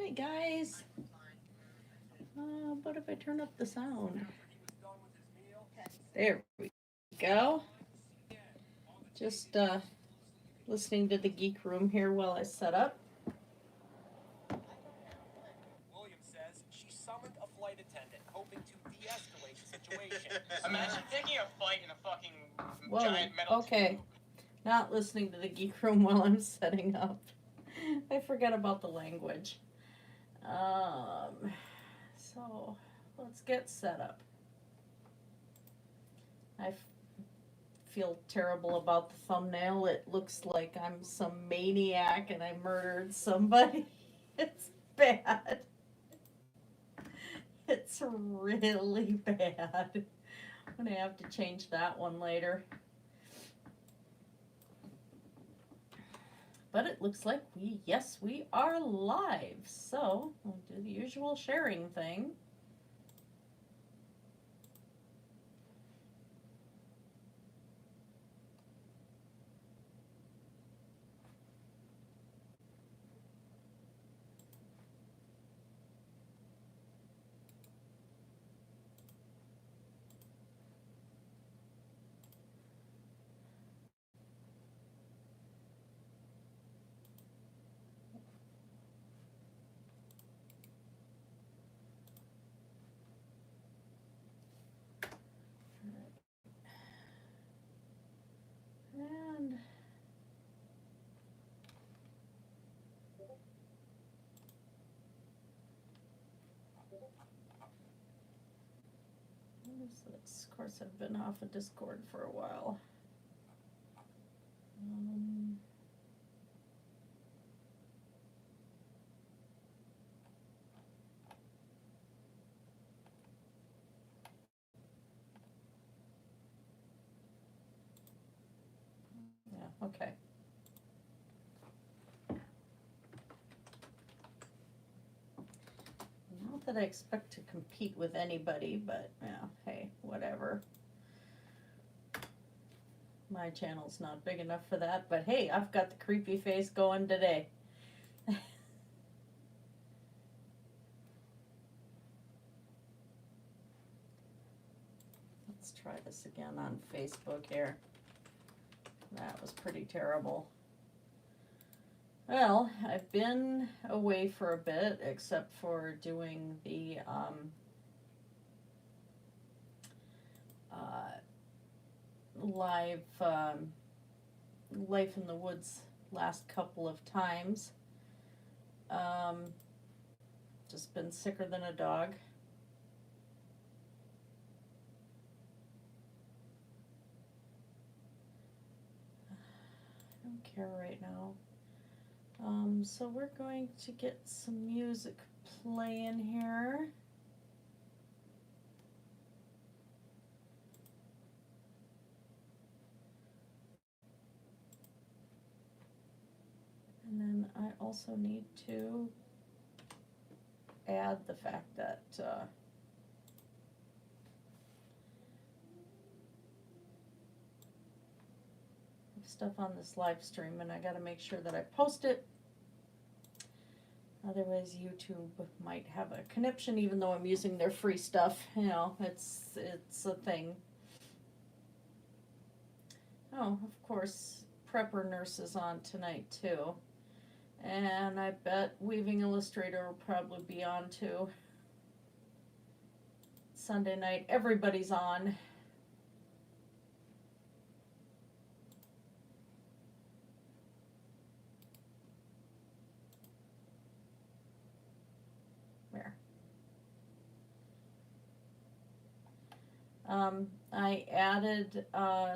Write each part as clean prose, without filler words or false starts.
Hi guys. What if I turn up the sound? There we go. Just listening to the geek room here while I set up. William says she summoned a flight attendant, hoping to de-escalate the situation. Imagine taking a flight in a fucking giant metal okay. tube. Not listening to the geek room while I'm setting up. I forget about the language. So let's get set up. I feel terrible about the thumbnail. It looks like I'm some maniac and I murdered somebody. It's bad. It's really bad. I'm gonna have to change that one later. But it looks like we are live. So we'll do the usual sharing thing. And of course, I've been off of Discord for a while. Yeah, okay. Not that I expect to compete with anybody, but yeah, hey, whatever. My channel's not big enough for that, but hey, I've got the creepy face going today. Let's try this again on Facebook here. That was pretty terrible. Well, I've been away for a bit, except for doing the live Life in the Woods last couple of times. Just been sicker than a dog. I don't care right now. So we're going to get some music playing here. And then I also need to add the fact that stuff on this live stream, and I got to make sure that I post it. Otherwise, YouTube might have a conniption, even though I'm using their free stuff. You know, it's a thing. Oh, of course, Prepper Nurse is on tonight too, and I bet Weaving Illustrator will probably be on too. Sunday night, everybody's on. I added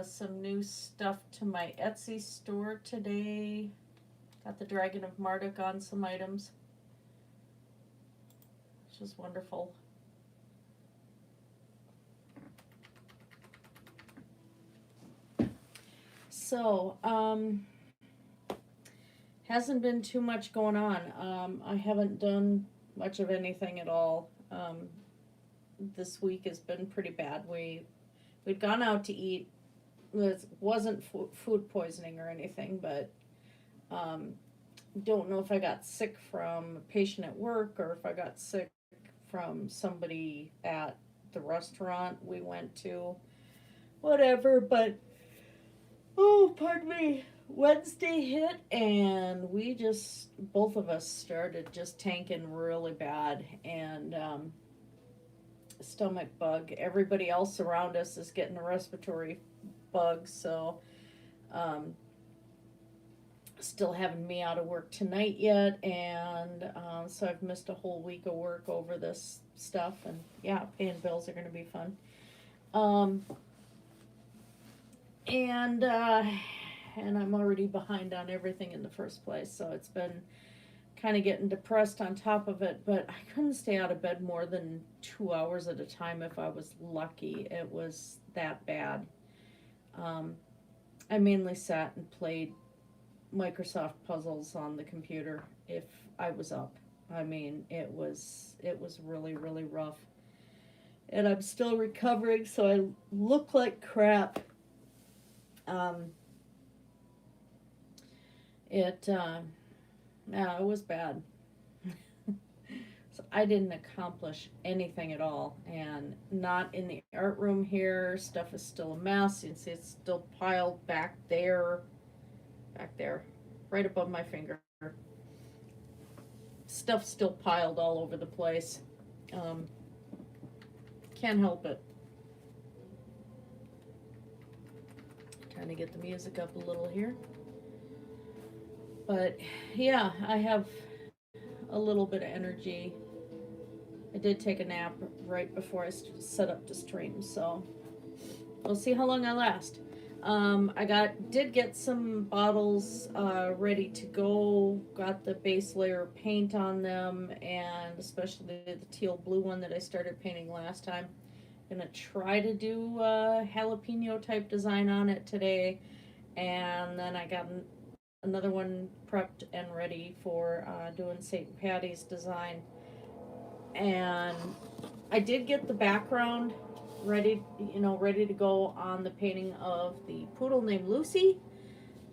some new stuff to my Etsy store today. Got the Dragon of Marduk on some items, which is wonderful. So, hasn't been too much going on. I haven't done much of anything at all. This week has been pretty bad. We'd gone out to eat. It wasn't food poisoning or anything, but don't know if I got sick from a patient at work or if I got sick from somebody at the restaurant we went to, whatever, but oh, pardon me. Wednesday hit and we just, both of us started just tanking really bad, and stomach bug. Everybody else around us is getting a respiratory bug, so still having me out of work tonight yet, and so I've missed a whole week of work over this stuff, and yeah, paying bills are going to be fun. And I'm already behind on everything in the first place, so it's been kind of getting depressed on top of it, but I couldn't stay out of bed more than 2 hours at a time if I was lucky. It was that bad. I mainly sat and played Microsoft puzzles on the computer if I was up. I mean, it was really, really rough. And I'm still recovering, so I look like crap. Yeah, it was bad. So I didn't accomplish anything at all, and not in the art room here. Stuff is still a mess. You can see it's still piled back there, right above my finger. Stuff still piled all over the place. Can't help it. Trying to get the music up a little here. But yeah, I have a little bit of energy. I did take a nap right before I set up to stream, so we'll see how long I last. I did get some bottles ready to go. Got the base layer of paint on them, and especially the teal blue one that I started painting last time. Gonna try to do a jalapeno type design on it today, and then I got another one prepped and ready for doing St. Patty's design. And I did get the background ready to go on the painting of the poodle named Lucy,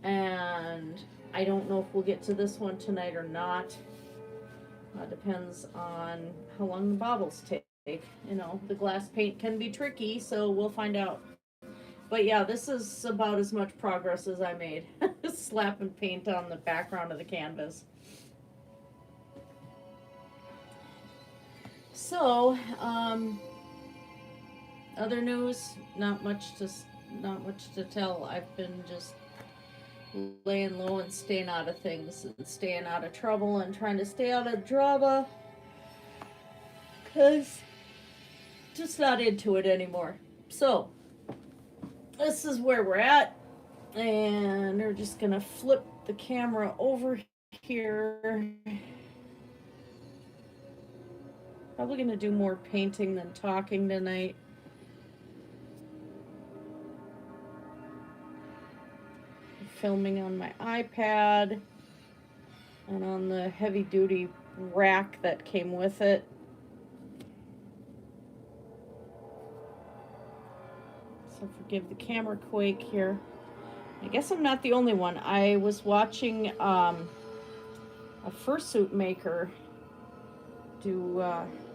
and I don't know if we'll get to this one tonight or not. Depends on how long the bottles take. The glass paint can be tricky, so we'll find out. But yeah, this is about as much progress as I made. Slapping paint on the background of the canvas. So, other news, not much to tell. I've been just laying low and staying out of things and staying out of trouble and trying to stay out of drama, because just not into it anymore. So this is where we're at, and we're just gonna flip the camera over here. Probably gonna do more painting than talking tonight. Filming on my iPad and on the heavy duty rack that came with it. So forgive the camera quake here. I guess I'm not the only one. I was watching a fursuit maker do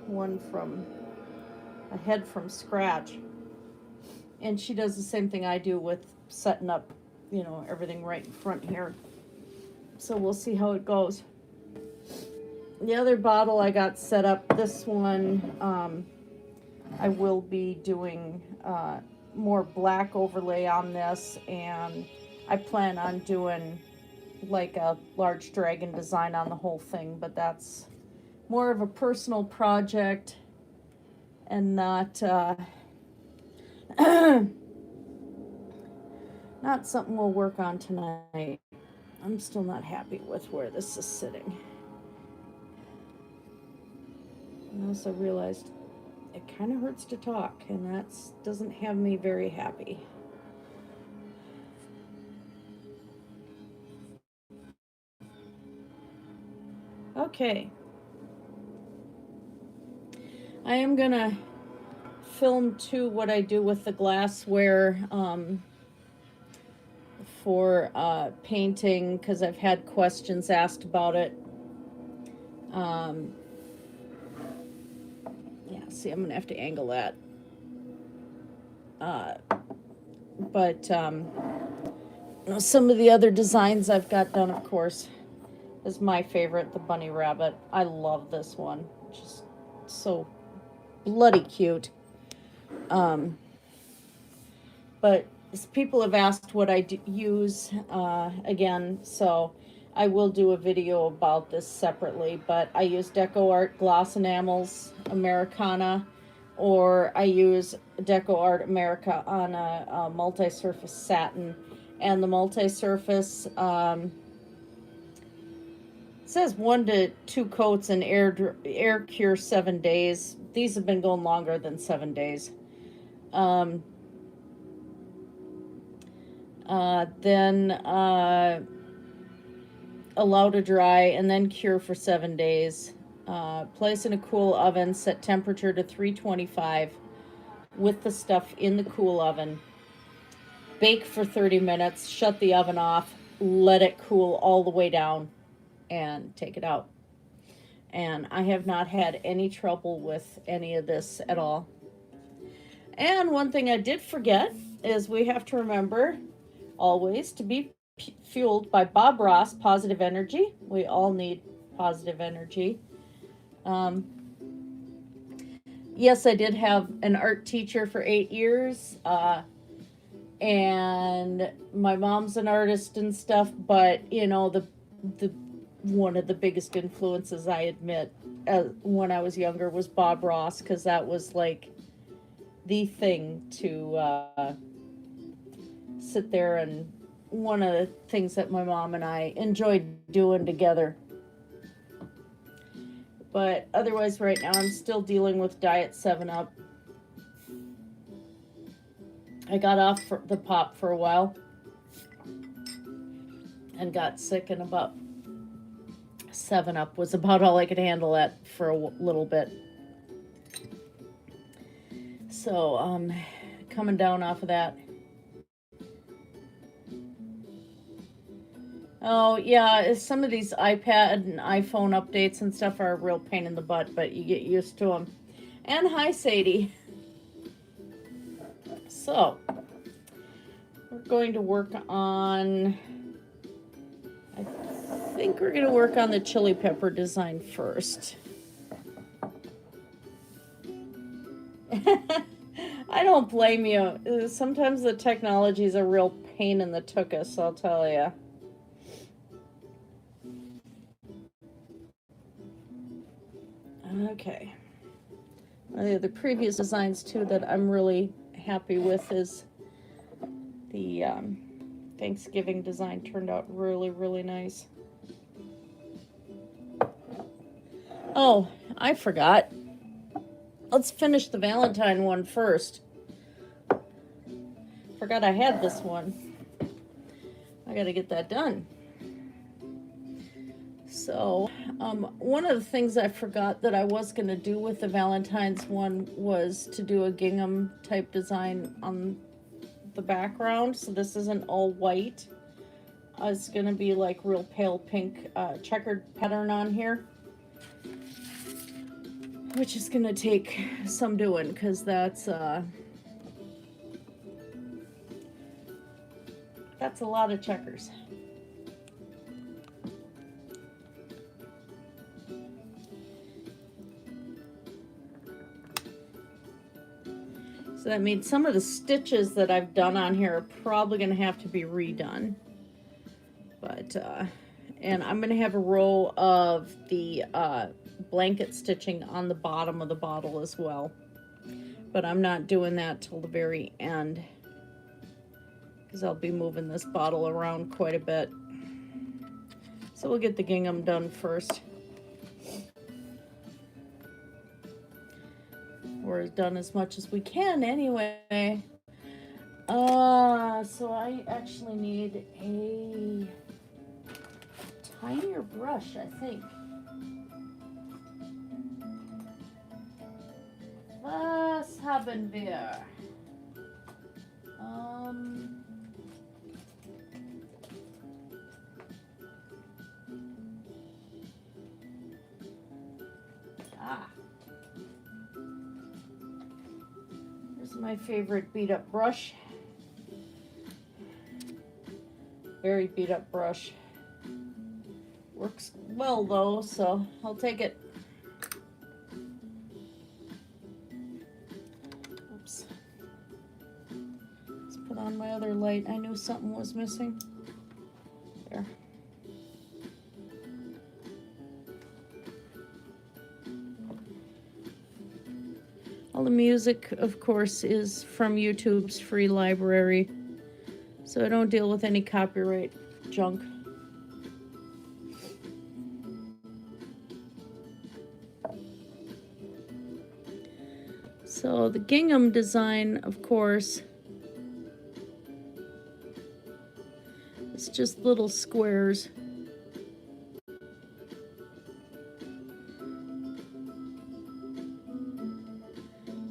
one from a head from scratch, and she does the same thing I do with setting up everything right in front here. So we'll see how it goes. The other bottle I got set up, this one I will be doing more black overlay on this, and I plan on doing like a large dragon design on the whole thing, but that's more of a personal project and not not something we'll work on tonight. I'm still not happy with where this is sitting. I also realized it kind of hurts to talk, and that doesn't have me very happy. Okay. I am gonna film too what I do with the glassware for painting because I've had questions asked about it. Yeah, see, I'm going to have to angle that. But some of the other designs I've got done, of course, is my favorite, the bunny rabbit. I love this one. Just so bloody cute. But people have asked what I use again, so I will do a video about this separately. But I use Deco Art Gloss Enamels Americana, or I use Deco Art Americana multi-surface satin. And the multi-surface says 1 to 2 coats and air cure 7 days. These have been going longer than 7 days. Then allow to dry and then cure for 7 days. Place in a cool oven, set temperature to 325 with the stuff in the cool oven. Bake for 30 minutes, shut the oven off, let it cool all the way down, and take it out. And I have not had any trouble with any of this at all. And one thing I did forget is we have to remember always to be fueled by Bob Ross, positive energy. We all need positive energy. Yes, I did have an art teacher for 8 years, and my mom's an artist and stuff, but you know, the one of the biggest influences, I admit, when I was younger was Bob Ross, because that was like the thing to sit there, and one of the things that my mom and I enjoyed doing together. But otherwise, right now, I'm still dealing with Diet 7-Up. I got off the pop for a while and got sick, and about 7-Up was about all I could handle that for a little bit. So, coming down off of that. Oh, yeah, some of these iPad and iPhone updates and stuff are a real pain in the butt, but you get used to them. And hi, Sadie. So, we're going to work on, I think we're going to work on the chili pepper design first. I don't blame you. Sometimes the technology is a real pain in the tuchus, I'll tell you. Okay. One of the previous designs, too, that I'm really happy with is the Thanksgiving design. Turned out really, really nice. Oh, I forgot. Let's finish the Valentine one first. Forgot I had this one. I gotta get that done. So, one of the things I forgot that I was going to do with the Valentine's one was to do a gingham type design on the background. So this isn't all white. It's going to be like real pale pink checkered pattern on here. Which is going to take some doing, because that's a lot of checkers. So that means some of the stitches that I've done on here are probably going to have to be redone. But, and I'm going to have a row of the blanket stitching on the bottom of the bottle as well. But I'm not doing that till the very end, because I'll be moving this bottle around quite a bit. So we'll get the gingham done first. We're done as much as we can anyway. So I actually need a tinier brush, I think. Was haben wir? Ah. Here's my favorite beat up brush. Very beat up brush. Works well though, so I'll take it. Oops. Let's put on my other light. I knew something was missing. There. All the music, of course, is from YouTube's free library, so I don't deal with any copyright junk. So the gingham design, of course, it's just little squares.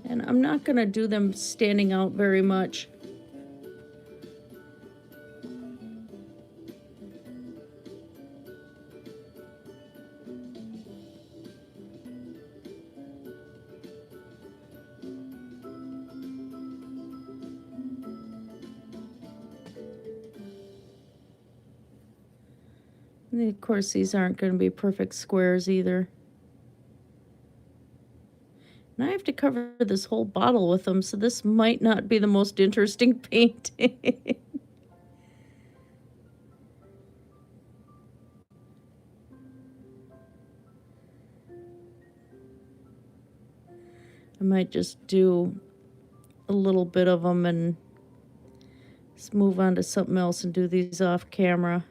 And I'm not going to do them standing out very much. And of course, these aren't going to be perfect squares either. And I have to cover this whole bottle with them, so this might not be the most interesting painting. I might just do a little bit of them and just move on to something else and do these off camera.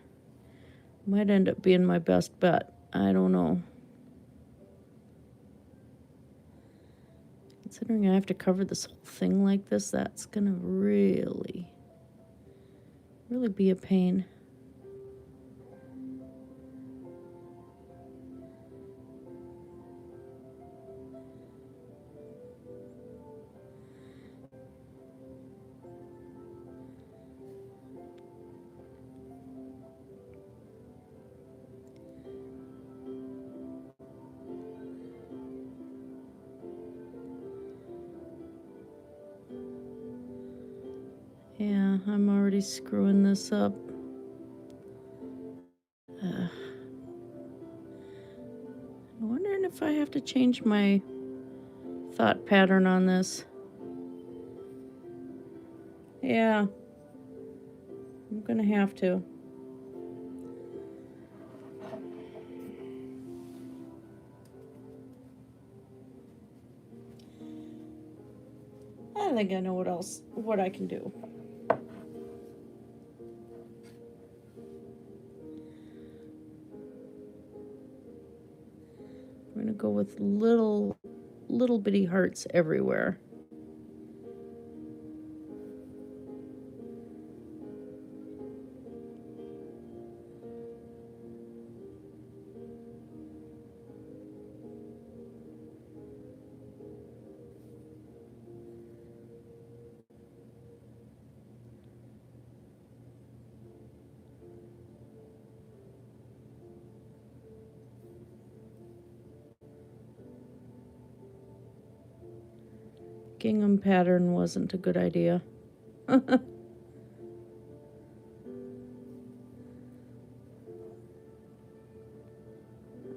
Might end up being my best bet. I don't know. Considering I have to cover this whole thing like this, that's gonna really be a pain. Yeah, I'm already screwing this up. I'm wondering if I have to change my thought pattern on this. Yeah, I'm gonna have to. I think I know what I can do. I'm gonna go with little bitty hearts everywhere. Gingham pattern wasn't a good idea.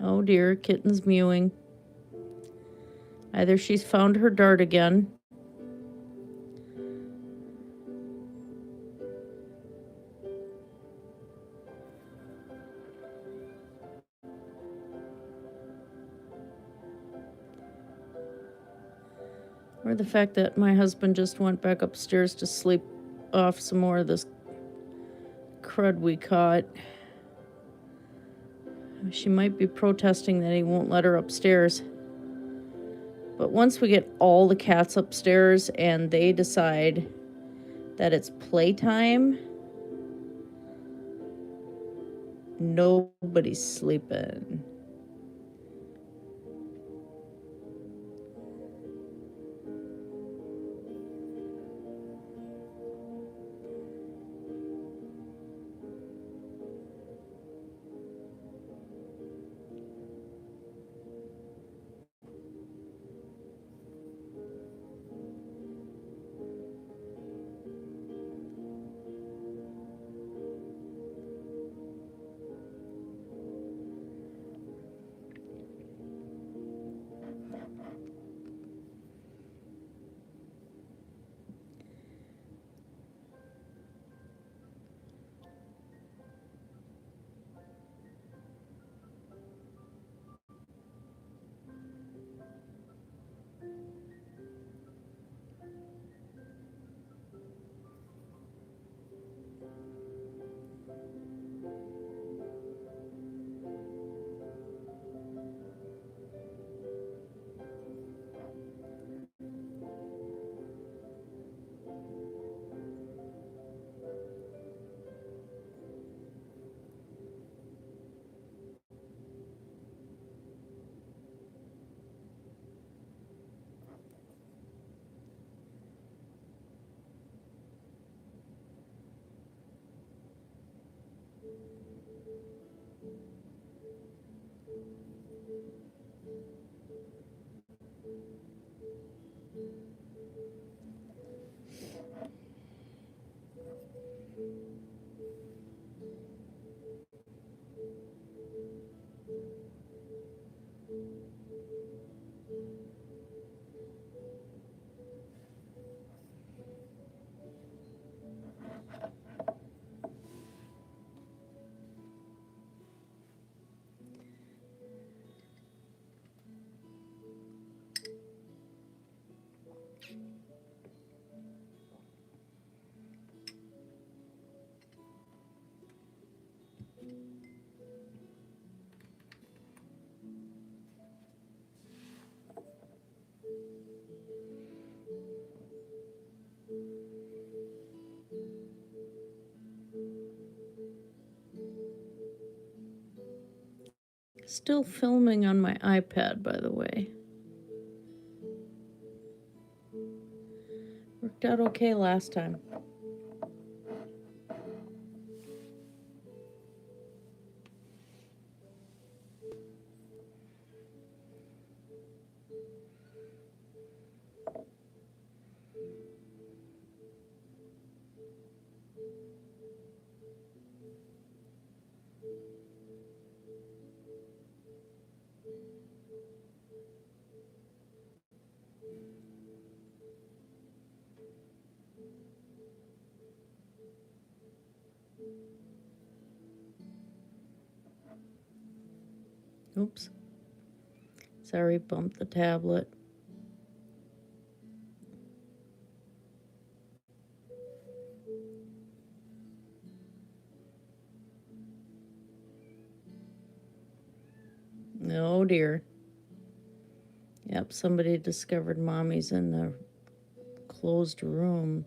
Oh dear, kitten's mewing. Either she's found her dart again. Or the fact that my husband just went back upstairs to sleep off some more of this crud we caught. She might be protesting that he won't let her upstairs. But once we get all the cats upstairs and they decide that it's playtime, nobody's sleeping. Still filming on my iPad, by the way. Worked out okay last time. Oops. Sorry, bumped the tablet. Oh dear. Yep, somebody discovered Mommy's in the closed room.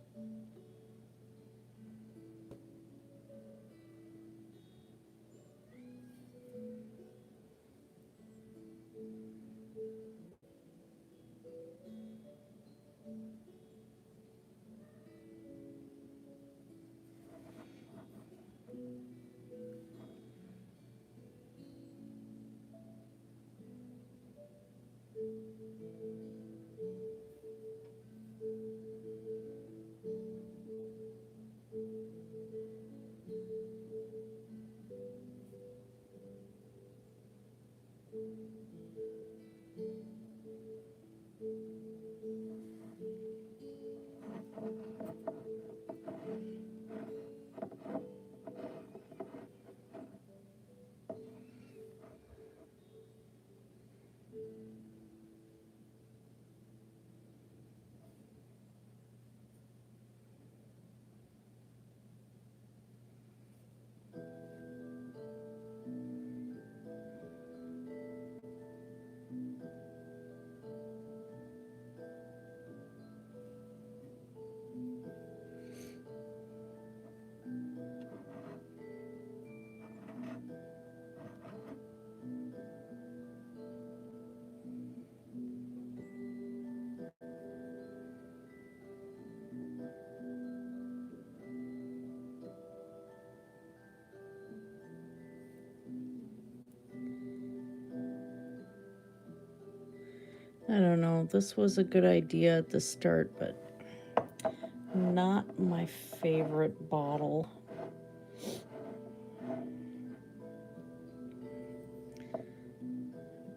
I don't know, this was a good idea at the start, but not my favorite bottle.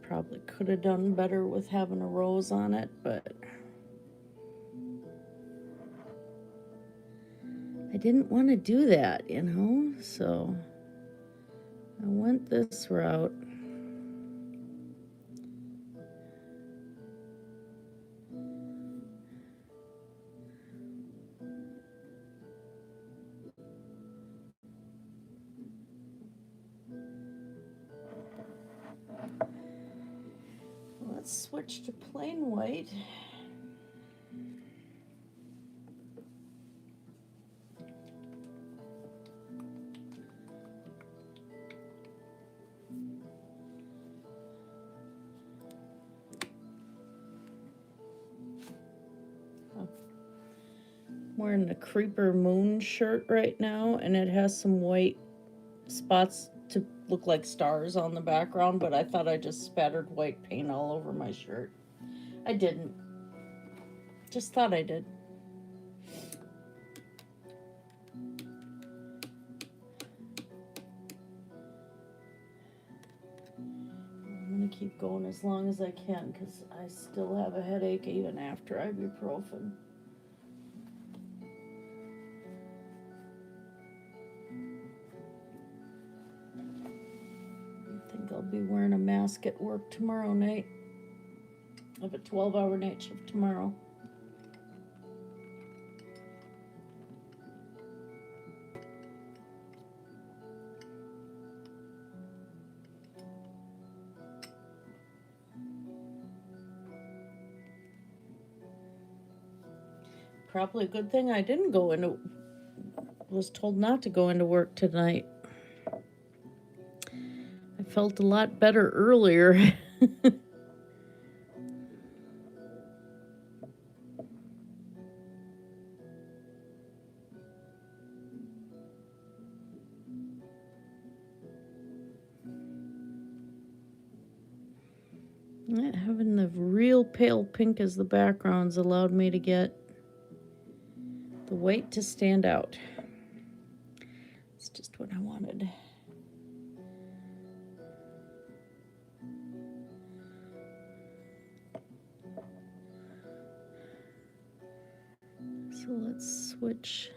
Probably could have done better with having a rose on it, but I didn't want to do that, you know, so I went this route. Let's switch to plain white. I'm wearing the Creeper Moon shirt right now, and it has some white spots to look like stars on the background, but I thought I just spattered white paint all over my shirt. I didn't. Just thought I did. I'm gonna keep going as long as I can because I still have a headache even after ibuprofen. I think I'll be wearing a mask at work tomorrow night. I have a 12-hour night shift tomorrow. Probably a good thing I didn't go into, was told not to go into work tonight. I felt a lot better earlier. Having the real pale pink as the backgrounds allowed me to get the white to stand out. It's just what I wanted. So let's switch.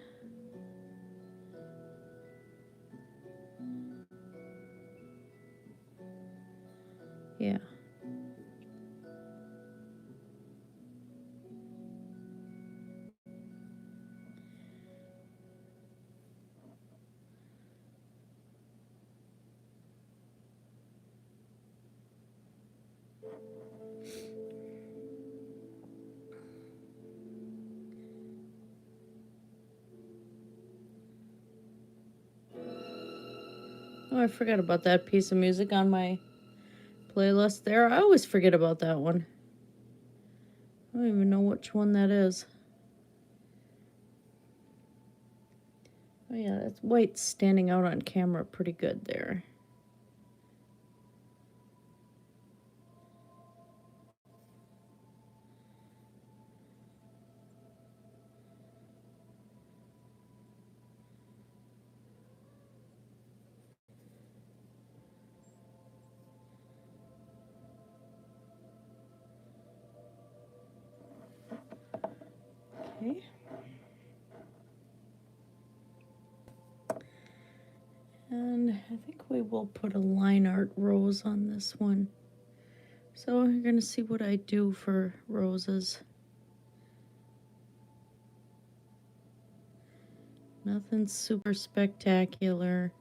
Yeah. Oh, I forgot about that piece of music on my playlist there. I always forget about that one. I don't even know which one that is. Oh yeah, that white's standing out on camera pretty good there. Okay. And I think we will put a line art rose on this one. So you're going to see what I do for roses. Nothing super spectacular.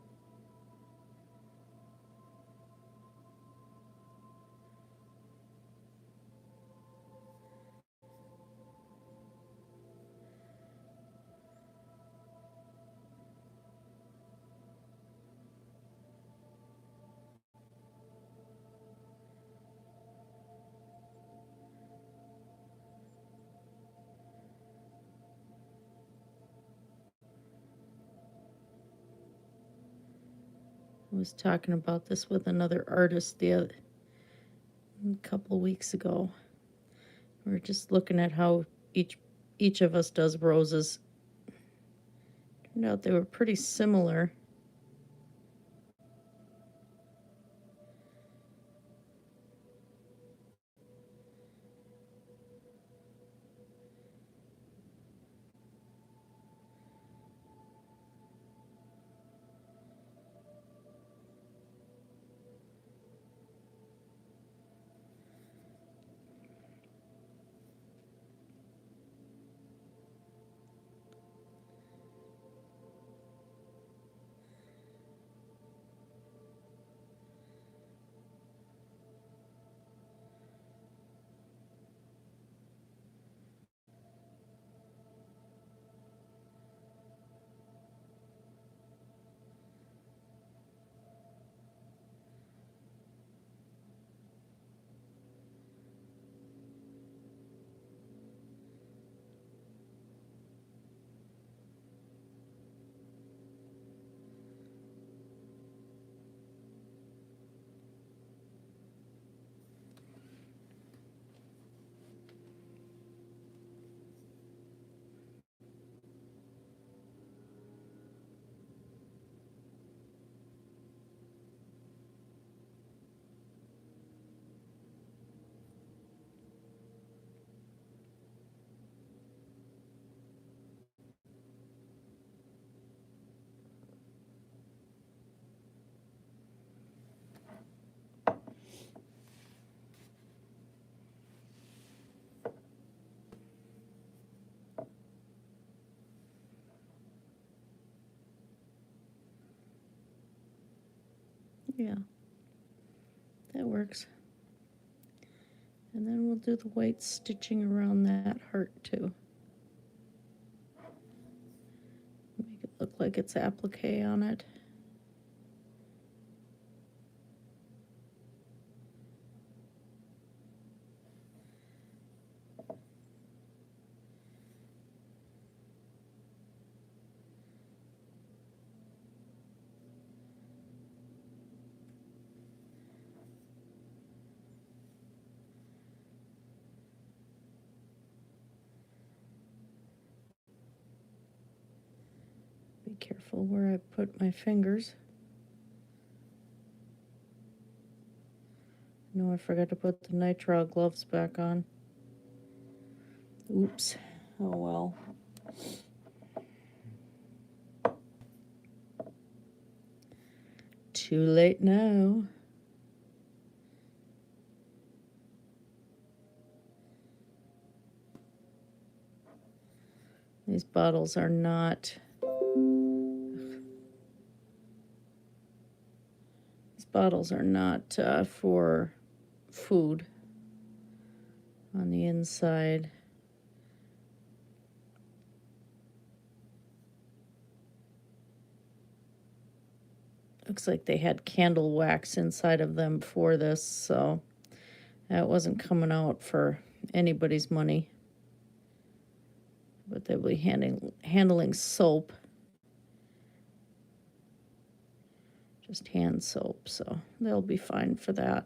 I was talking about this with another artist a couple weeks ago. We were just looking at how each of us does roses. Turned out they were pretty similar. Yeah, that works. And then we'll do the white stitching around that heart too. Make it look like it's applique on it. Be careful where I put my fingers. No, I forgot to put the nitrile gloves back on. Oops. Oh well. Too late now. These bottles are not... These bottles are not for food on the inside. Looks like they had candle wax inside of them for this, so that wasn't coming out for anybody's money. But they'll be handling soap. Just hand soap, so they'll be fine for that.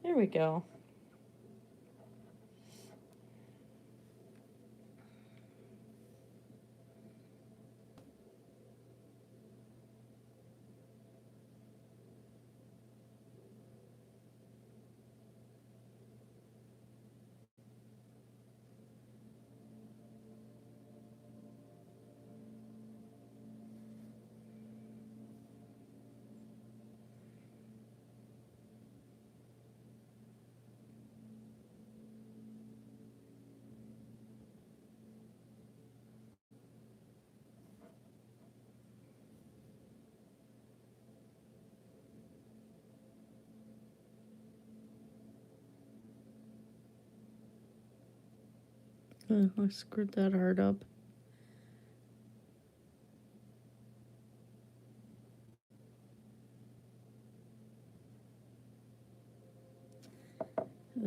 There we go. I screwed that hard up.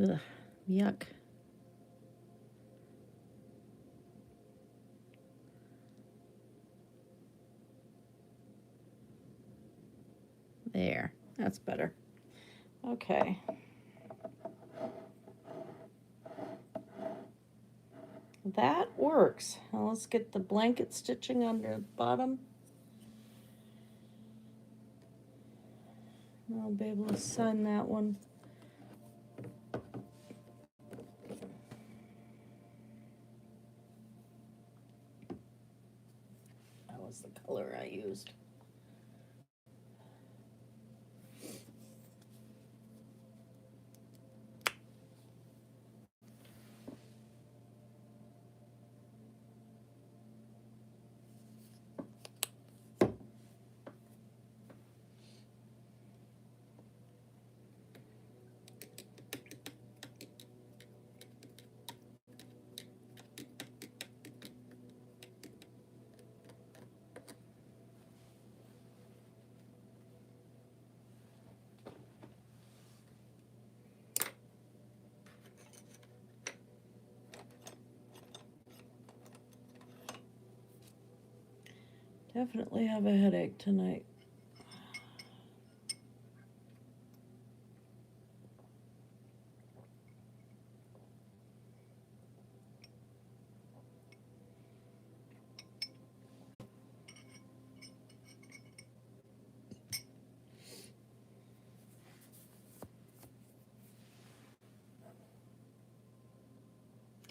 Ugh, yuck. There, that's better. Okay. That works. Now let's get the blanket stitching under the bottom. I'll be able to sign that one. That was the color I used. Definitely have a headache tonight.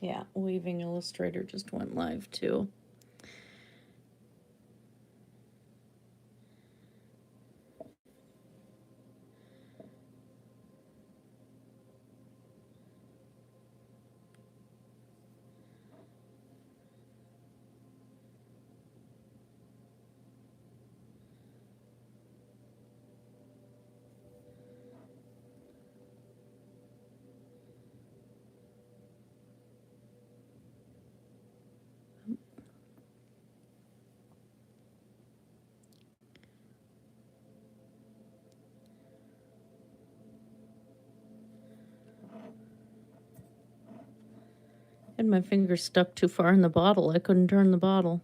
Yeah, Weaving Illustrator just went live too. And my finger stuck too far in the bottle. I couldn't turn the bottle.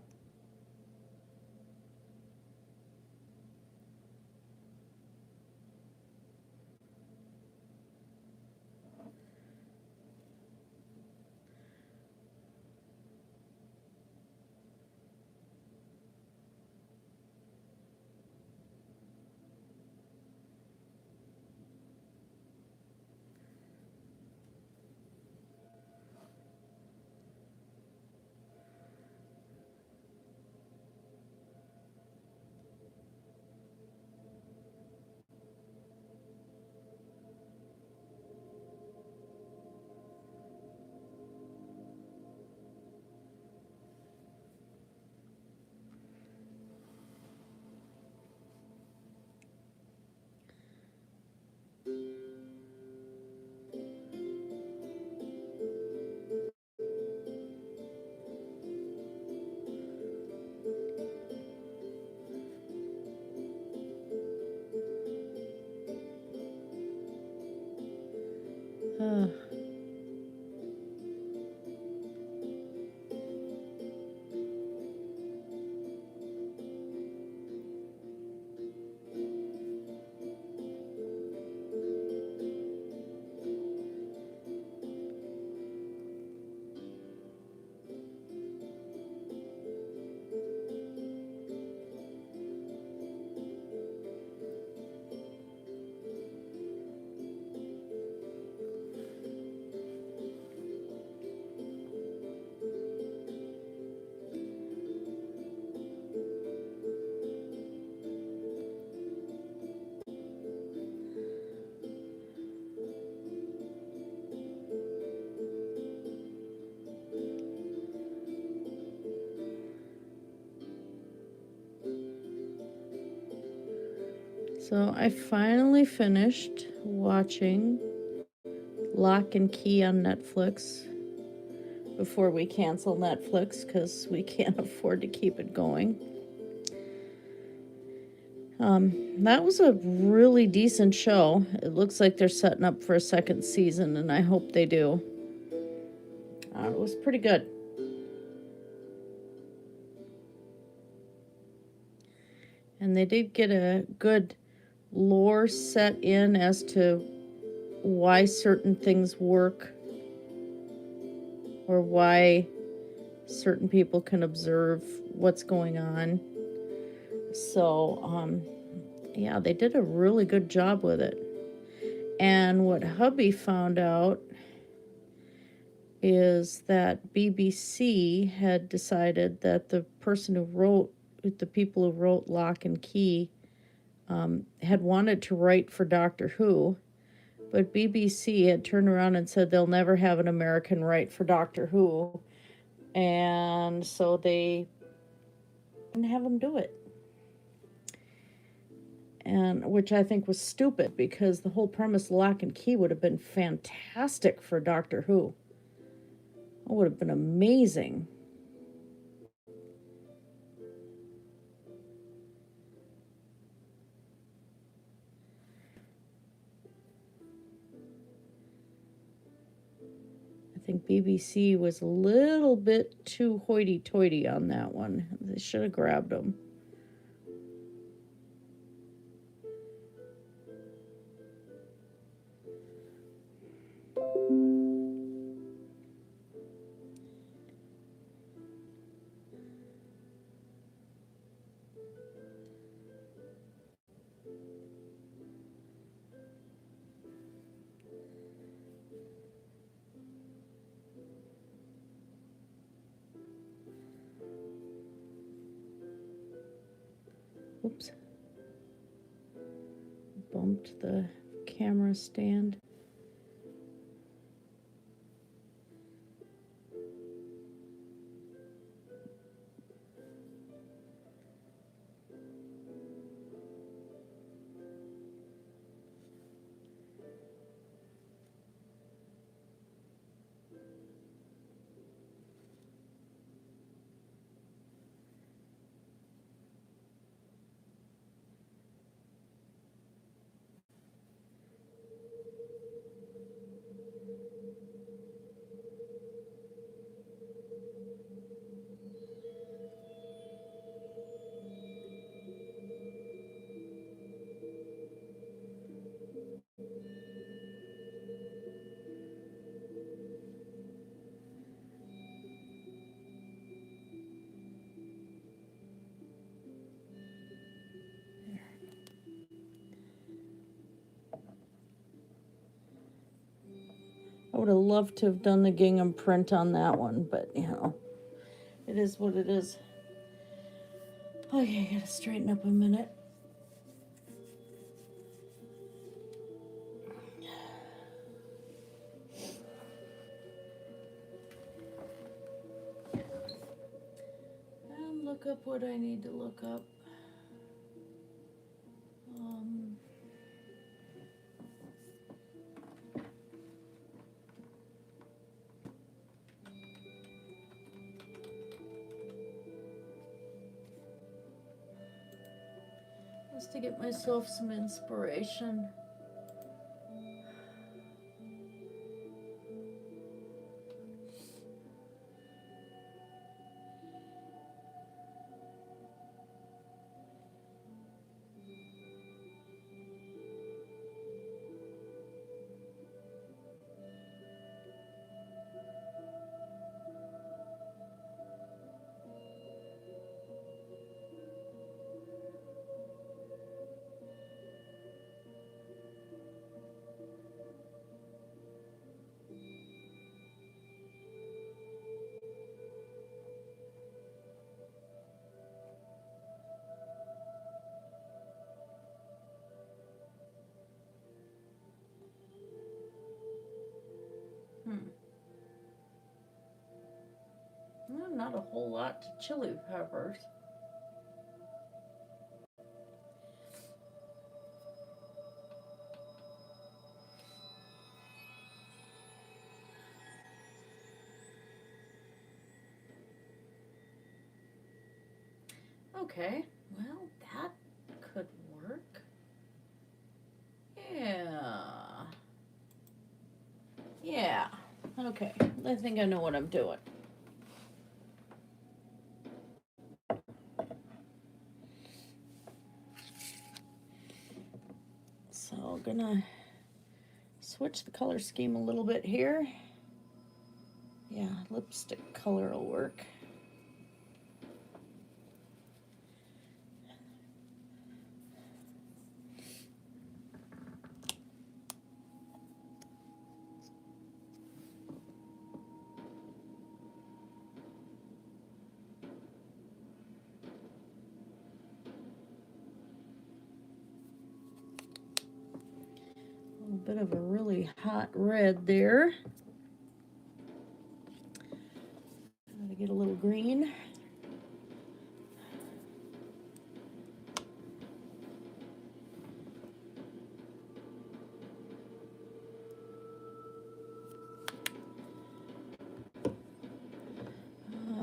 Uh, so I finally finished watching Lock and Key on Netflix before we cancel Netflix because we can't afford to keep it going. That was a really decent show. It looks like they're setting up for a second season, and I hope they do. It was pretty good. And they did get a good lore set in as to why certain things work or why certain people can observe what's going on. So, yeah, they did a really good job with it. And what hubby found out is that BBC had decided that the people who wrote Lock and Key had wanted to write for Doctor Who, but BBC had turned around and said they'll never have an American write for Doctor Who, and so they didn't have them do it. And which I think was stupid, because the whole premise of Lock and Key would have been fantastic for Doctor Who. It would have been amazing. I think BBC was a little bit too hoity-toity on that one. They should have grabbed them. Oops. Bumped the camera stand. I would have loved to have done the gingham print on that one, but, you know, it is what it is. Okay, I gotta straighten up a minute. And look up what I need to look up. Just to get myself some inspiration. not a whole lot to chili peppers. Okay, well, that could work. Yeah. Yeah. Okay, I think I know what I'm doing. So, gonna switch the color scheme a little bit here. Yeah, lipstick color will work. A bit of a really hot red there. Gotta get a little green.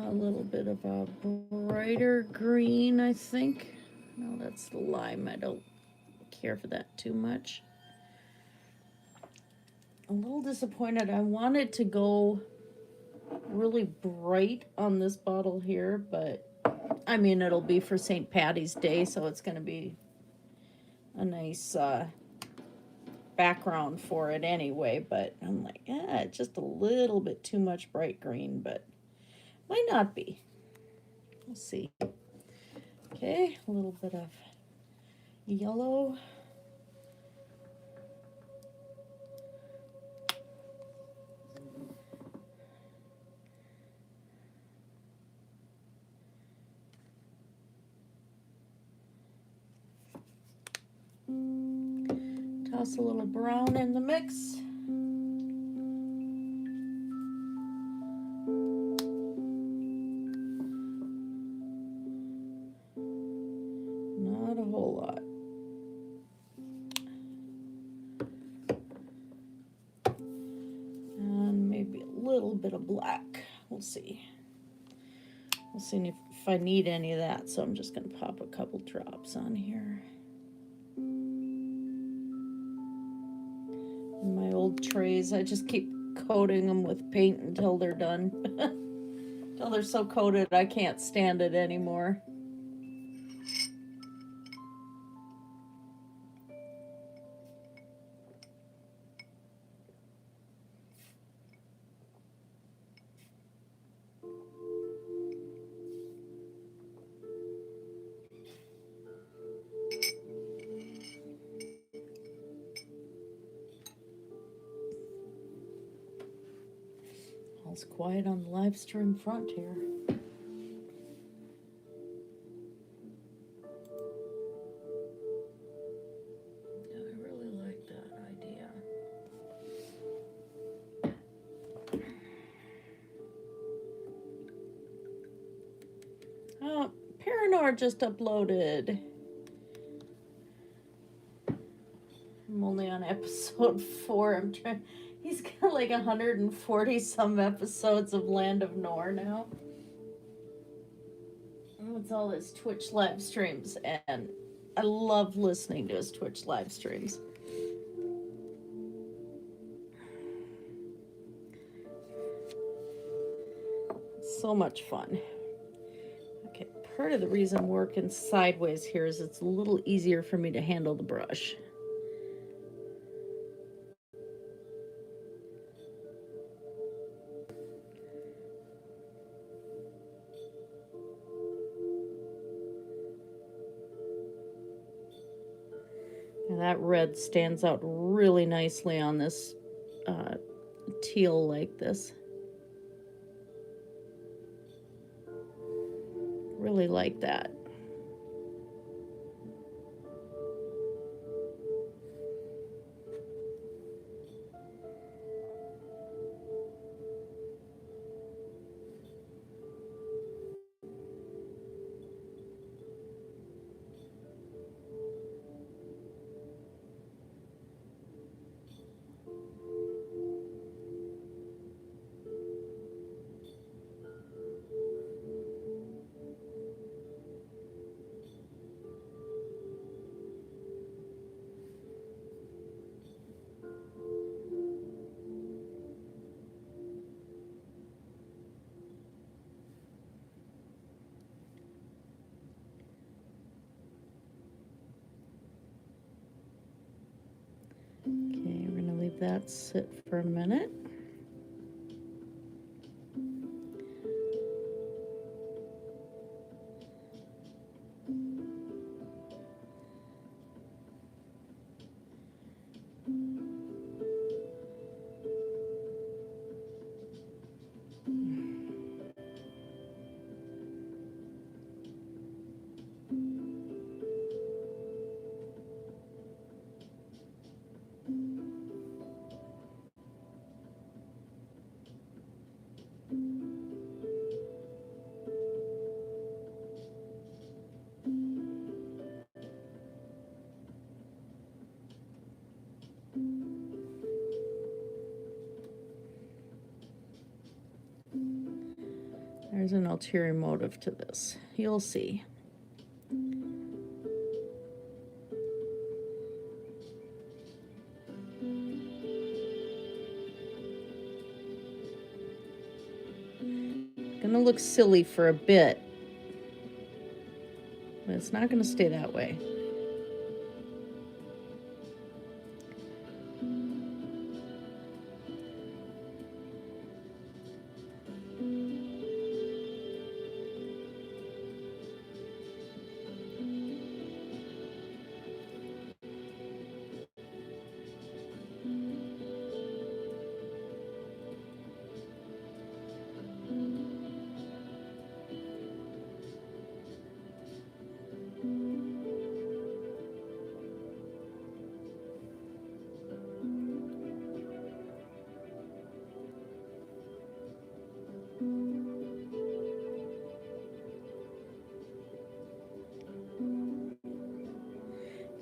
A little bit of a brighter green, I think. No, that's the lime. I don't care for that too much. A little disappointed. I wanted to go really bright on this bottle here, but I mean, it'll be for St. Patty's Day, so it's going to be a nice background for it anyway. But I'm like, yeah, just a little bit too much bright green, but might not be. We'll see. Okay, a little bit of yellow. Toss a little brown in the mix. Not a whole lot. And maybe a little bit of black. We'll see. We'll see if I need any of that, so I'm just going to pop a couple drops on here. In my old trays, I just keep coating them with paint until they're done. Until they're so coated I can't stand it anymore. It's quiet on the live stream front here. Yeah, I really like that idea. Oh, Paranoia just uploaded. I'm only on episode 4. I'm trying. He's got like 140 some episodes of Land of Noire now. It's all his Twitch live streams, and I love listening to his Twitch live streams. So much fun. Okay, part of the reason I'm working sideways here is it's a little easier for me to handle the brush. That red stands out really nicely on this teal like this. Really like that. that sit for a minute. There's an ulterior motive to this. You'll see. Gonna look silly for a bit, but it's not gonna stay that way.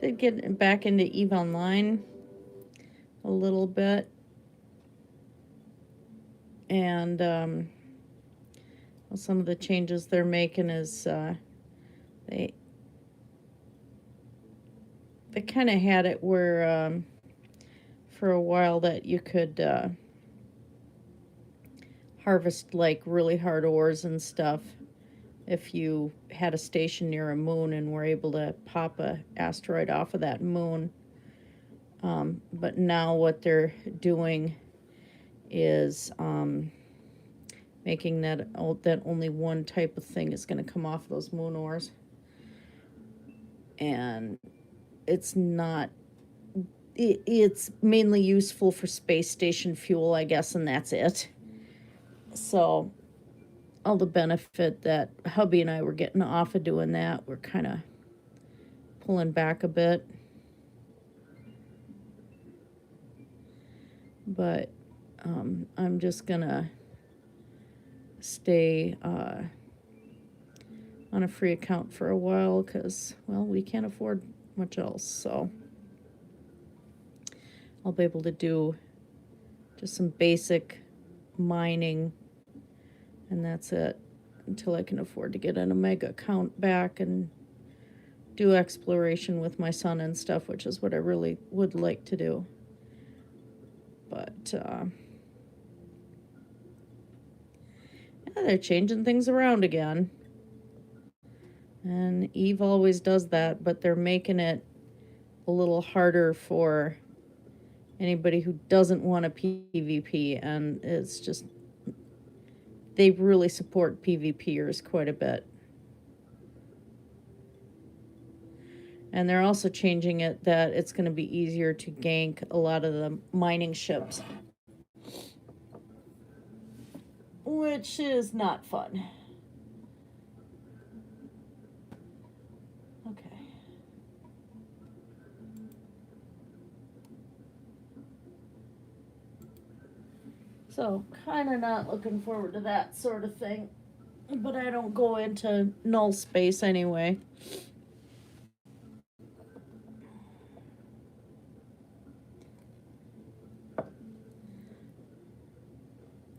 Did get back into EVE Online a little bit, and some of the changes they're making is they kind of had it where for a while that you could harvest like really hard ores and stuff if you had a station near a moon and were able to pop a asteroid off of that moon. But now what they're doing is making that only one type of thing is going to come off those moon ores. And it's not, it's mainly useful for space station fuel, I guess, and that's it. So all the benefit that hubby and I were getting off of doing that, we're kind of pulling back a bit. But I'm just gonna stay on a free account for a while because, well, we can't afford much else. So I'll be able to do just some basic mining, and that's it, until I can afford to get an Omega account back and do exploration with my son and stuff, which is what I really would like to do. But yeah, they're changing things around again, and EVE always does that, but they're making it a little harder for anybody who doesn't want a PvP, and it's just, they really support PvPers quite a bit. And they're also changing it that it's going to be easier to gank a lot of the mining ships, which is not fun. Okay. So, kind of not looking forward to that sort of thing, but I don't go into null space anyway.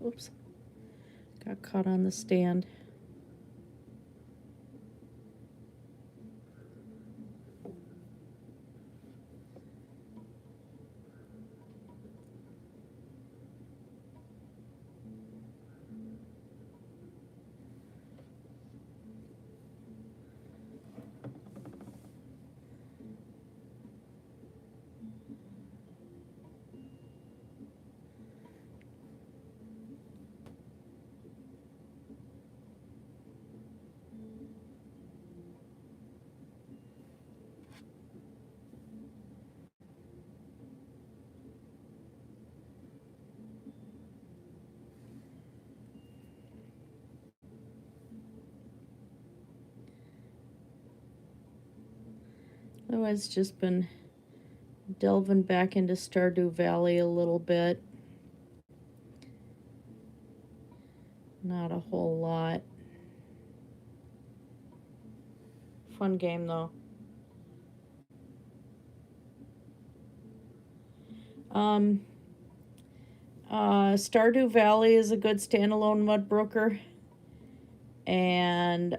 Oops. Got caught on the stand. Otherwise, just been delving back into Stardew Valley a little bit. Not a whole lot. Fun game, though. Stardew Valley is a good standalone mud broker. And,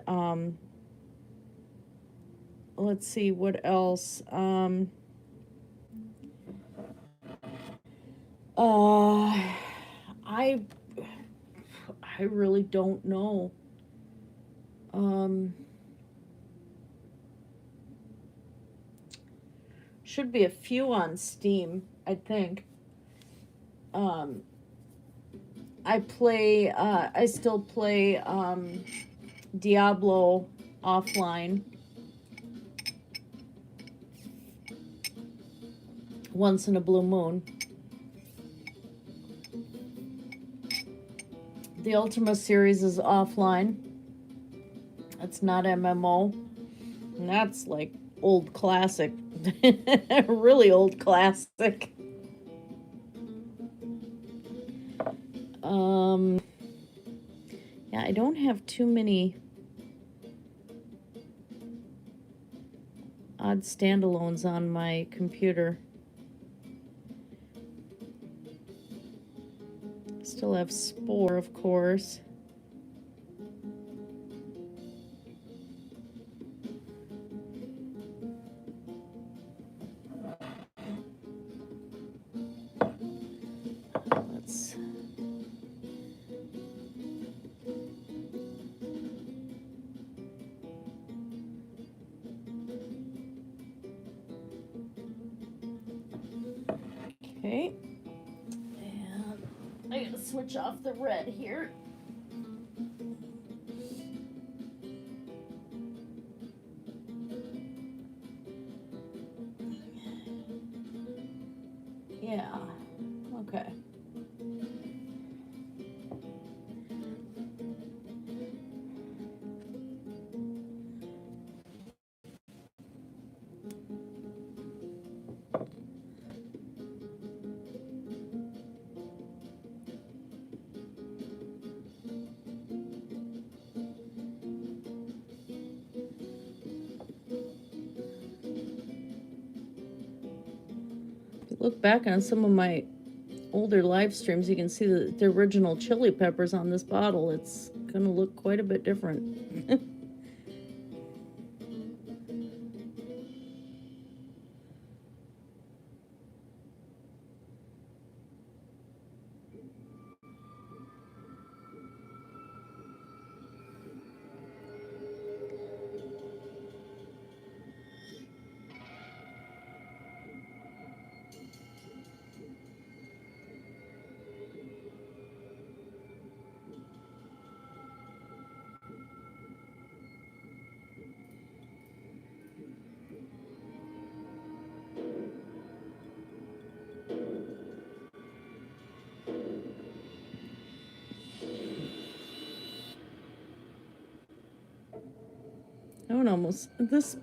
let's see, what else? I really don't know. Should be a few on Steam, I think. I still play, Diablo offline. Once in a blue moon. The Ultima series is offline. It's not MMO. And that's like old classic. Really old classic. Yeah, I don't have too many odd standalones on my computer. Still have Spore, of course. Let's... Okay. And I gotta switch off the red here. Yeah, okay. Look back on some of my older live streams, you can see the original chili peppers on this bottle. It's gonna look quite a bit different. This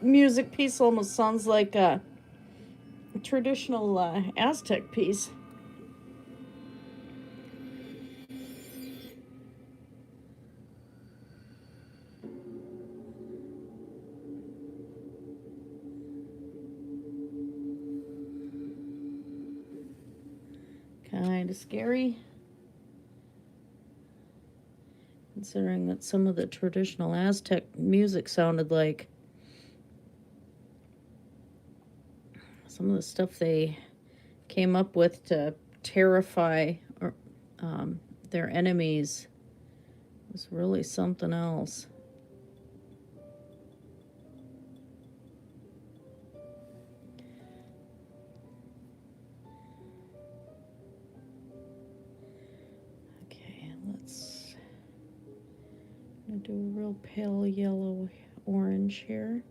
music piece almost sounds like a traditional Aztec piece. Kind of scary, considering that some of the traditional Aztec music sounded like some of the stuff they came up with to terrify their enemies was really something else. Okay, let's do a real pale yellow orange here.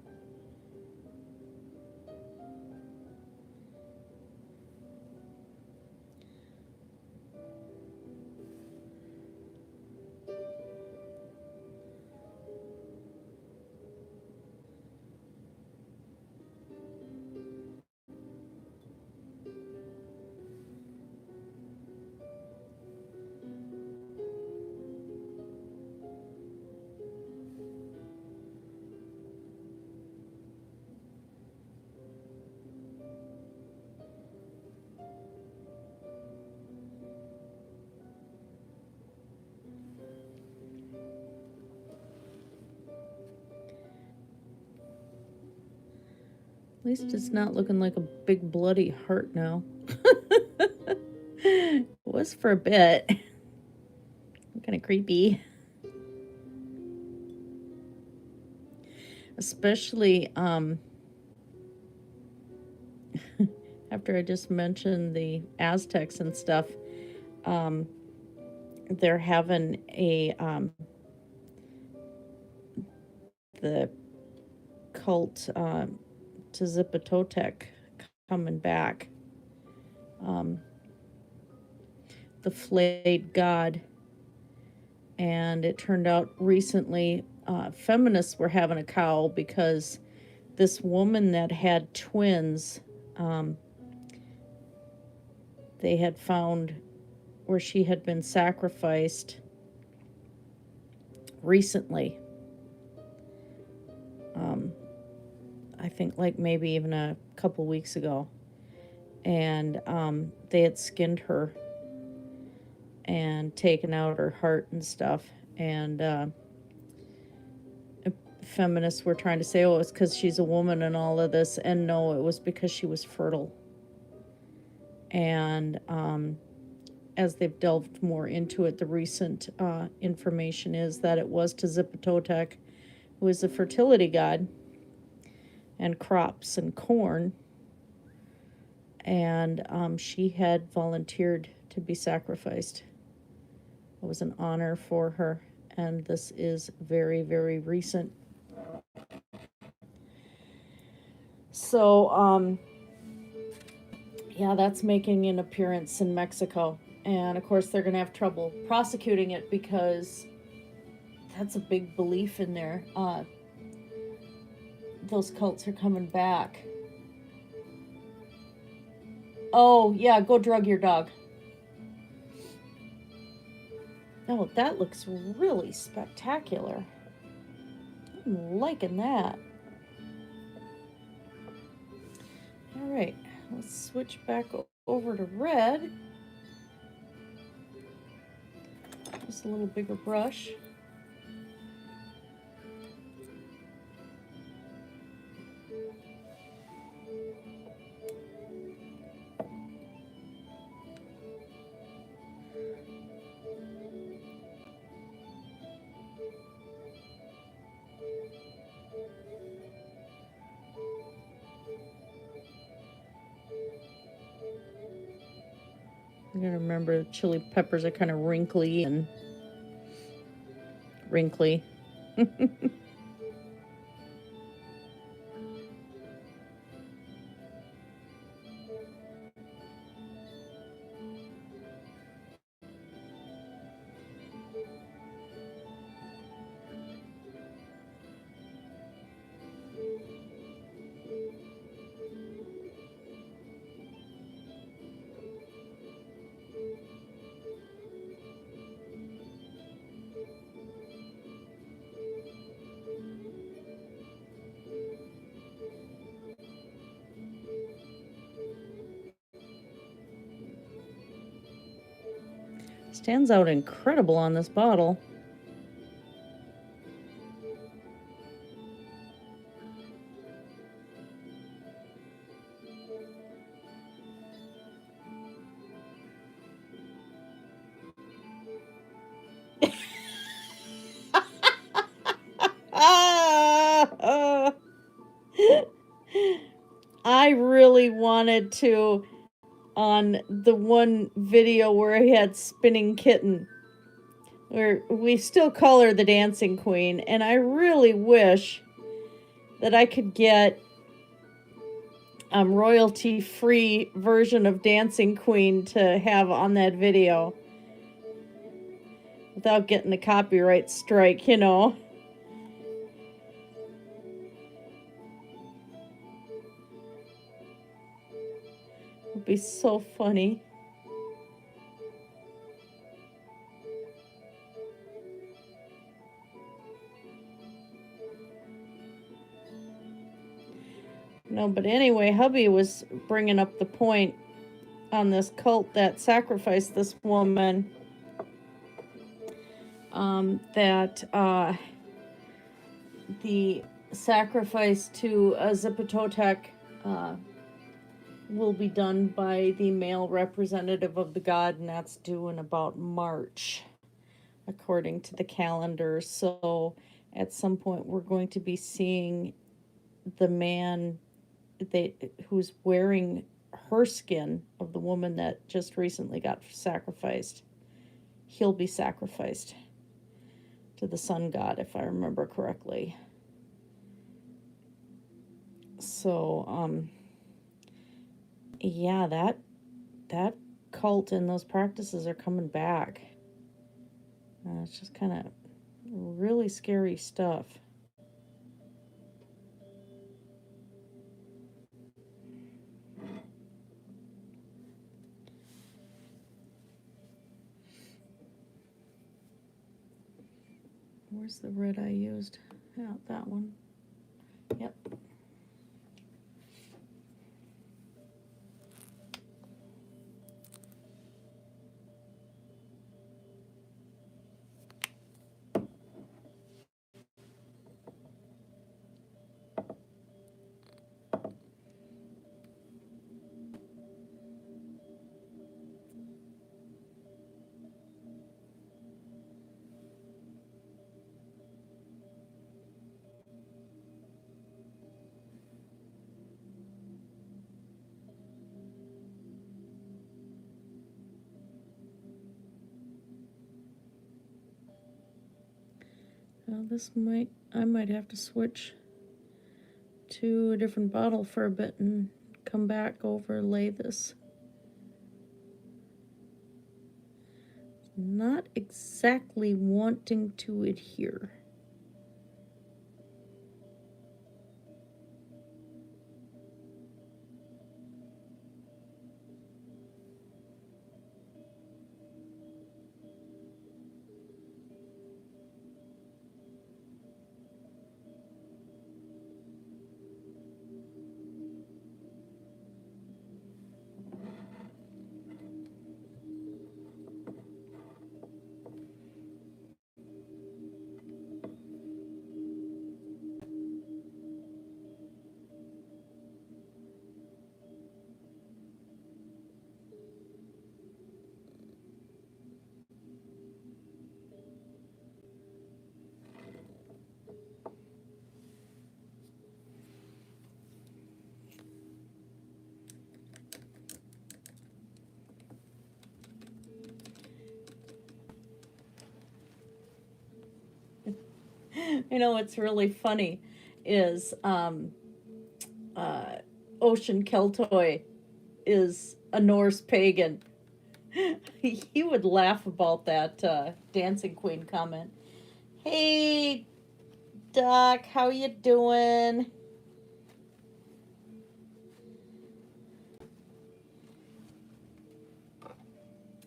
least it's not looking like a big bloody heart now. It was for a bit. Kind of creepy. Especially after I just mentioned the Aztecs and stuff. They're having a the cult Tzipatotec coming back. The flayed god. And it turned out recently feminists were having a cow because this woman that had twins, they had found where she had been sacrificed recently. I think like maybe even a couple weeks ago. And they had skinned her and taken out her heart and stuff. And feminists were trying to say, oh, it's because she's a woman and all of this. And no, it was because she was fertile. And as they've delved more into it, the recent information is that it was Tzipatotec, who is the fertility god, and crops and corn. And she had volunteered to be sacrificed. It was an honor for her. And this is very, very recent. So, yeah, that's making an appearance in Mexico. And, of course, they're going to have trouble prosecuting it because that's a big belief in there. Those cults are coming back. Oh, yeah, go drug your dog. Oh, that looks really spectacular. I'm liking that. All right, let's switch back over to red. Just a little bigger brush. I'm gonna remember chili peppers are kind of wrinkly and wrinkly. Stands out incredible on this bottle. I really wanted to, on the one video where he had Spinning Kitten, where we still call her the Dancing Queen, and I really wish that I could get a royalty-free version of Dancing Queen to have on that video without getting the copyright strike, you know. It'd be so funny. No, but anyway, hubby was bringing up the point on this cult that sacrificed this woman, that the sacrifice to Tzipatotec will be done by the male representative of the god, and that's due in about March, according to the calendar. So at some point, we're going to be seeing the man who's wearing her skin of the woman that just recently got sacrificed. He'll be sacrificed to the sun god, if I remember correctly. So, yeah, that cult and those practices are coming back. It's just kind of really scary stuff. Where's the red I used? Yeah, that one. Yep. Well, I might have to switch to a different bottle for a bit and come back, overlay this. Not exactly wanting to adhere. You know what's really funny is Ocean Keltoy is a Norse pagan. He would laugh about that Dancing Queen comment. Hey, Doc, how you doing?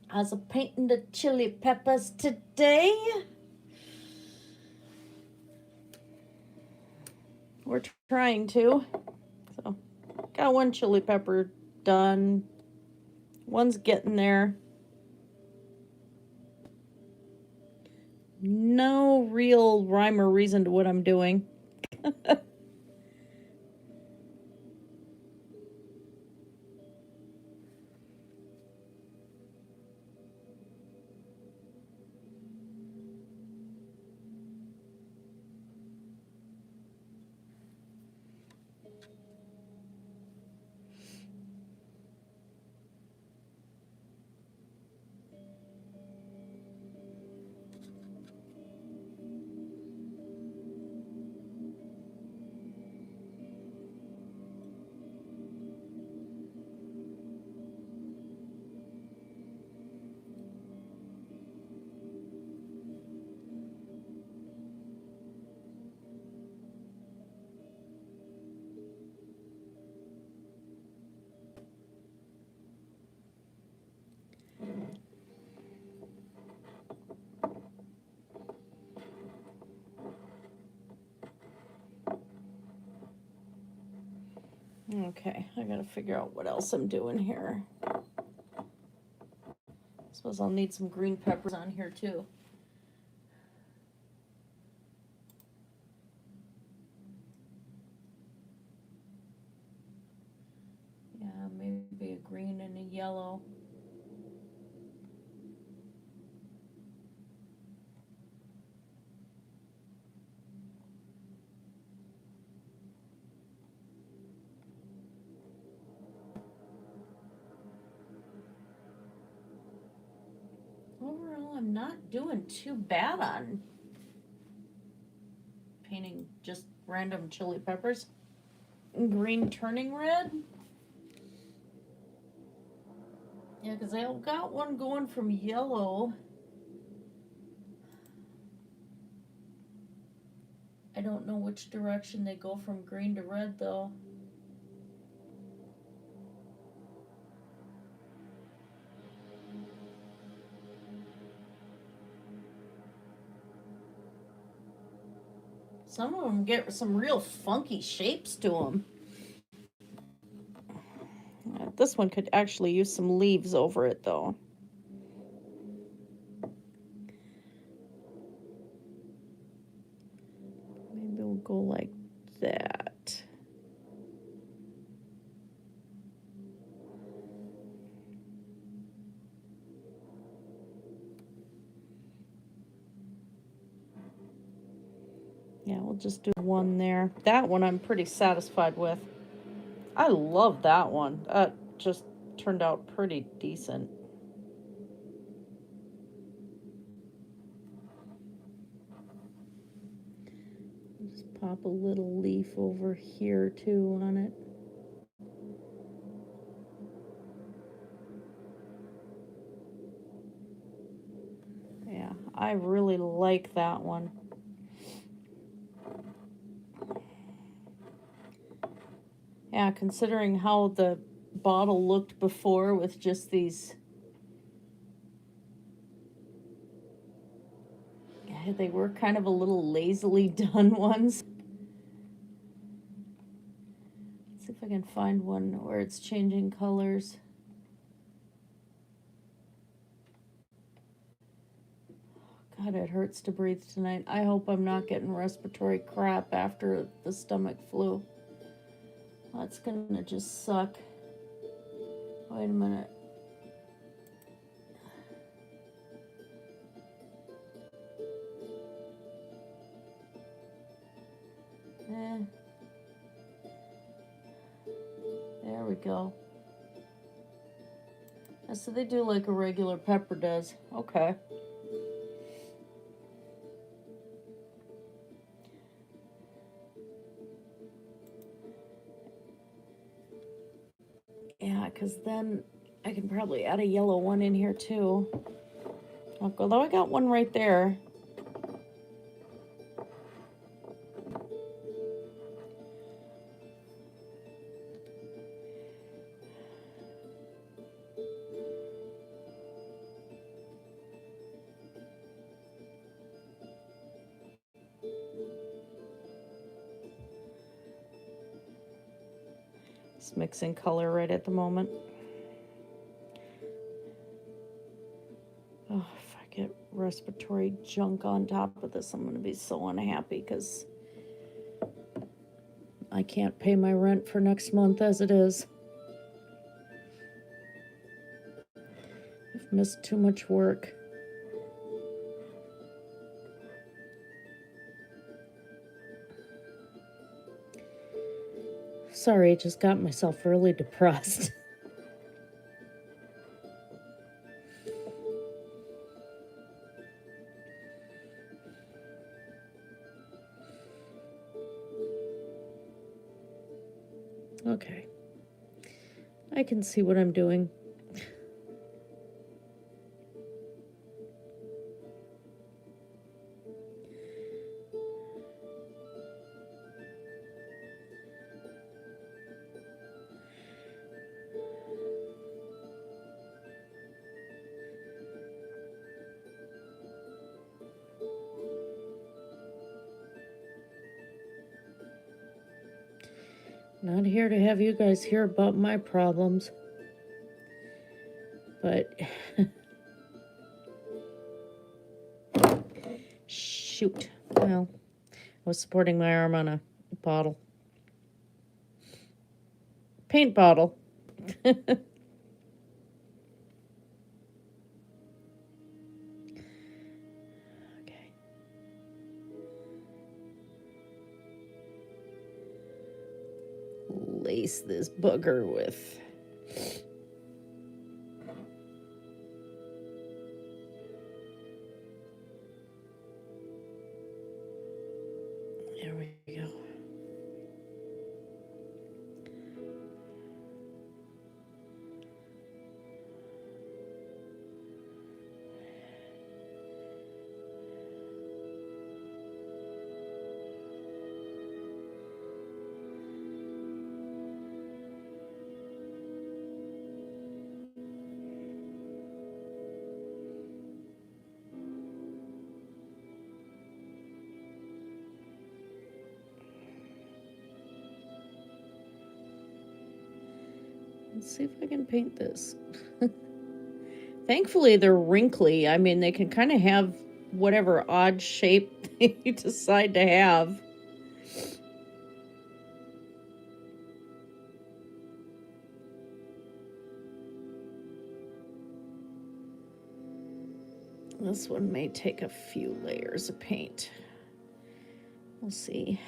I was painting the chili peppers today. We're trying to. So, got one chili pepper done. One's getting there. No real rhyme or reason to what I'm doing. Okay, I gotta figure out what else I'm doing here. Suppose I'll need some green peppers on here too. overall, I'm not doing too bad on painting just random chili peppers. Green turning red. Yeah, because I've got one going from yellow. I don't know which direction they go from green to red, though. Some of them get some real funky shapes to them. This one could actually use some leaves over it, though. Maybe we'll go like that. Yeah, we'll just do one there. That one I'm pretty satisfied with. I love that one. That just turned out pretty decent. Just pop a little leaf over here too on it. Yeah, I really like that one. Yeah, considering how the bottle looked before with just these, yeah, they were kind of a little lazily done ones. Let's see if I can find one where it's changing colors. God, it hurts to breathe tonight. I hope I'm not getting respiratory crap after the stomach flu. That's gonna just suck. Wait a minute. There we go. So they do like a regular pepper does. Okay. Yeah, because then I can probably add a yellow one in here too. Although I got one right there. Just mixing color right at the moment. Oh, if I get respiratory junk on top of this, I'm going to be so unhappy because I can't pay my rent for next month as it is. I've missed too much work. Sorry, just got myself really depressed. Okay. I can see what I'm doing. Not here to have you guys hear about my problems. But shoot. Well, I was supporting my arm on a bottle. Paint bottle. Okay. Lace this bugger with There we go. Let's see if I can paint this. Thankfully, they're wrinkly. I mean, they can kind of have whatever odd shape you decide to have. This one may take a few layers of paint. We'll see.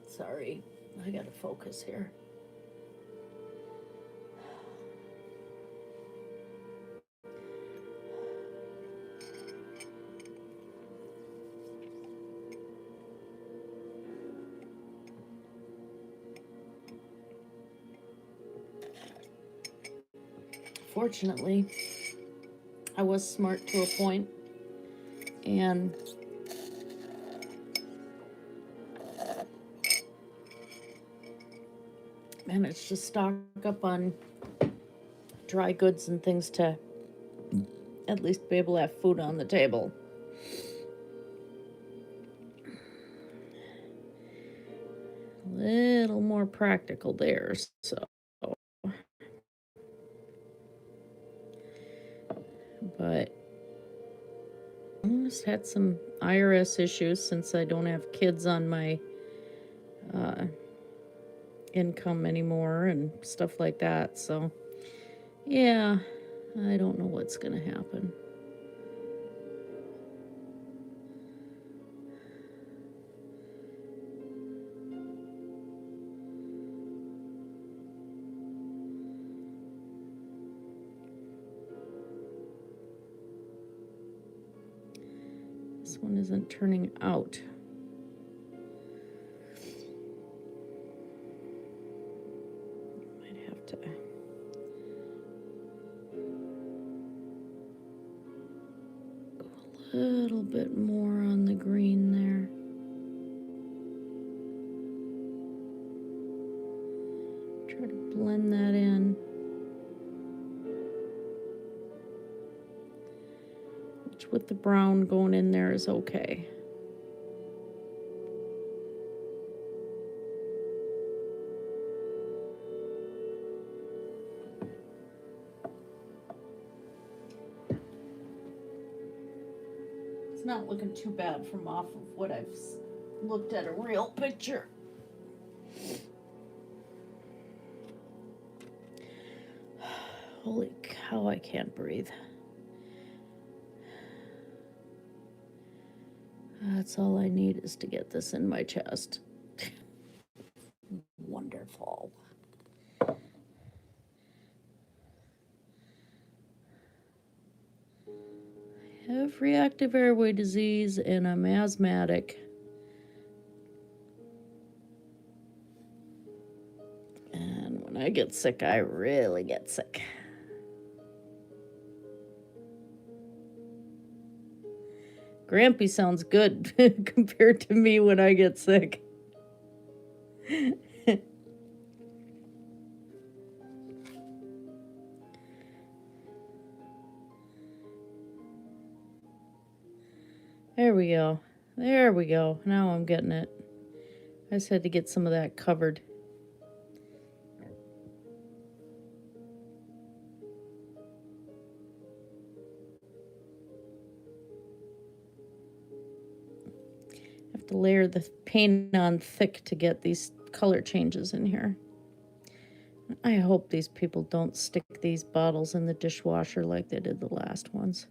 Sorry, I gotta focus here. Fortunately, I was smart to a point, and managed to stock up on dry goods and things to at least be able to have food on the table. A little more practical there, so. But I just had some IRS issues since I don't have kids on my income anymore and stuff like that. So, yeah, I don't know what's going to happen. This one isn't turning out. Might have to go a little bit more on the green there. Try to blend that in. Which with the brown going in there is okay. It's not looking too bad from off of what I've looked at a real picture. Holy cow, I can't breathe. That's all I need is to get this in my chest. Wonderful. I have reactive airway disease and I'm asthmatic. And when I get sick, I really get sick. Grampy sounds good compared to me when I get sick. There we go. There we go. Now I'm getting it. I just had to get some of that covered. layer the paint on thick to get these color changes in here. I hope these people don't stick these bottles in the dishwasher like they did the last ones.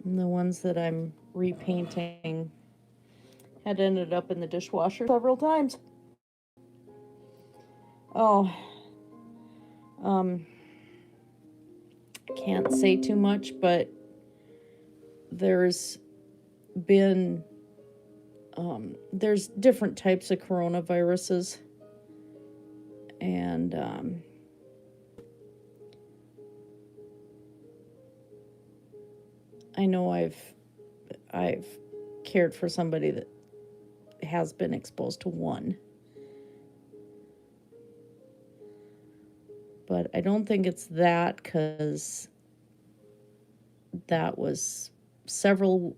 And the ones that I'm repainting had ended up in the dishwasher several times. Oh, I can't say too much, but there's been, there's different types of coronaviruses, and I know I've cared for somebody that has been exposed to one. But I don't think it's that, because that was several,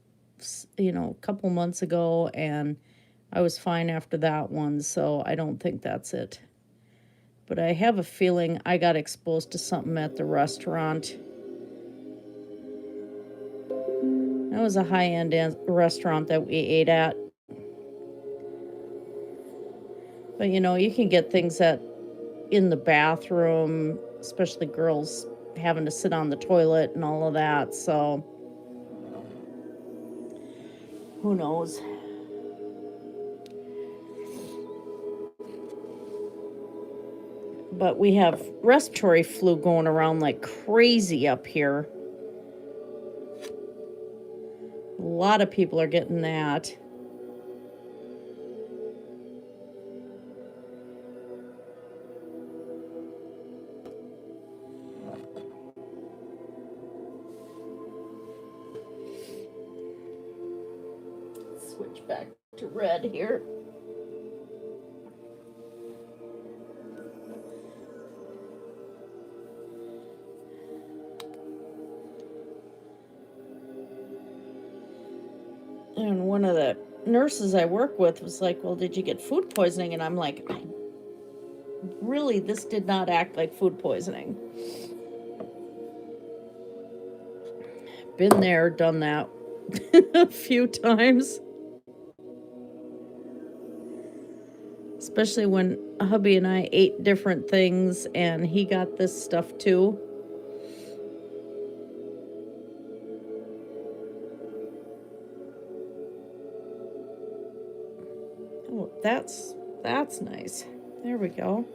a couple months ago, and I was fine after that one, so I don't think that's it. But I have a feeling I got exposed to something at the restaurant. That was a high-end restaurant that we ate at. But you can get things in the bathroom, especially girls having to sit on the toilet and all of that, so who knows. But we have respiratory flu going around like crazy up here. A lot of people are getting that. Switch back to red here. And one of the nurses I work with was like, well, did you get food poisoning? And I'm like, really, this did not act like food poisoning. Been there, done that a few times. Especially when hubby and I ate different things and he got this stuff too. Oh, that's nice. There we go.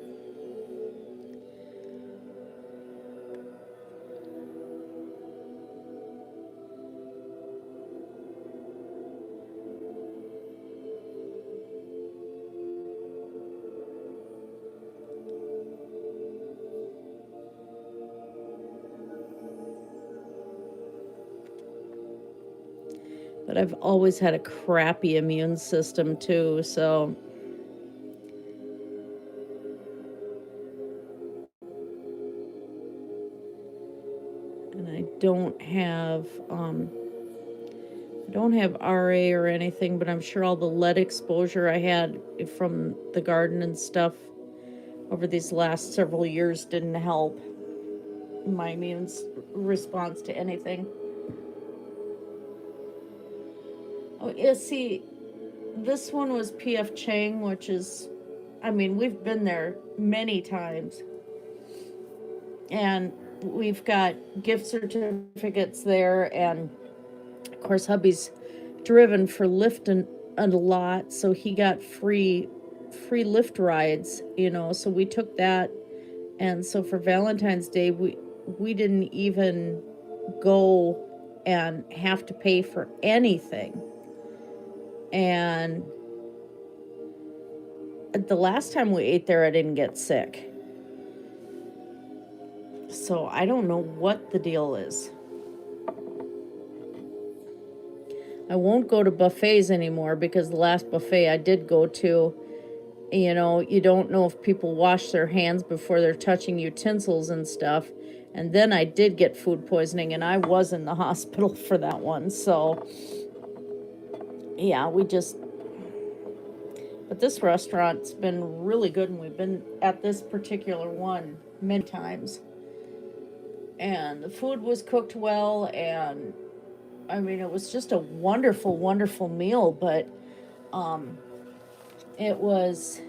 But I've always had a crappy immune system too, so and I don't have RA or anything, but I'm sure all the lead exposure I had from the garden and stuff over these last several years didn't help my immune response to anything. Oh, yeah, see, this one was P.F. Chang, which is, I mean, we've been there many times. And we've got gift certificates there, and of course, hubby's driven for Lyft a lot, so he got free Lyft rides, so we took that. And so for Valentine's Day, we didn't even go and have to pay for anything. And the last time we ate there, I didn't get sick. So I don't know what the deal is. I won't go to buffets anymore, because the last buffet I did go to, you don't know if people wash their hands before they're touching utensils and stuff. And then I did get food poisoning, and I was in the hospital for that one. So yeah, but this restaurant's been really good, and we've been at this particular one many times. and the food was cooked well, and I mean, it was just a wonderful, wonderful meal, but it was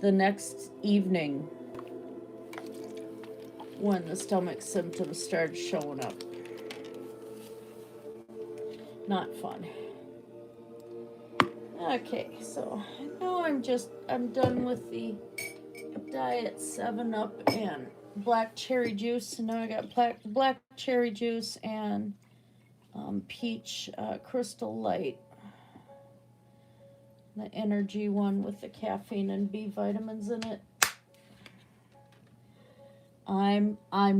the next evening when the stomach symptoms started showing up. Not fun. Okay, so now I'm done with the diet 7-Up and black cherry juice, and now I got black cherry juice and peach Crystal Light, the energy one with the caffeine and B vitamins in it. I'm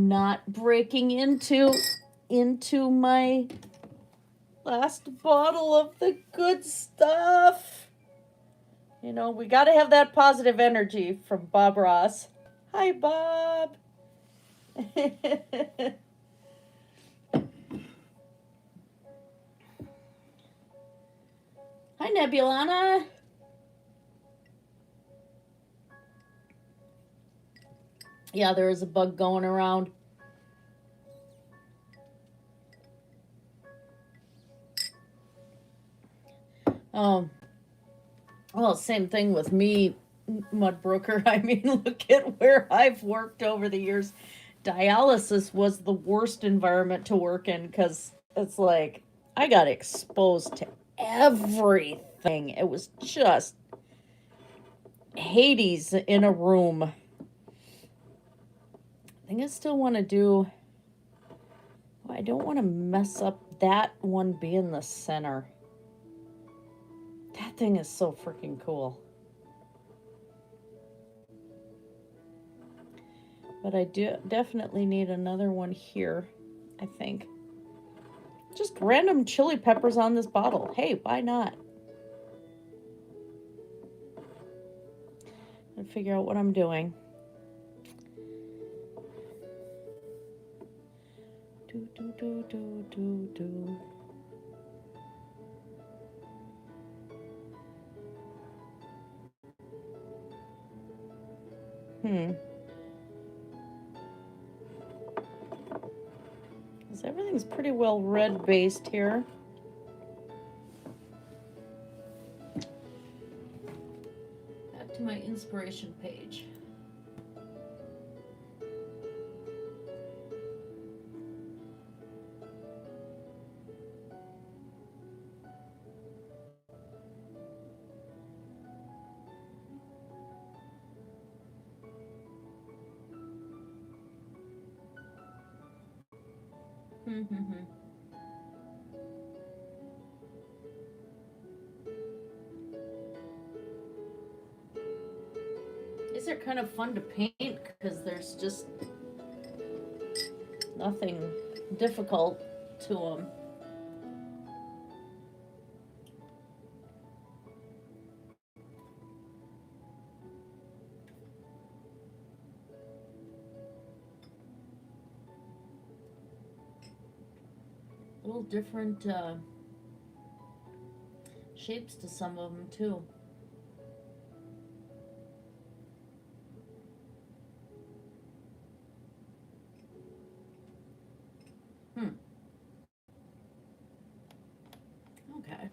not breaking into my last bottle of the good stuff. You know, we got to have that positive energy from Bob Ross. Hi, Bob. Hi, Nebulana. Yeah, there is a bug going around. Well, same thing with me, Mudbrooker. I mean, look at where I've worked over the years. Dialysis was the worst environment to work in because it's like I got exposed to everything. It was just Hades in a room. I think I still want to do... I don't want to mess up that one being the center. That thing is so freaking cool. But I do definitely need another one here, I think. Just random chili peppers on this bottle. Hey, why not? I'll figure out what I'm doing. Do, do, do, do, do, do. Because everything's pretty well red based here. Back to my inspiration page. These are kind of fun to paint because there's just nothing difficult to them. Little different shapes to some of them too. Okay.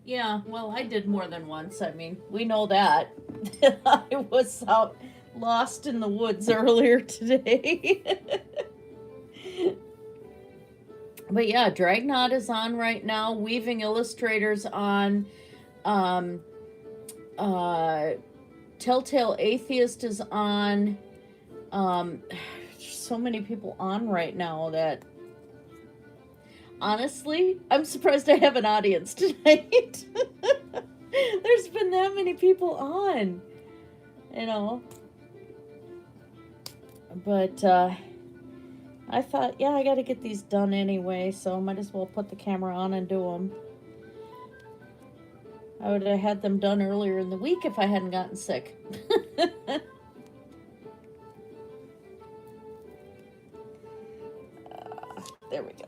Yeah, well, I did more than once. I mean, we know that. I was out lost in the woods earlier today. But yeah, Dragnot is on right now. Weaving Illustrator's on. Telltale Atheist is on. So many people on right now that honestly, I'm surprised I have an audience tonight. There's been that many people on, you know. But I thought, yeah, I got to get these done anyway, so I might as well put the camera on and do them. I would have had them done earlier in the week if I hadn't gotten sick. There we go.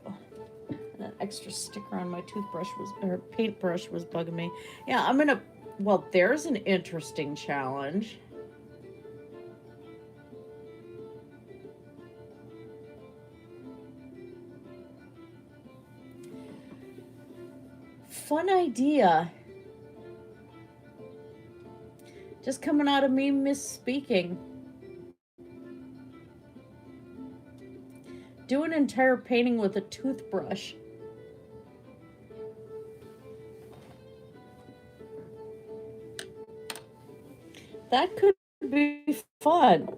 extra sticker on my toothbrush or paintbrush was bugging me. Yeah, I'm gonna, well, there's an interesting challenge. Fun idea. Just coming out of me misspeaking. Do an entire painting with a toothbrush. That could be fun.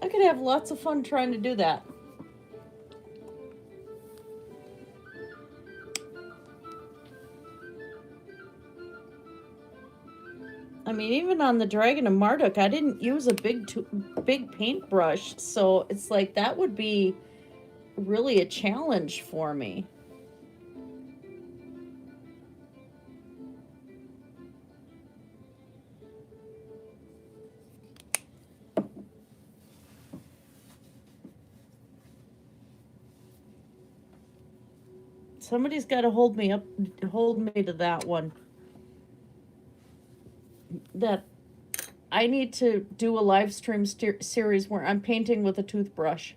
I could have lots of fun trying to do that. I mean, even on the Dragon of Marduk, I didn't use a big paintbrush, so it's like that would be really a challenge for me. Somebody's got to hold me to that one. That I need to do a live stream series where I'm painting with a toothbrush.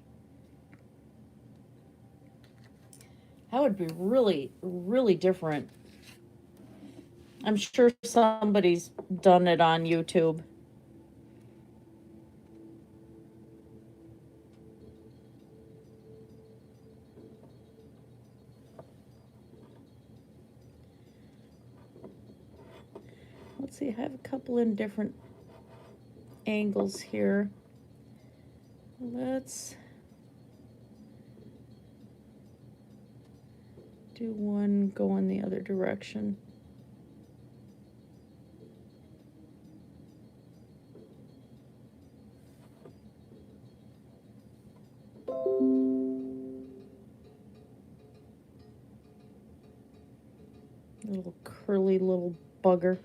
That would be really, really different. I'm sure somebody's done it on YouTube. Let's see, I have a couple in different angles here. Let's do one going the other direction. Little curly little bugger.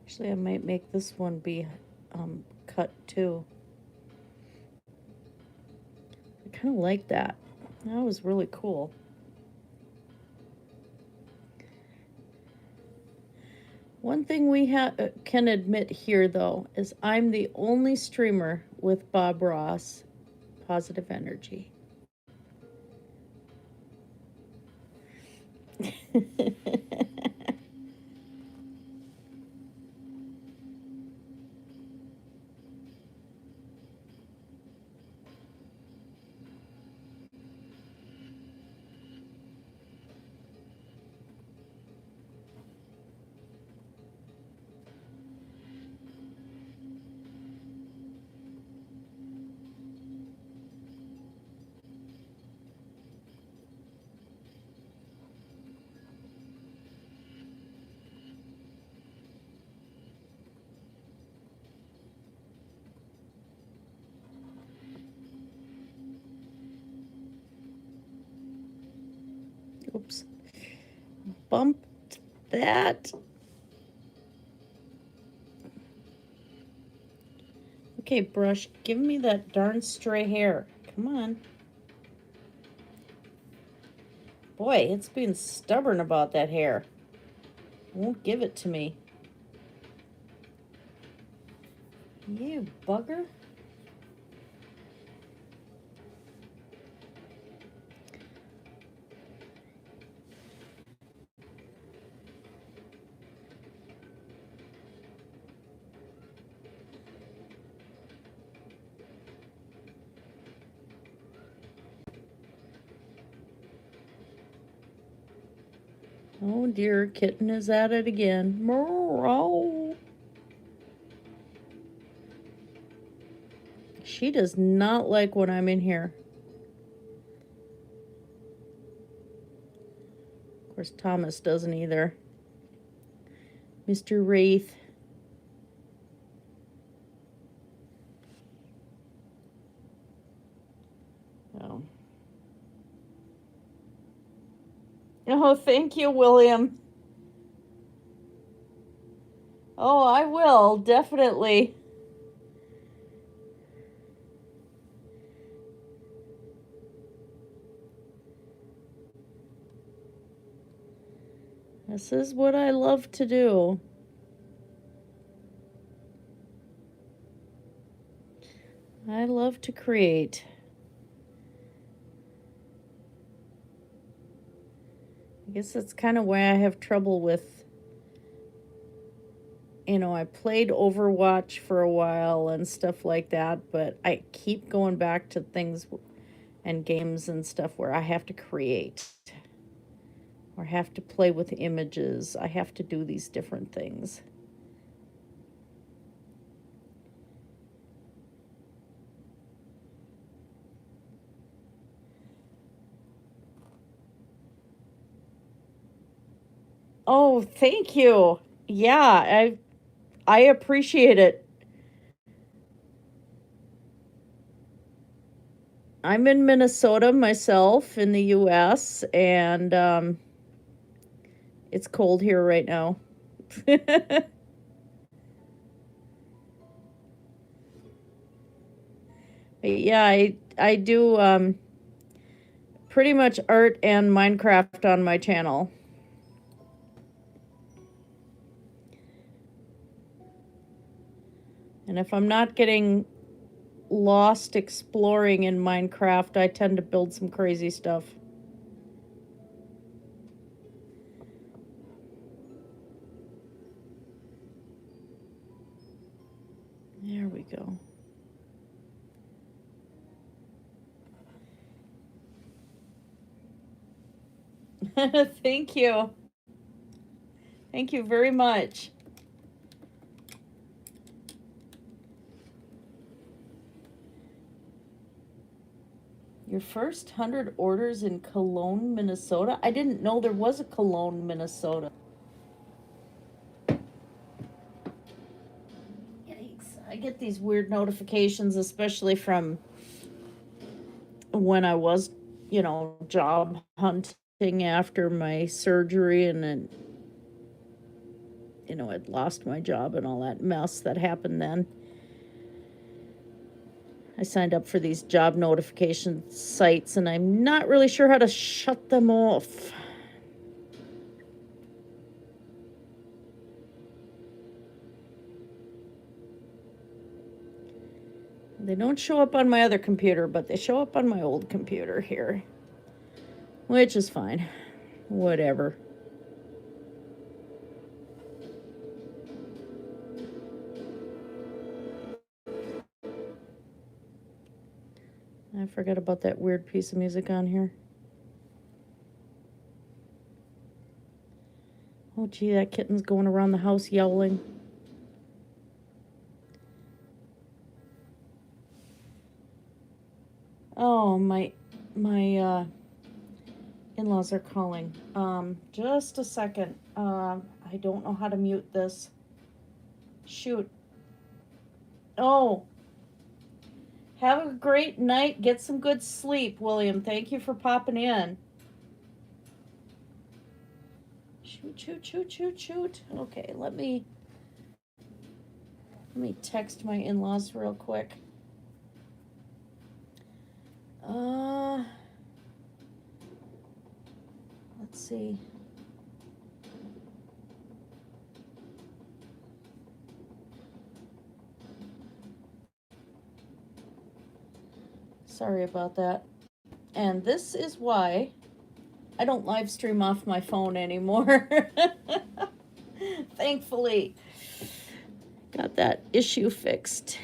Actually, I might make this one be cut too. I kind of like that. That was really cool. One thing we can admit here, though, is I'm the only streamer with Bob Ross positive energy. Oops. Bumped that. Okay, brush, give me that darn stray hair. Come on. Boy, it's being stubborn about that hair. Won't give it to me. You bugger. Oh dear, kitten is at it again. Meow. She does not like when I'm in here. Of course, Thomas doesn't either. Mr. Wraith. Oh, thank you, William. Oh, I will, definitely. This is what I love to do. I love to create. I guess that's kind of why I have trouble with, I played Overwatch for a while and stuff like that, but I keep going back to things and games and stuff where I have to create or have to play with images. I have to do these different things. Oh, thank you. Yeah, I appreciate it. I'm in Minnesota myself in the US, and it's cold here right now. Yeah, I do pretty much art and Minecraft on my channel. And if I'm not getting lost exploring in Minecraft, I tend to build some crazy stuff. There we go. Thank you. Thank you very much. Your first 100 orders in Cologne, Minnesota? I didn't know there was a Cologne, Minnesota. Yikes. I get these weird notifications, especially from when I was, job hunting after my surgery, and then, I'd lost my job and all that mess that happened then. I signed up for these job notification sites, and I'm not really sure how to shut them off. They don't show up on my other computer, but they show up on my old computer here, which is fine. Whatever. I forgot about that weird piece of music on here. Oh, gee, that kitten's going around the house yowling. Oh, my in-laws are calling. Just a second. I don't know how to mute this. Shoot. Oh. Have a great night. Get some good sleep, William. Thank you for popping in. Shoot. Okay, let me text my in-laws real quick. Let's see. Sorry about that. And this is why I don't live stream off my phone anymore. Thankfully, got that issue fixed.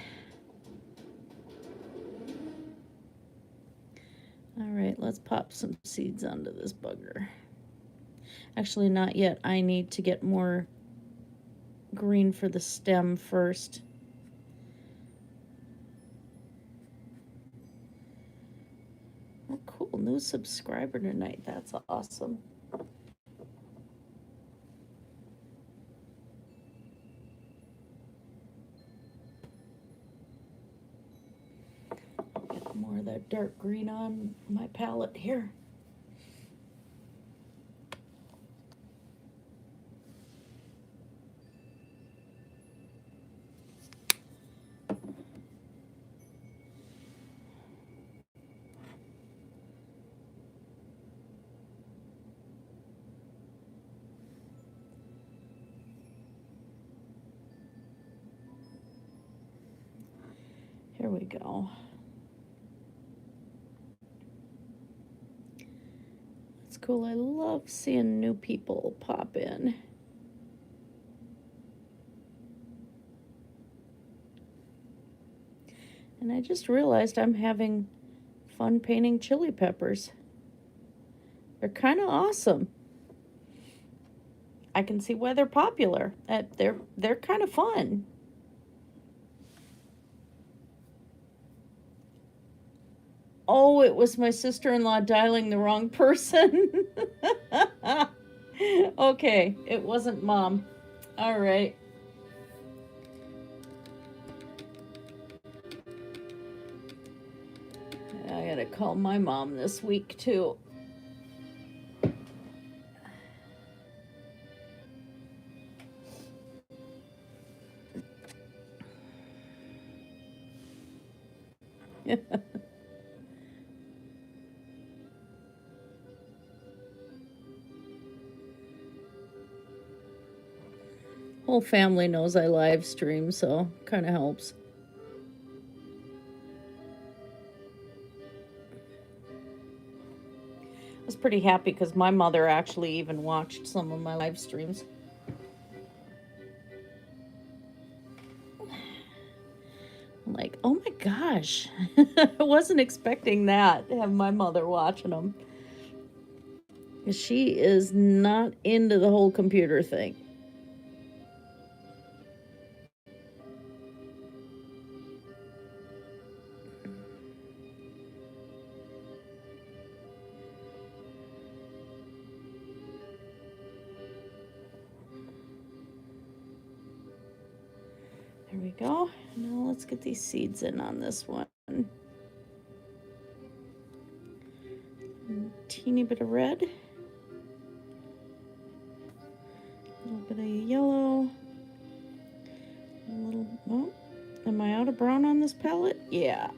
All right, let's pop some seeds onto this bugger. Actually, not yet. I need to get more green for the stem first. Oh, cool. New subscriber tonight. That's awesome. Get more of that dark green on my palette here. Here we go. It's cool. I love seeing new people pop in. And I just realized I'm having fun painting chili peppers. They're kind of awesome. I can see why they're popular. They're kind of fun. Oh, it was my sister-in-law dialing the wrong person. Okay, it wasn't Mom. All right. I gotta call my mom this week too. Whole family knows I live stream, so kind of helps. I was pretty happy because my mother actually even watched some of my live streams. I'm like, oh my gosh, I wasn't expecting that, to have my mother watching them. She is not into the whole computer thing. There we go. Now let's get these seeds in on this one. Teeny bit of red. A little bit of yellow. A little, oh, am I out of brown on this palette? Yeah.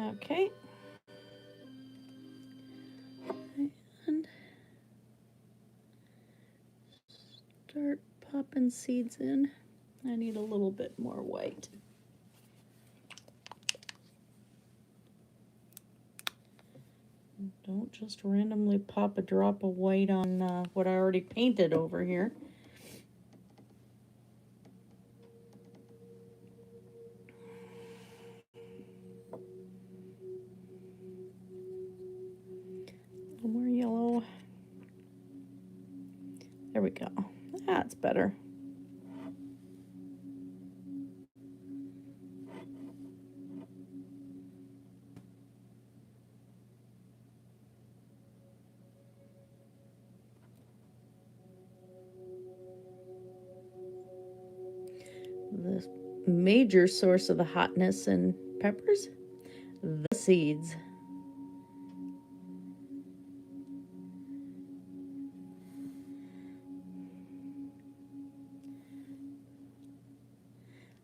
Okay. And start popping seeds in. I need a little bit more white. Don't just randomly pop a drop of white on what I already painted over here. A little more yellow. There we go. That's better. The major source of the hotness in peppers, the seeds.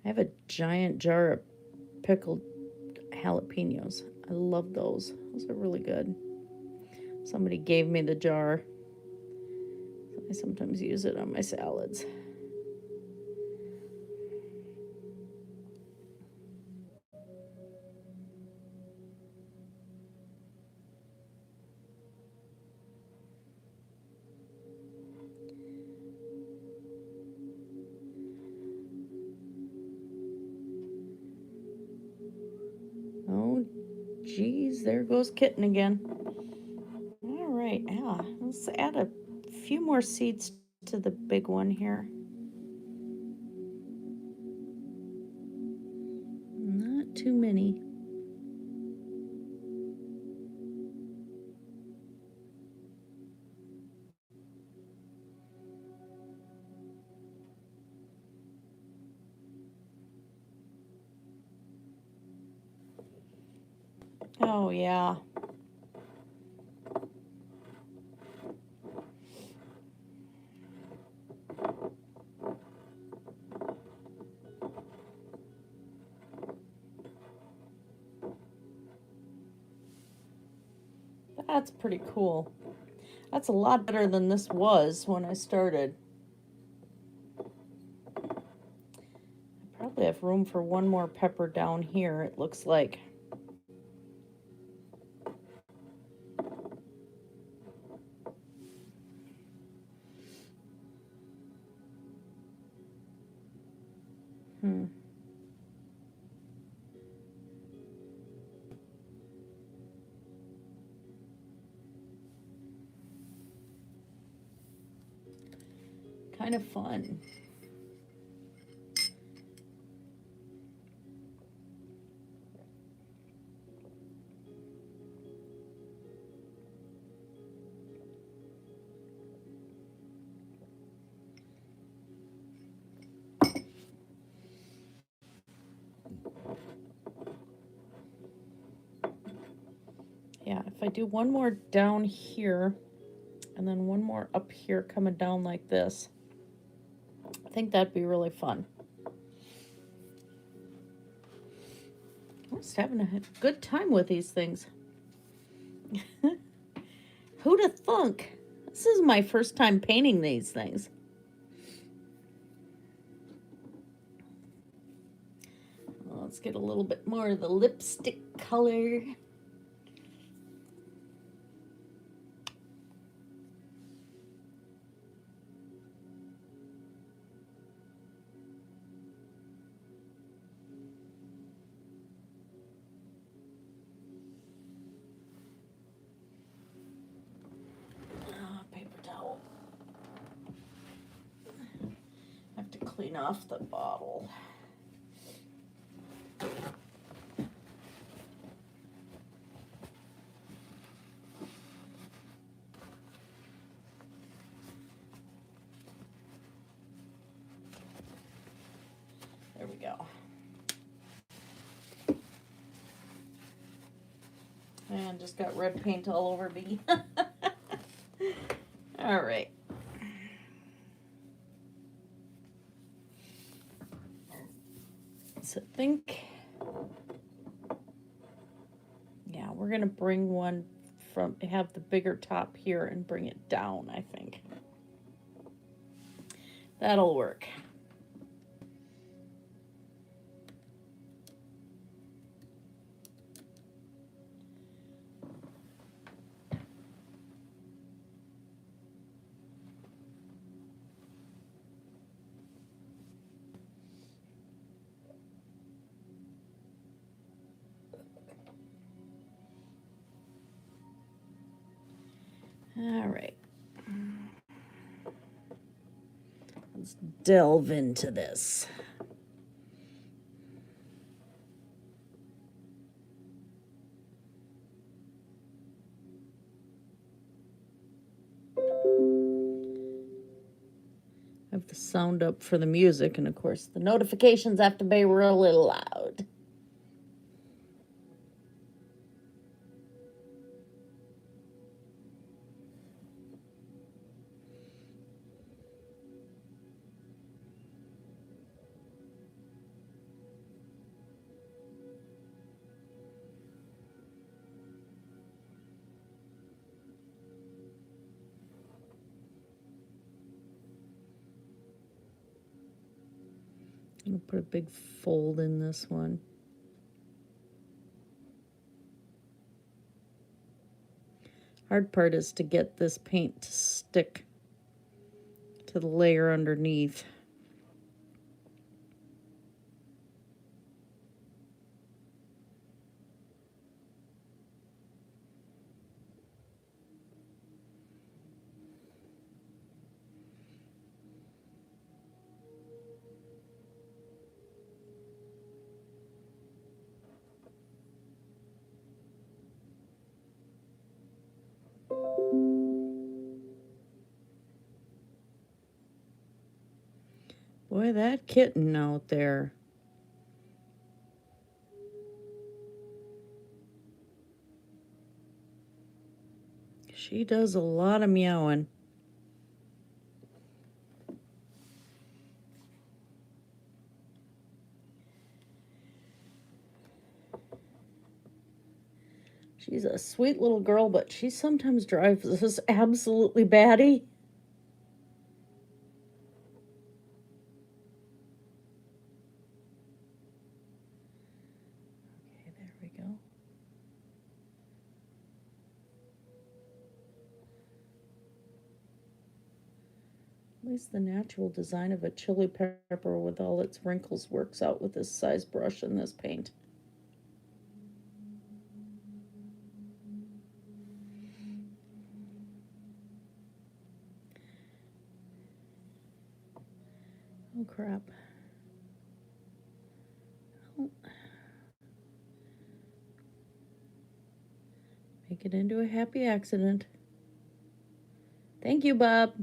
I have a giant jar of pickled jalapenos. I love those. Those are really good. Somebody gave me the jar. I sometimes use it on my salads. Oh, geez, there goes Kitten again. All right, yeah, let's add a few more seeds to the big one here. Not too many. Oh, yeah. That's pretty cool. That's a lot better than this was when I started. I probably have room for one more pepper down here, it looks like. Kind of fun. Yeah, if I do one more down here and then one more up here coming down like this, I think that'd be really fun. I'm just having a good time with these things. Who'da thunk? This is my first time painting these things. Well, let's get a little bit more of the lipstick color. Clean off the bottle. There we go. And just got red paint all over me. All right. So I think, yeah, we're going to bring one from, have the bigger top here and bring it down, I think. That'll work. All right. Let's delve into this. I have the sound up for the music, and of course the notifications have to be really loud. I'm going to put a big fold in this one. Hard part is to get this paint to stick to the layer underneath. Boy, that kitten out there. She does a lot of meowing. She's a sweet little girl, but she sometimes drives us absolutely batty. Okay, there we go. At least the natural design of a chili pepper with all its wrinkles works out with this size brush and this paint. Oh, crap. Oh. Make it into a happy accident. Thank you, Bob.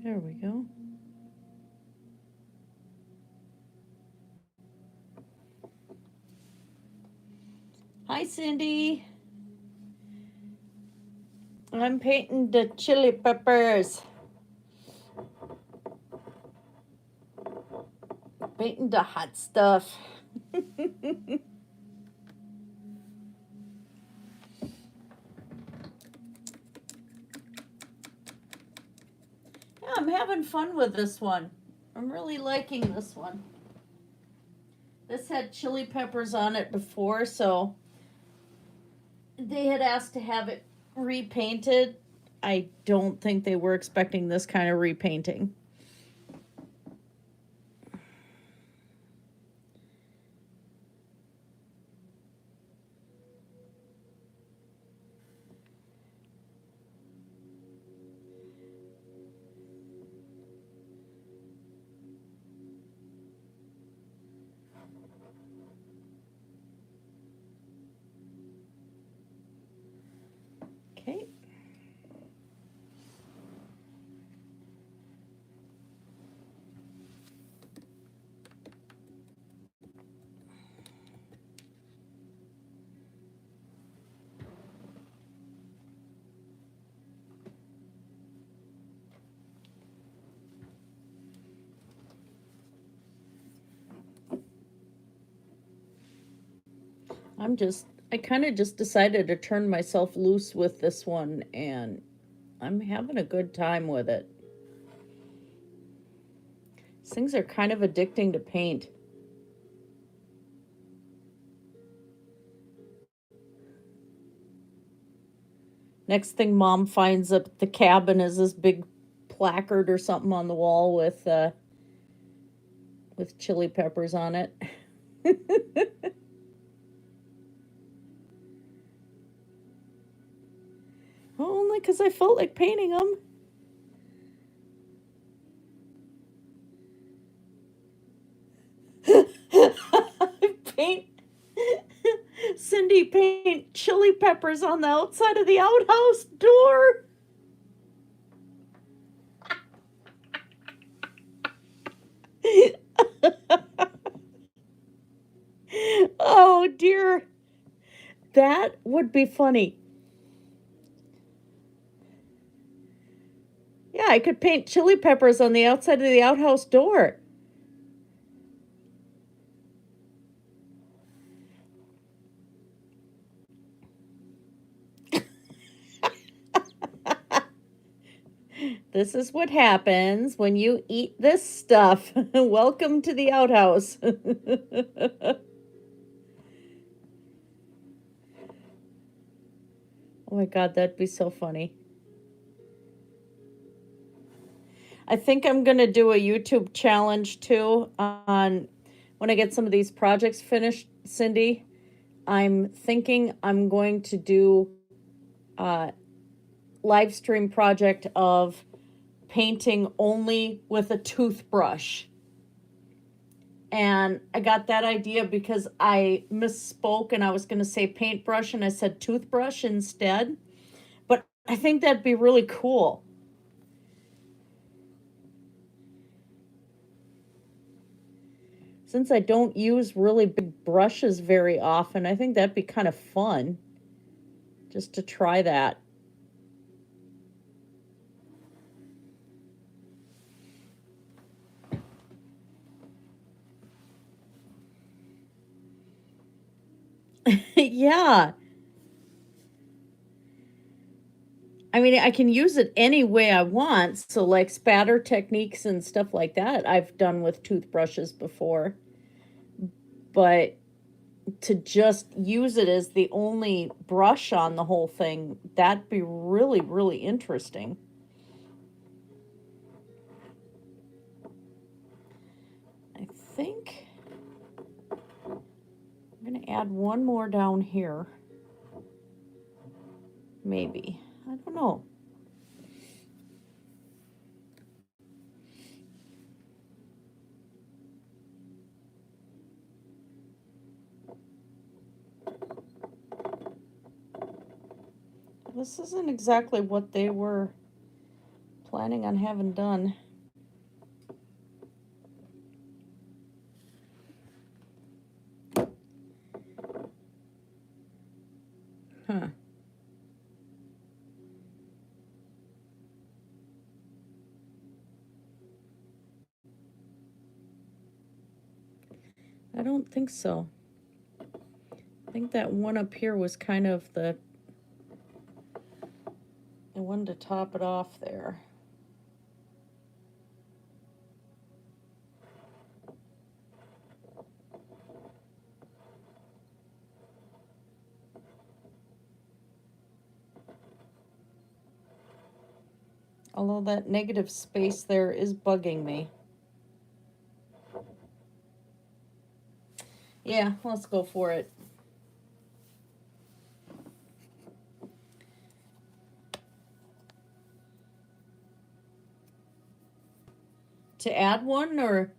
There we go. Hi, Cindy. I'm painting the chili peppers. Painting the hot stuff. Yeah, I'm having fun with this one. I'm really liking this one. This had chili peppers on it before, so they had asked to have it repainted. I don't think they were expecting this kind of repainting. Okay. I kind of just decided to turn myself loose with this one, and I'm having a good time with it. These things are kind of addicting to paint. Next thing Mom finds up at the cabin is this big placard or something on the wall with chili peppers on it. Only because I felt like painting them. Cindy paint chili peppers on the outside of the outhouse door. Oh dear. That would be funny. Yeah, I could paint chili peppers on the outside of the outhouse door. This is what happens when you eat this stuff. Welcome to the outhouse. Oh my God, that'd be so funny. I think I'm going to do a YouTube challenge too on when I get some of these projects finished, Cindy. I'm thinking I'm going to do a live stream project of painting only with a toothbrush. And I got that idea because I misspoke and I was going to say paintbrush and I said toothbrush instead. But I think that'd be really cool. Since I don't use really big brushes very often, I think that'd be kind of fun just to try that. Yeah. I mean, I can use it any way I want. So, like spatter techniques and stuff like that, I've done with toothbrushes before. But to just use it as the only brush on the whole thing, that'd be really, really interesting. I think I'm going to add one more down here. Maybe. I don't know. This isn't exactly what they were planning on having done. Huh. I don't think so. I think that one up here was kind of the one to top it off there. Although that negative space there is bugging me. Yeah, let's go for it. To add one, or...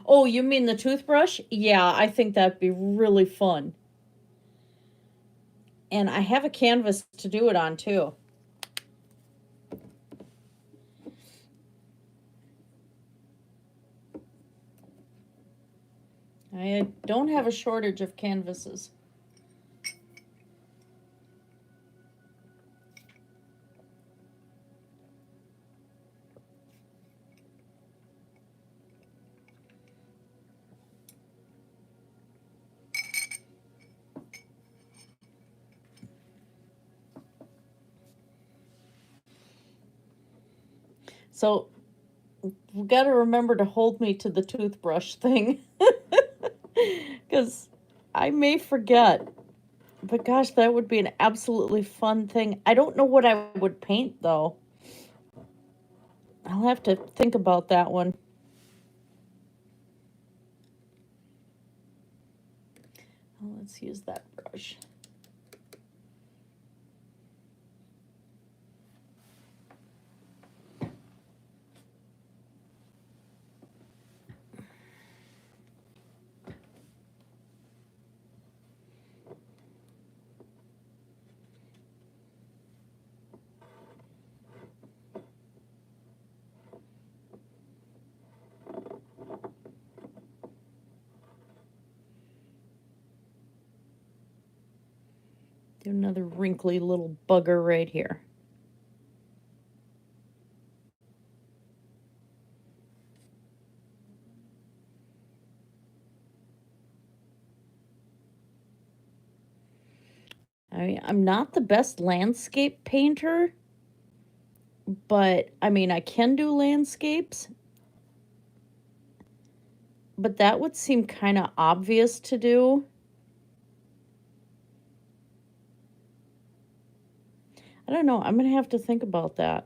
Oh, you mean the toothbrush? Yeah, I think that'd be really fun. And I have a canvas to do it on, too. I don't have a shortage of canvases. So, you've got to remember to hold me to the toothbrush thing. Because I may forget. But gosh, that would be an absolutely fun thing. I don't know what I would paint, though. I'll have to think about that one. Oh, let's use that brush. Do another wrinkly little bugger right here. I'm not the best landscape painter, but I mean, I can do landscapes. But that would seem kind of obvious to do. I don't know. I'm going to have to think about that.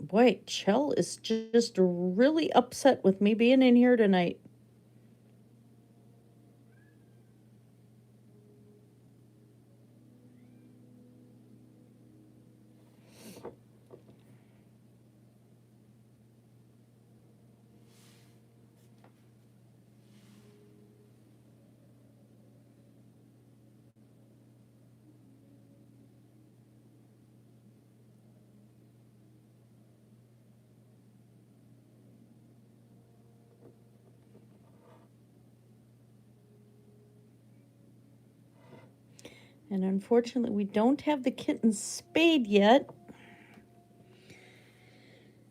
Boy, Chell is just really upset with me being in here tonight. And unfortunately, we don't have the kitten spayed yet.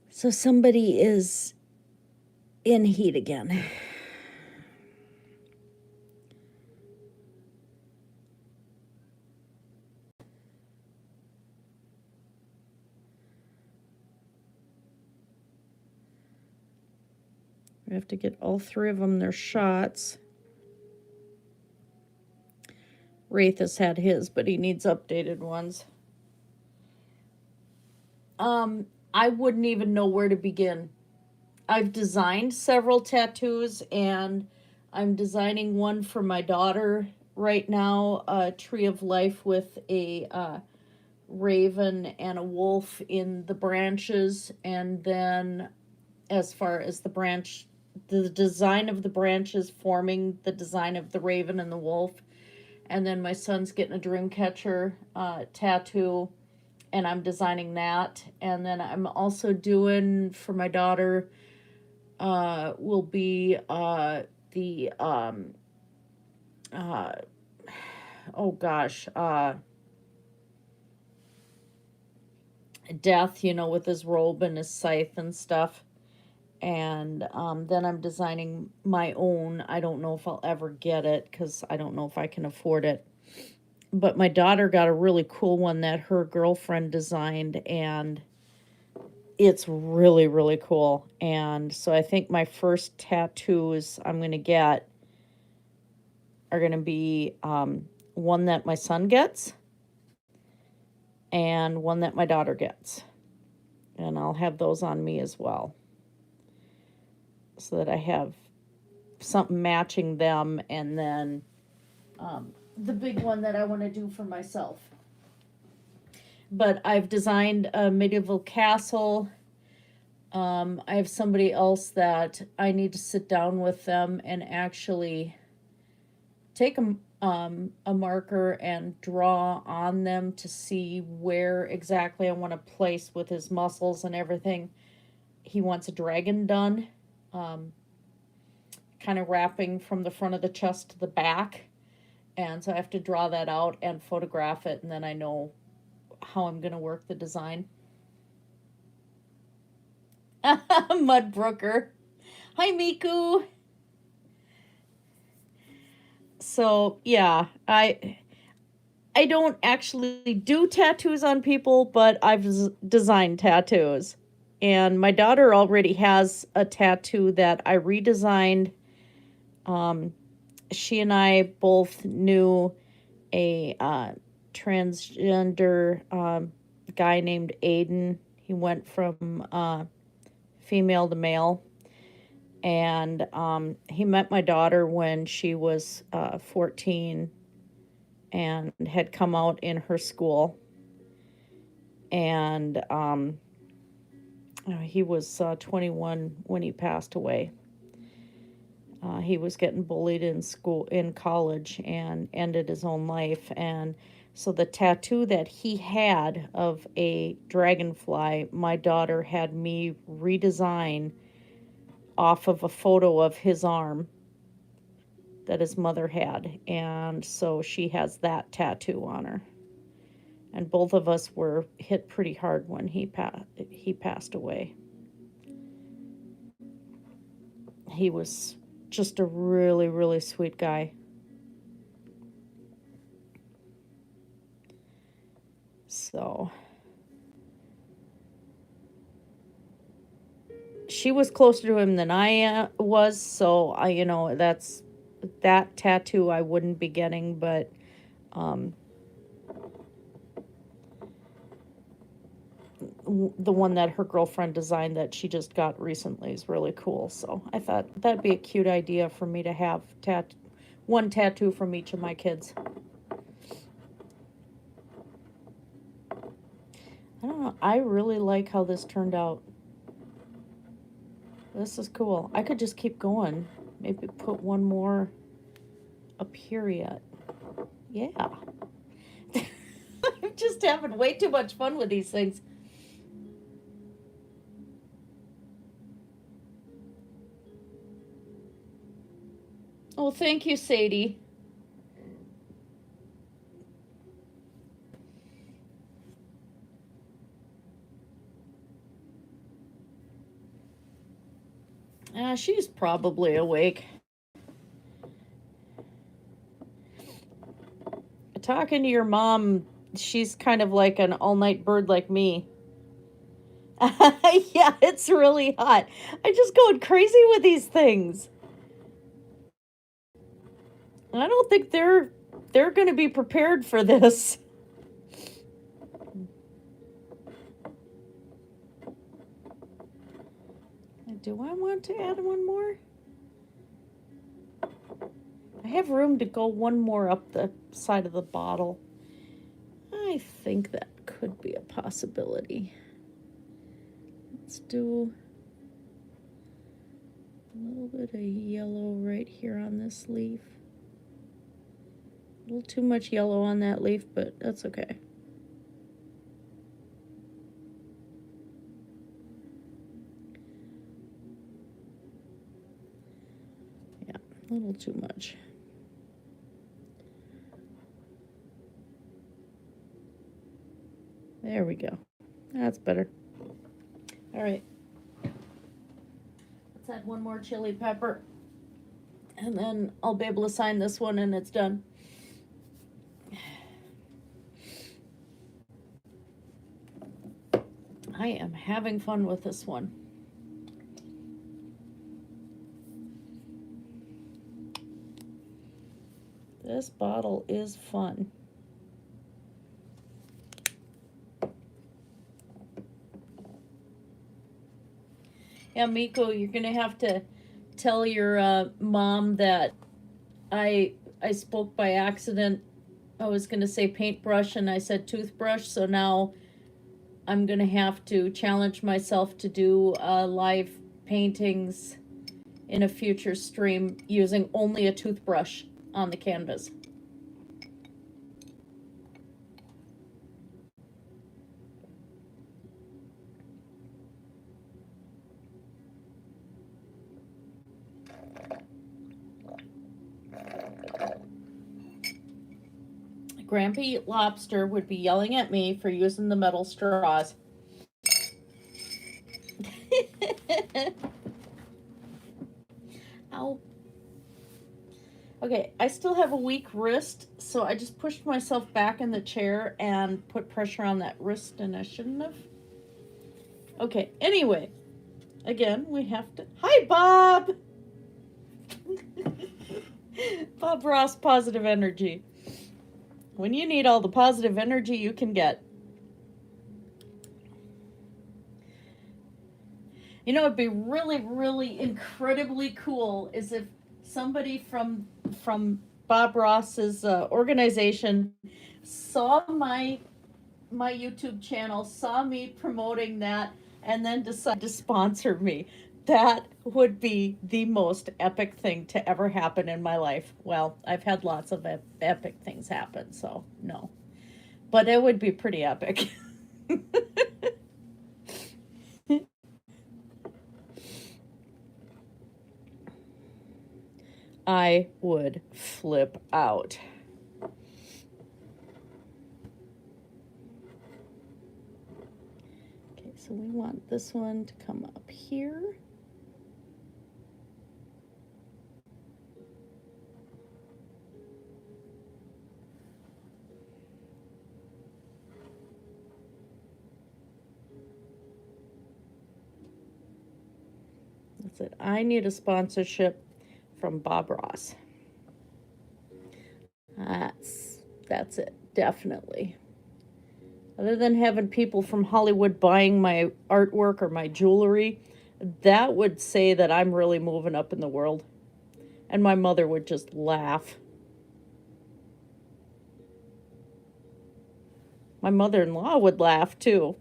So somebody is in heat again. We have to get all three of them their shots. Wraith has had his, but he needs updated ones. I wouldn't even know where to begin. I've designed several tattoos, and I'm designing one for my daughter right now, a tree of life with a raven and a wolf in the branches, and then as far as the design of the branches forming the design of the raven and the wolf. And then my son's getting a dreamcatcher tattoo, and I'm designing that. And then I'm also doing for my daughter will be the oh gosh, Death, you know, with his robe and his scythe and stuff. And then I'm designing my own. I don't know if I'll ever get it because I don't know if I can afford it. But my daughter got a really cool one that her girlfriend designed, and it's really, really cool. And so I think my first tattoos I'm going to get are going to be one that my son gets and one that my daughter gets. And I'll have those on me as well, so that I have something matching them, and then the big one that I want to do for myself. But I've designed a medieval castle. I have somebody else that I need to sit down with them and actually take a marker and draw on them to see where exactly I want to place with his muscles and everything. He wants a dragon done, kind of wrapping from the front of the chest to the back. And so I have to draw that out and photograph it, and then I know how I'm going to work the design. Mudbrooker. Hi, Miku. So, yeah, I don't actually do tattoos on people, but I've designed tattoos. And my daughter already has a tattoo that I redesigned. She and I both knew a transgender guy named Aiden. He went from female to male. And he met my daughter when she was 14 and had come out in her school. And he was 21 when he passed away. He was getting bullied in college, and ended his own life. And so the tattoo that he had of a dragonfly, my daughter had me redesign off of a photo of his arm that his mother had. And so she has that tattoo on her. And both of us were hit pretty hard when he passed away. He was just a really, really sweet guy. So she was closer to him than I was, so I, that tattoo I wouldn't be getting, but the one that her girlfriend designed that she just got recently is really cool. So I thought that'd be a cute idea for me to have one tattoo from each of my kids. I don't know. I really like how this turned out. This is cool. I could just keep going. Maybe put one more up here yet. Yeah. I'm just having way too much fun with these things. Oh, thank you, Sadie. She's probably awake. Talking to your mom, she's kind of like an all-night bird like me. Yeah, it's really hot. I'm just going crazy with these things. I don't think they're going to be prepared for this. Do I want to add one more? I have room to go one more up the side of the bottle. I think that could be a possibility. Let's do a little bit of yellow right here on this leaf. A little too much yellow on that leaf, but that's okay. Yeah, a little too much. There we go. That's better. All right. Let's add one more chili pepper. And then I'll be able to sign this one and it's done. I am having fun with this one. This bottle is fun. Yeah, Miko, you're gonna have to tell your mom that I spoke by accident. I was gonna say paintbrush and I said toothbrush, so now I'm gonna have to challenge myself to do live paintings in a future stream using only a toothbrush on the canvas. Grampy Lobster would be yelling at me for using the metal straws. Ow. Okay, I still have a weak wrist, so I just pushed myself back in the chair and put pressure on that wrist, and I shouldn't have. Okay, anyway, again, we have to... Hi, Bob! Bob Ross, positive energy. When you need all the positive energy you can get. You know, it'd be really, really incredibly cool is if somebody from Bob Ross's organization saw my YouTube channel, saw me promoting that, and then decided to sponsor me. That would be the most epic thing to ever happen in my life. Well, I've had lots of epic things happen, so no. But it would be pretty epic. I would flip out. Okay, so we want this one to come up here. That's it. I need a sponsorship from Bob Ross. That's it, definitely. Other than having people from Hollywood buying my artwork or my jewelry, that would say that I'm really moving up in the world. And my mother would just laugh. My mother-in-law would laugh too.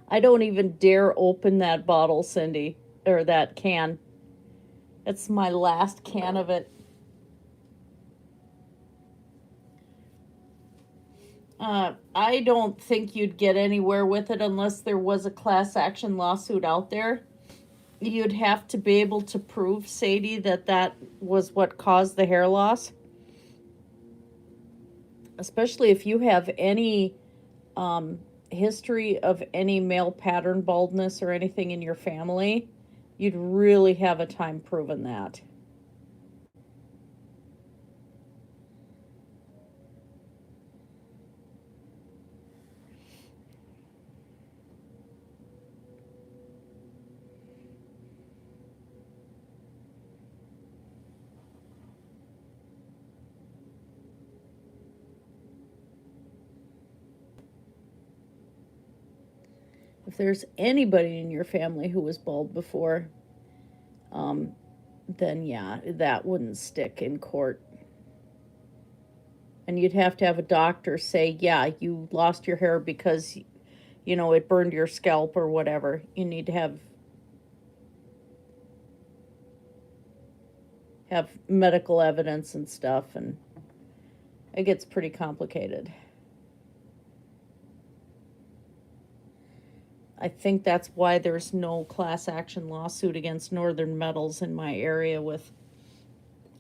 I don't even dare open that bottle, Cindy, or that can. It's my last can of it. I don't think you'd get anywhere with it unless there was a class action lawsuit out there. You'd have to be able to prove, Sadie, that that was what caused the hair loss. Especially if you have any history of any male pattern baldness or anything in your family, you'd really have a time proving that. If there's anybody in your family who was bald before, then yeah, that wouldn't stick in court. And you'd have to have a doctor say, yeah, you lost your hair because, you know, it burned your scalp or whatever. You need to have medical evidence and stuff, and it gets pretty complicated. I think that's why there's no class action lawsuit against Northern Metals in my area with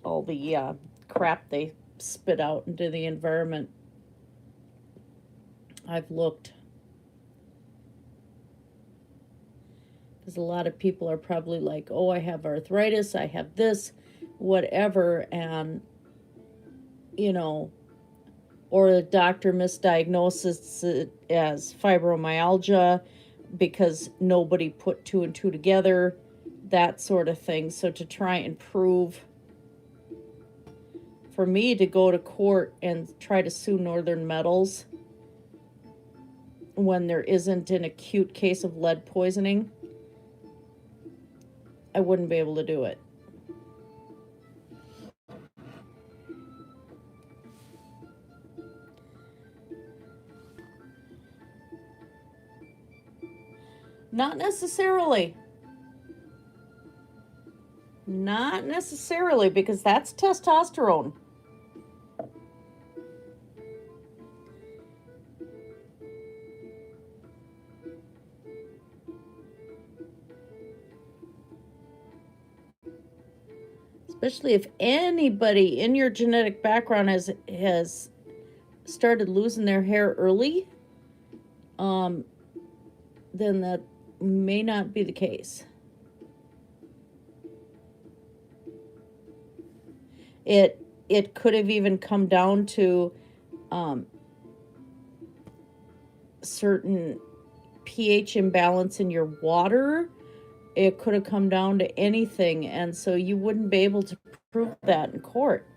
all the crap they spit out into the environment. I've looked. Because a lot of people are probably like, oh, I have arthritis, I have this, whatever, and, you know, or the doctor misdiagnoses it as fibromyalgia because nobody put two and two together, that sort of thing. So to try and prove, for me to go to court and try to sue Northern Metals when there isn't an acute case of lead poisoning, I wouldn't be able to do it. Not necessarily. Not necessarily, because that's testosterone. Especially if anybody in your genetic background has started losing their hair early, then that may not be the case. It could have even come down to certain pH imbalance in your water. It could have come down to anything, and so you wouldn't be able to prove that in court.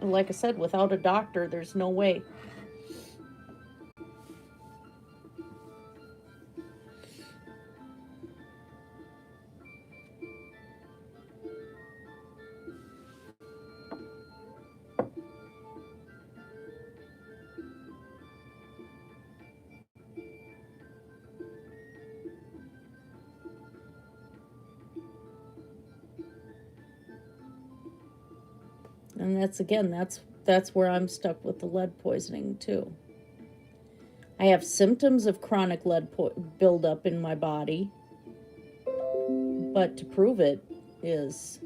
Like I said, without a doctor, there's no way. And that's where I'm stuck with the lead poisoning too. I have symptoms of chronic lead buildup in my body, but to prove it is,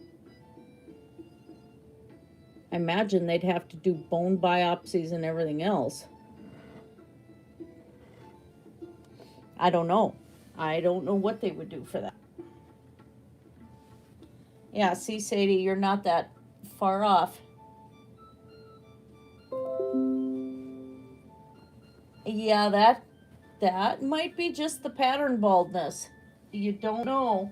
I imagine they'd have to do bone biopsies and everything else. I don't know. I don't know what they would do for that. Yeah, see, Sadie, you're not that far off. Yeah, that might be just the pattern baldness. You don't know.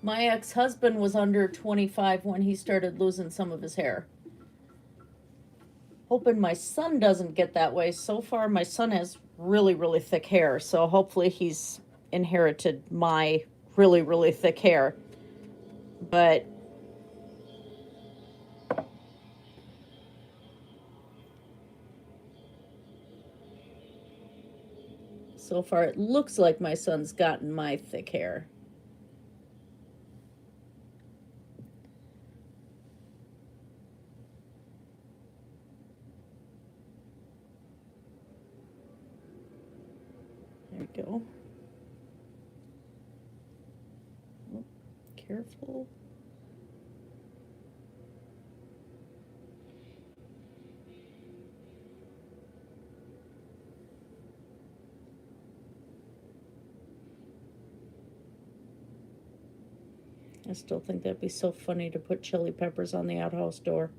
My ex-husband was under 25 when he started losing some of his hair. Hoping my son doesn't get that way. So far, my son has really, really thick hair, so hopefully he's inherited my really, really thick hair. But so far, it looks like my son's gotten my thick hair. There we go. Oh, careful. I still think that'd be so funny to put chili peppers on the outhouse door.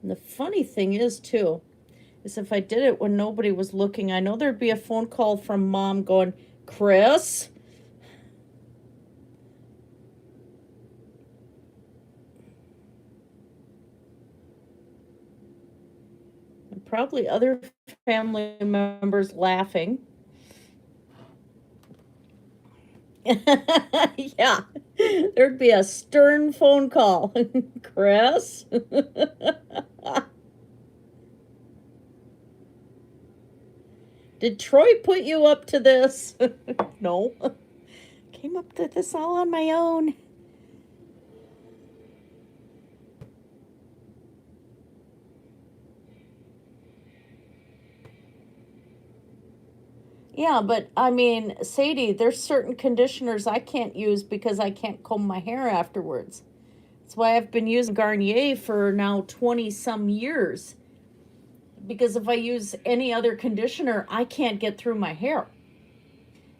And the funny thing is, too, is if I did it when nobody was looking, I know there'd be a phone call from Mom going, Chris? And probably other family members laughing. Yeah, there'd be a stern phone call. Chris? Did Troy put you up to this? No. Came up to this all on my own. Yeah, but I mean, Sadie, there's certain conditioners I can't use because I can't comb my hair afterwards. That's why I've been using Garnier for now 20 some years. Because if I use any other conditioner, I can't get through my hair.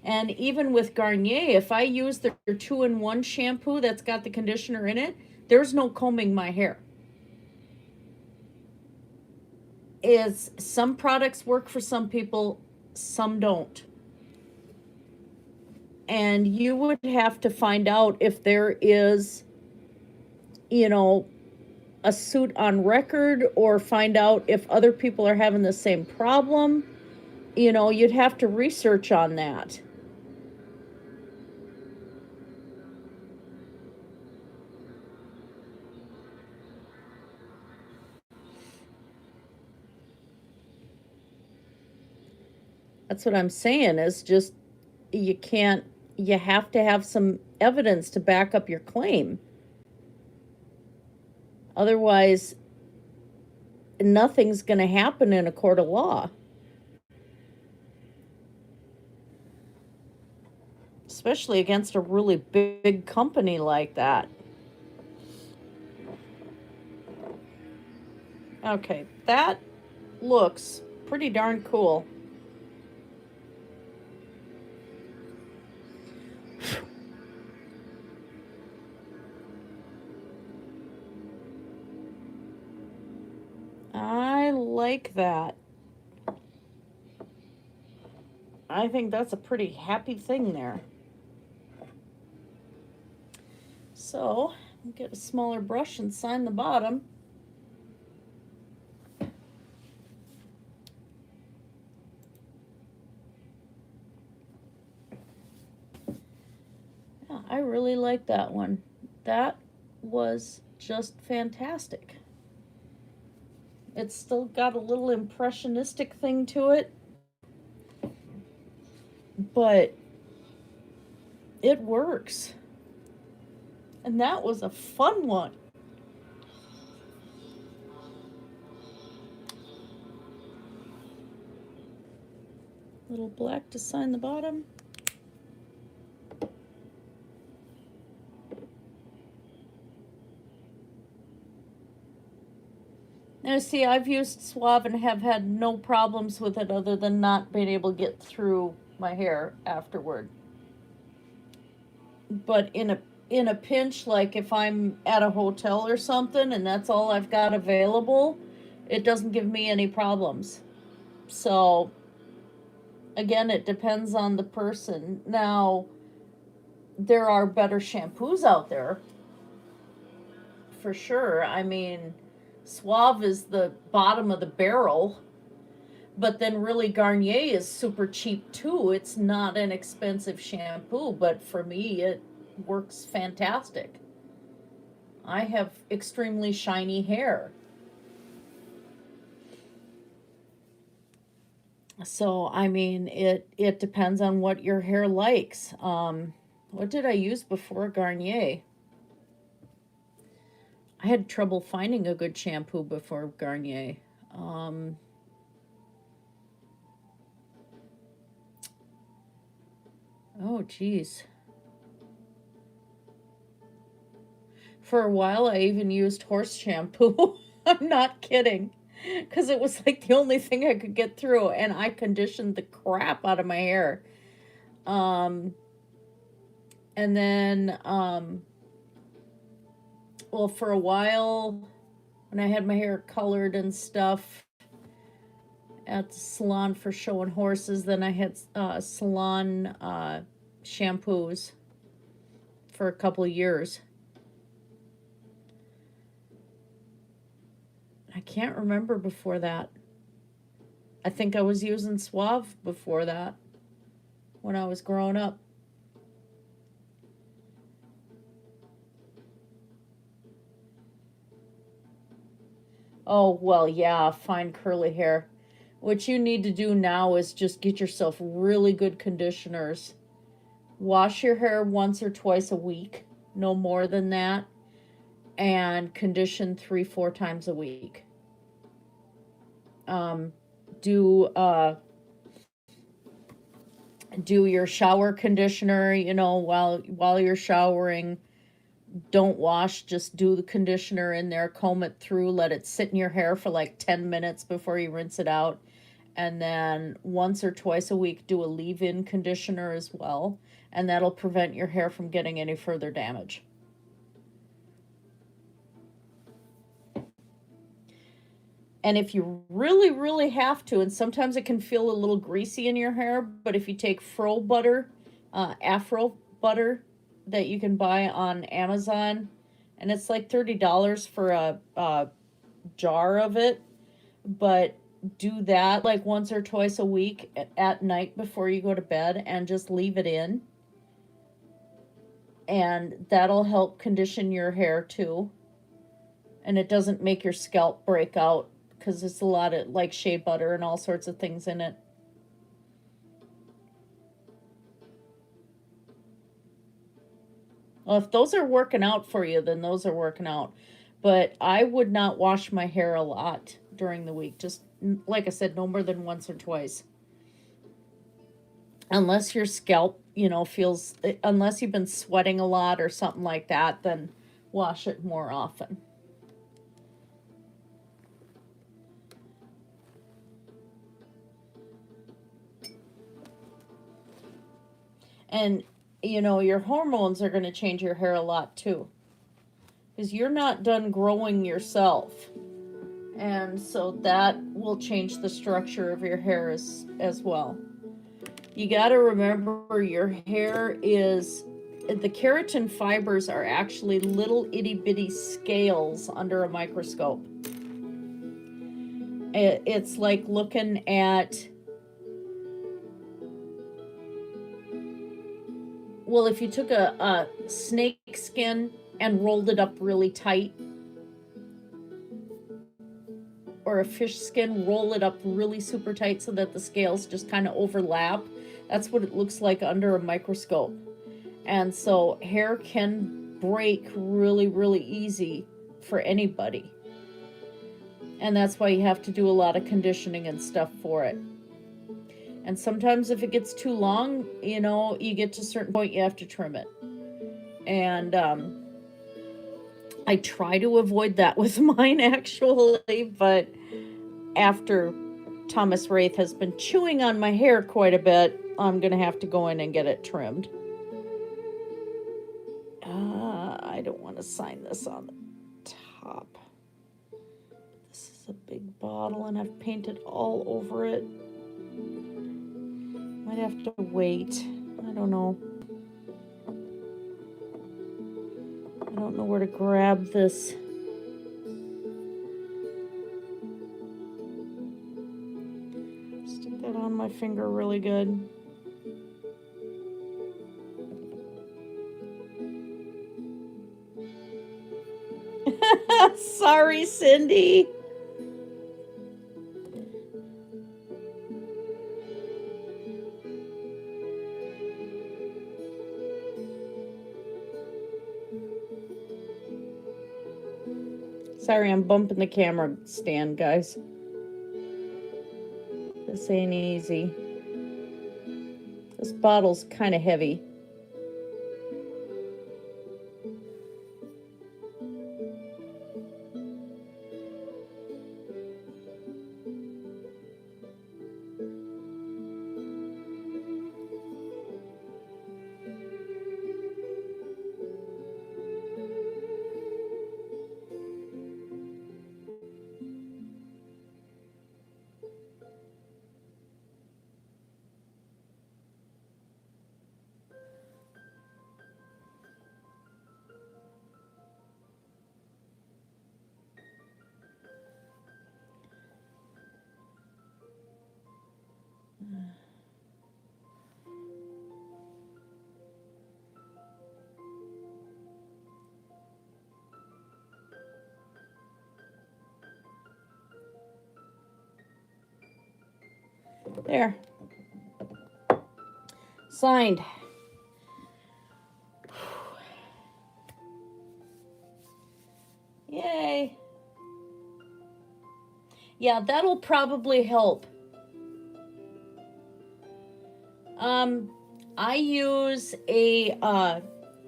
And even with Garnier, if I use their 2-in-1 shampoo that's got the conditioner in it, there's no combing my hair. Some products work for some people, some don't. And you would have to find out if there is, a suit on record, or find out if other people are having the same problem. You'd have to research on that. That's what I'm saying, is just you have to have some evidence to back up your claim. Otherwise, nothing's going to happen in a court of law. Especially against a really big company like that. Okay, that looks pretty darn cool. I like that. I think that's a pretty happy thing there. So, get a smaller brush and sign the bottom. Yeah, I really like that one. That was just fantastic. It's still got a little impressionistic thing to it, but it works. And that was a fun one. Little black to sign the bottom. Now see, I've used Suave and have had no problems with it other than not being able to get through my hair afterward. But in a pinch, like if I'm at a hotel or something and that's all I've got available, it doesn't give me any problems. So again, it depends on the person. Now, there are better shampoos out there, for sure. I mean, Suave is the bottom of the barrel, but then really Garnier is super cheap too. It's not an expensive shampoo, but for me, it works fantastic. I have extremely shiny hair. So, I mean, it depends on what your hair likes. What did I use before Garnier? I had trouble finding a good shampoo before Garnier. Oh, geez. For a while, I even used horse shampoo. I'm not kidding. Because it was like the only thing I could get through, and I conditioned the crap out of my hair. And then, well, for a while, when I had my hair colored and stuff at the salon for showing horses, then I had salon shampoos for a couple of years. I can't remember before that. I think I was using Suave before that when I was growing up. Oh, well, yeah, fine curly hair. What you need to do now is just get yourself really good conditioners. Wash your hair once or twice a week, no more than that, and condition 3-4 times a week. Do your shower conditioner, you know, while you're showering. Don't wash, just do the conditioner in there, comb it through, let it sit in your hair for like 10 minutes before you rinse it out. And then once or twice a week, do a leave-in conditioner as well. And that'll prevent your hair from getting any further damage. And if you really, really have to, and sometimes it can feel a little greasy in your hair, but if you take fro butter, afro butter that you can buy on Amazon, and it's like $30 for a jar of it, but do that like once or twice a week at night before you go to bed and just leave it in. And that'll help condition your hair too. And it doesn't make your scalp break out because there's a lot of like shea butter and all sorts of things in it. Well, if those are working out for you, then those are working out. But I would not wash my hair a lot during the week. Just, like I said, no more than once or twice. Unless your scalp, you know, feels, unless you've been sweating a lot or something like that, then wash it more often. And, you know, your hormones are going to change your hair a lot too. Because you're not done growing yourself. And so that will change the structure of your hair as well. You got to remember your hair is, the keratin fibers are actually little itty bitty scales under a microscope. It's like looking at, well, if you took a snake skin and rolled it up really tight, or a fish skin, roll it up really super tight so that the scales just kind of overlap. That's what it looks like under a microscope. And so hair can break really, really easy for anybody. And that's why you have to do a lot of conditioning and stuff for it. And sometimes if it gets too long, you know, you get to a certain point, you have to trim it. And I try to avoid that with mine, actually, but after Thomas Wraith has been chewing on my hair quite a bit, I'm going to have to go in and get it trimmed. I don't want to sign this on the top. This is a big bottle, and I've painted all over it. Might have to wait. I don't know. I don't know where to grab this. Stick that on my finger really good. Sorry, Cindy. Sorry, I'm bumping the camera stand, guys. This ain't easy. This bottle's kind of heavy. There. Signed. Yay. Yeah, that'll probably help. I use a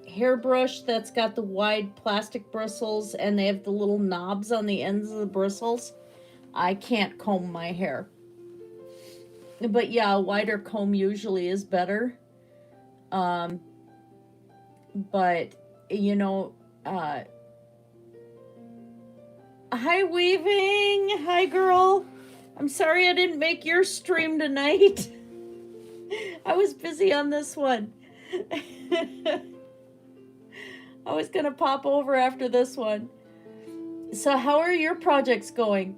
hairbrush that's got the wide plastic bristles, and they have the little knobs on the ends of the bristles. I can't comb my hair. But yeah, a wider comb usually is better. But, you know, hi, Weaving. Hi, girl. I'm sorry I didn't make your stream tonight. I was busy on this one. I was going to pop over after this one. So how are your projects going?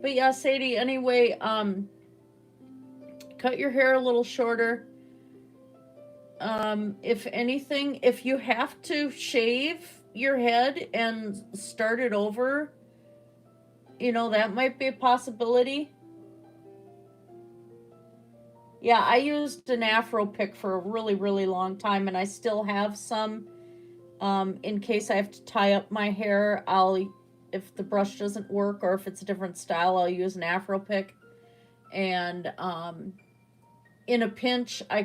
But yeah, Sadie, anyway, cut your hair a little shorter. If anything, if you have to shave your head and start it over, you know, that might be a possibility. Yeah, I used an afro pick for a really, really long time, and I still have some. In case I have to tie up my hair, if the brush doesn't work or if it's a different style, I'll use an afro pick. And in a pinch, I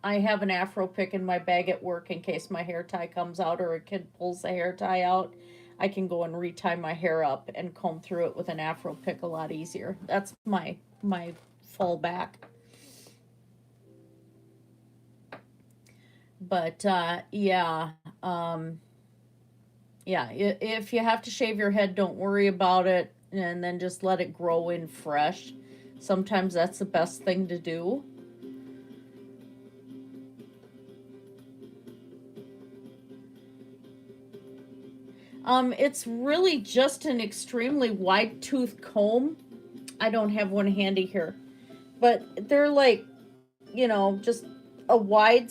have an afro pick in my bag at work in case my hair tie comes out or a kid pulls the hair tie out. I can go and retie my hair up and comb through it with an afro pick a lot easier. That's my fallback. But yeah, if you have to shave your head, don't worry about it, and then just let it grow in fresh. Sometimes that's the best thing to do. It's really just an extremely wide tooth comb. I don't have one handy here, but they're like, you know, just a wide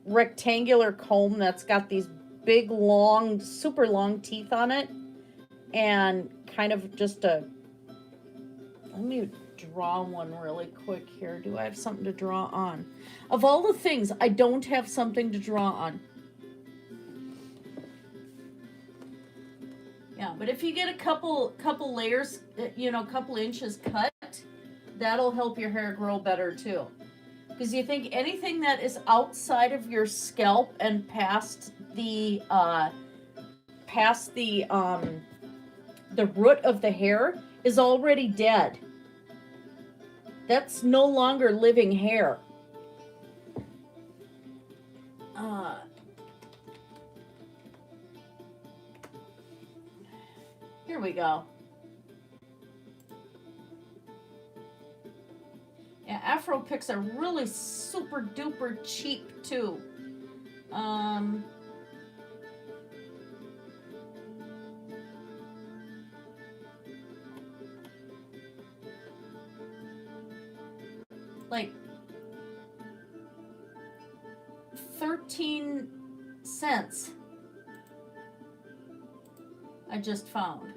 rectangular comb that's got these big, long, super long teeth on it, and kind of just let me draw one really quick here. Do I have something to draw on? Of all the things, I don't have something to draw on. but if you get a couple layers, you know, couple inches cut, that'll help your hair grow better too. Because you think anything that is outside of your scalp and past the root of the hair is already dead. That's no longer living hair. Here we go. Yeah, Afro picks are really super duper cheap too. Like 13 cents. I just found.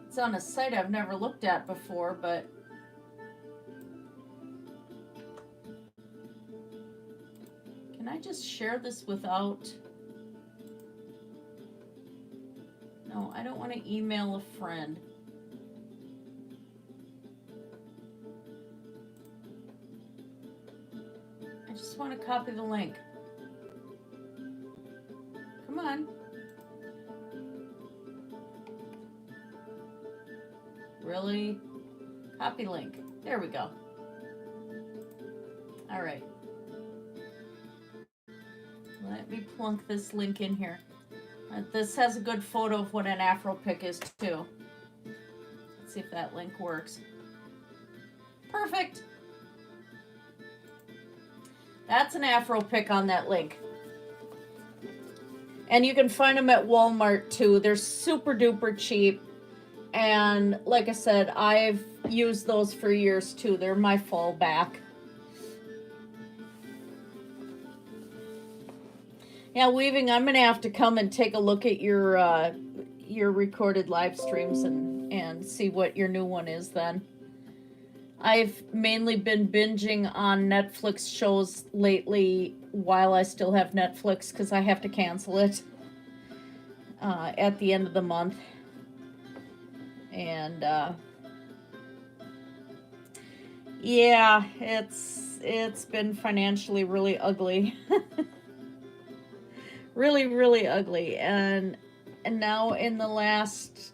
It's on a site I've never looked at before, but can I just share this without? No, I don't want to email a friend. I just want to copy the link. Come on. Really? Copy link. There we go. All right. Let me plunk this link in here. This has a good photo of what an Afro pick is too. Let's see if that link works. Perfect. That's an Afro pick on that link. And you can find them at Walmart too. They're super duper cheap. And like I said, I've used those for years too. They're my fallback. Yeah, Weaving, I'm going to have to come and take a look at your recorded live streams and see what your new one is then. I've mainly been binging on Netflix shows lately while I still have Netflix because I have to cancel it at the end of the month. And yeah, it's been financially really ugly. Really, really ugly. And now in the last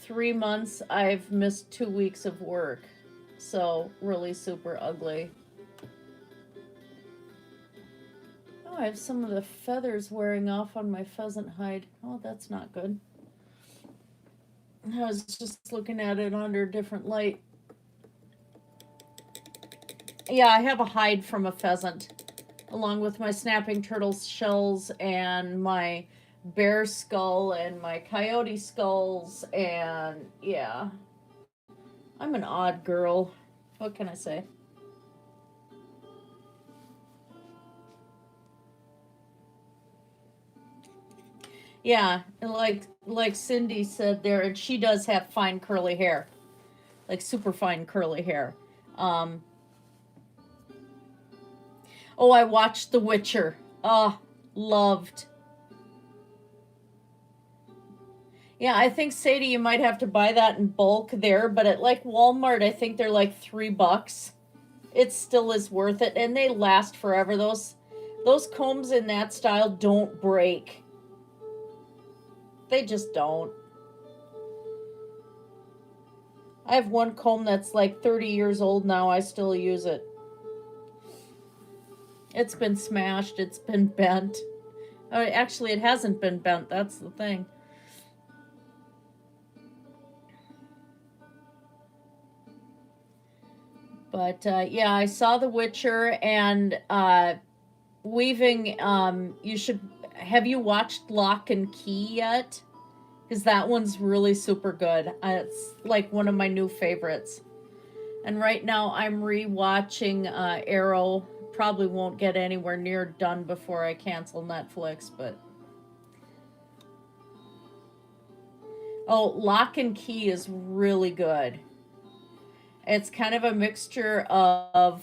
3 months, I've missed 2 weeks of work. So really super ugly. Oh, I have some of the feathers wearing off on my pheasant hide. Oh, that's not good. I was just looking at it under a different light. Yeah, I have a hide from a pheasant, along with my snapping turtle shells and my bear skull and my coyote skulls, and yeah. I'm an odd girl. What can I say? Yeah, like Cindy said there, and she does have fine curly hair. Like super fine curly hair. Oh, I watched The Witcher. Oh, loved. Yeah, I think, Sadie, you might have to buy that in bulk there, but at like Walmart, I think they're like $3. It still is worth it, and they last forever. Those combs in that style don't break. They just don't. I have one comb that's like 30 years old now. I still use it. It's been smashed. It's been bent. Oh, actually, it hasn't been bent. That's the thing. But yeah, I saw The Witcher, and Weaving, you should... Have you watched Lock and Key yet? Because that one's really super good. It's like one of my new favorites. And right now I'm re-watching Arrow. Probably won't get anywhere near done before I cancel Netflix, but... Oh, Lock and Key is really good. It's kind of a mixture of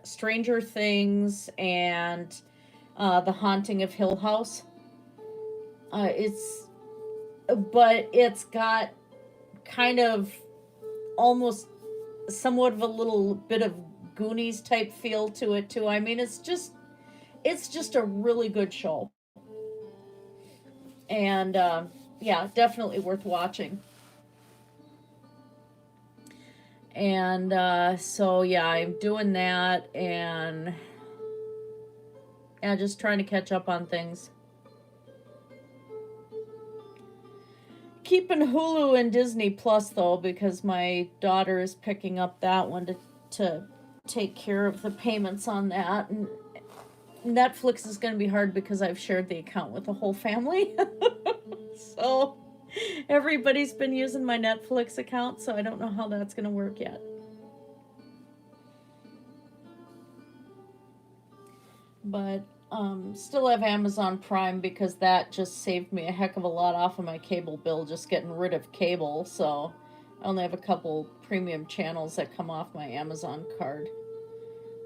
Stranger Things and The Haunting of Hill House. But it's got kind of almost somewhat of a little bit of Goonies type feel to it too. I mean, it's just a really good show, and yeah, definitely worth watching. And so yeah, I'm doing that, and yeah, just trying to catch up on things. Keeping Hulu and Disney Plus though, because my daughter is picking up that one to take care of the payments on that, and Netflix is going to be hard because I've shared the account with the whole family. So everybody's been using my Netflix account, so I don't know how that's going to work yet. But still have Amazon Prime because that just saved me a heck of a lot off of my cable bill, just getting rid of cable. So I only have a couple premium channels that come off my Amazon card.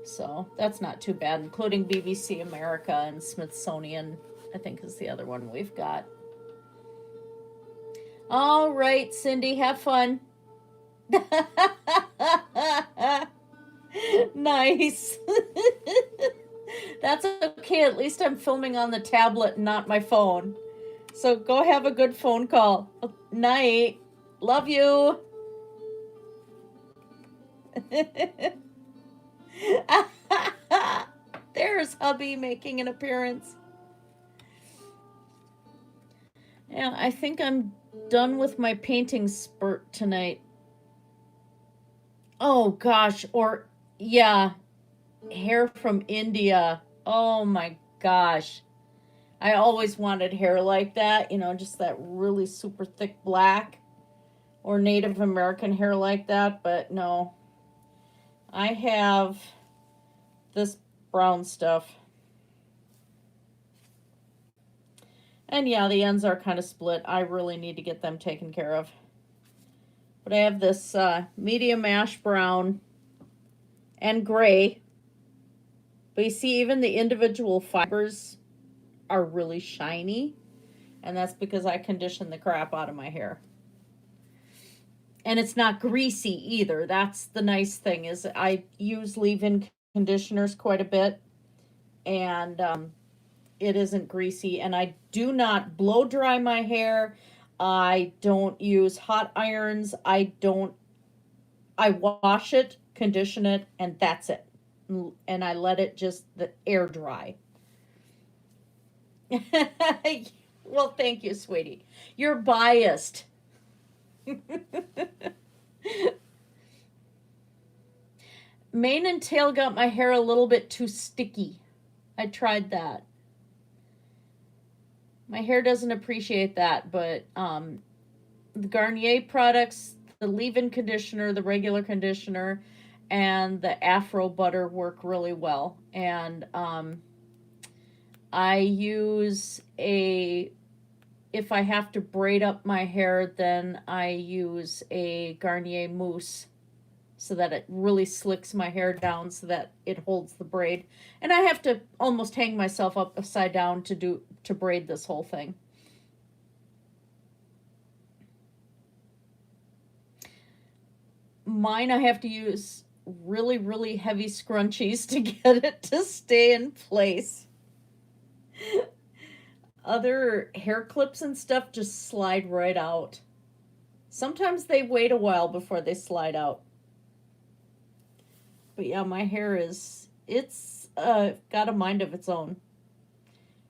So that's not too bad, including BBC America and Smithsonian, I think is the other one we've got. All right, Cindy, have fun. Nice. That's okay. At least I'm filming on the tablet and not my phone. So go have a good phone call. Night. Love you. There's hubby making an appearance. Yeah, I think I'm done with my painting spurt tonight. Oh gosh, or yeah, hair from India. Oh my gosh. I always wanted hair like that, you know, just that really super thick black or Native American hair like that, but no. I have this brown stuff. And yeah, the ends are kind of split. I really need to get them taken care of. But I have this medium ash brown and gray. But you see, even the individual fibers are really shiny. And that's because I condition the crap out of my hair. And it's not greasy either. That's the nice thing, is I use leave-in conditioners quite a bit. And it isn't greasy. And I do not blow dry my hair. I don't use hot irons. I wash it, condition it, and that's it. And I let it just the air dry. Well, thank you, sweetie. You're biased. Mane and tail got my hair a little bit too sticky. I tried that. My hair doesn't appreciate that, but the Garnier products, the leave-in conditioner, the regular conditioner, and the Afro butter work really well. And I use if I have to braid up my hair, then I use a Garnier mousse so that it really slicks my hair down so that it holds the braid. And I have to almost hang myself upside down to braid this whole thing. Mine, I have to use really, really heavy scrunchies to get it to stay in place. Other hair clips and stuff just slide right out. Sometimes they wait a while before they slide out. But yeah, my hair it's got a mind of its own.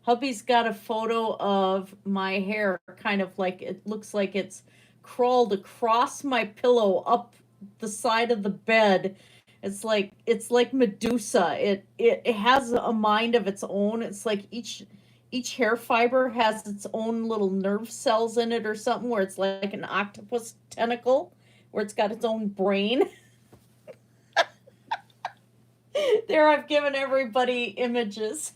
Hubby's got a photo of my hair, kind of like it looks like it's crawled across my pillow up the side of the bed. It's like Medusa. It has a mind of its own. It's like each hair fiber has its own little nerve cells in it or something, where it's like an octopus tentacle, where it's got its own brain. There, I've given everybody images.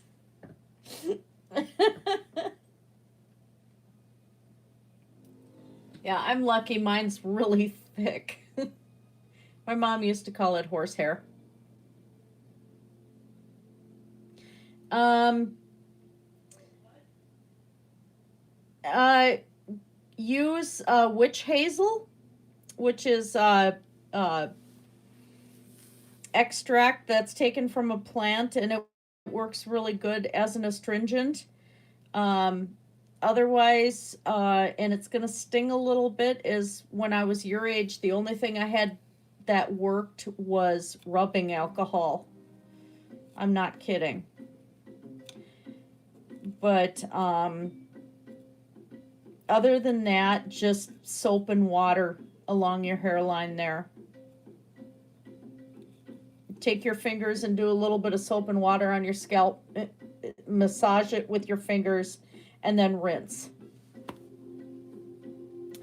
Yeah, I'm lucky. Mine's really thick. My mom used to call it horsehair. Use witch hazel, which is extract that's taken from a plant, and it works really good as an astringent. Otherwise, and it's gonna sting a little bit, is when I was your age, the only thing I had that worked was rubbing alcohol. I'm not kidding. But other than that, just soap and water along your hairline there. Take your fingers and do a little bit of soap and water on your scalp, massage it with your fingers, and then rinse.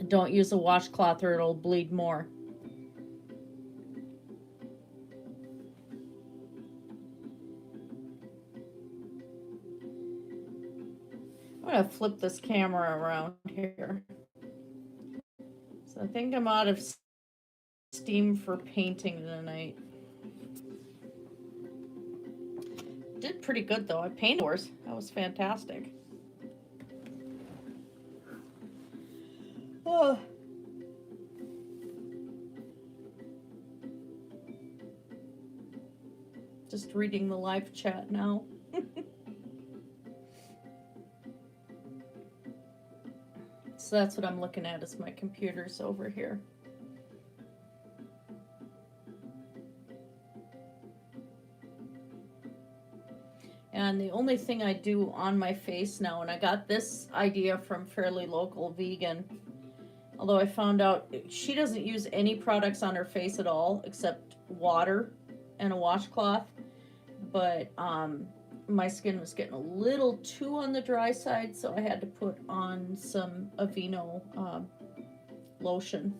Don't use a washcloth or it'll bleed more. I'm gonna flip this camera around here. So I think I'm out of steam for painting tonight. Did pretty good though. I painted yours. That was fantastic. Oh. Just reading the live chat now. So that's what I'm looking at, is my computer's over here. And the only thing I do on my face now, and I got this idea from Fairly Local Vegan, although I found out she doesn't use any products on her face at all except water and a washcloth, but my skin was getting a little too on the dry side, so I had to put on some Aveeno lotion,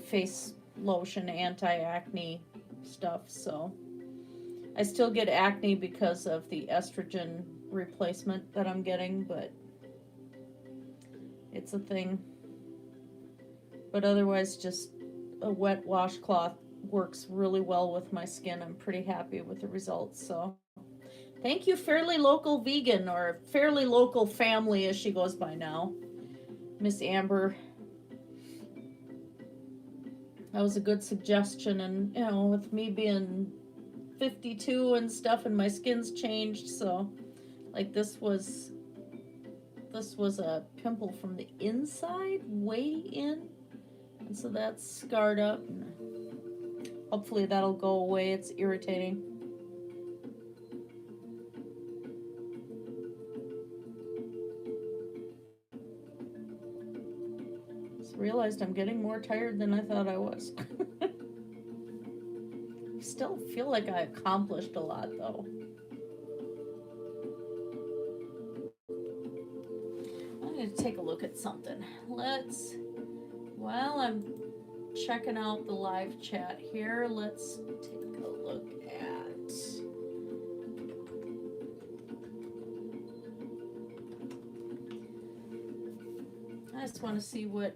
face lotion, anti-acne stuff. So I still get acne because of the estrogen replacement that I'm getting, but it's a thing. But otherwise, just a wet washcloth works really well with my skin. I'm pretty happy with the results. So thank you, Fairly Local Vegan, or Fairly Local Family as she goes by now, Miss Amber. That was a good suggestion, and you know, with me being 52 and stuff, and my skin's changed, so like this was a pimple from the inside way in, and so that's scarred up, and hopefully that'll go away. It's irritating. Just realized I'm getting more tired than I thought I was. Still feel like I accomplished a lot though. I'm going to take a look at something. While I'm checking out the live chat here, let's take a look at I just want to see what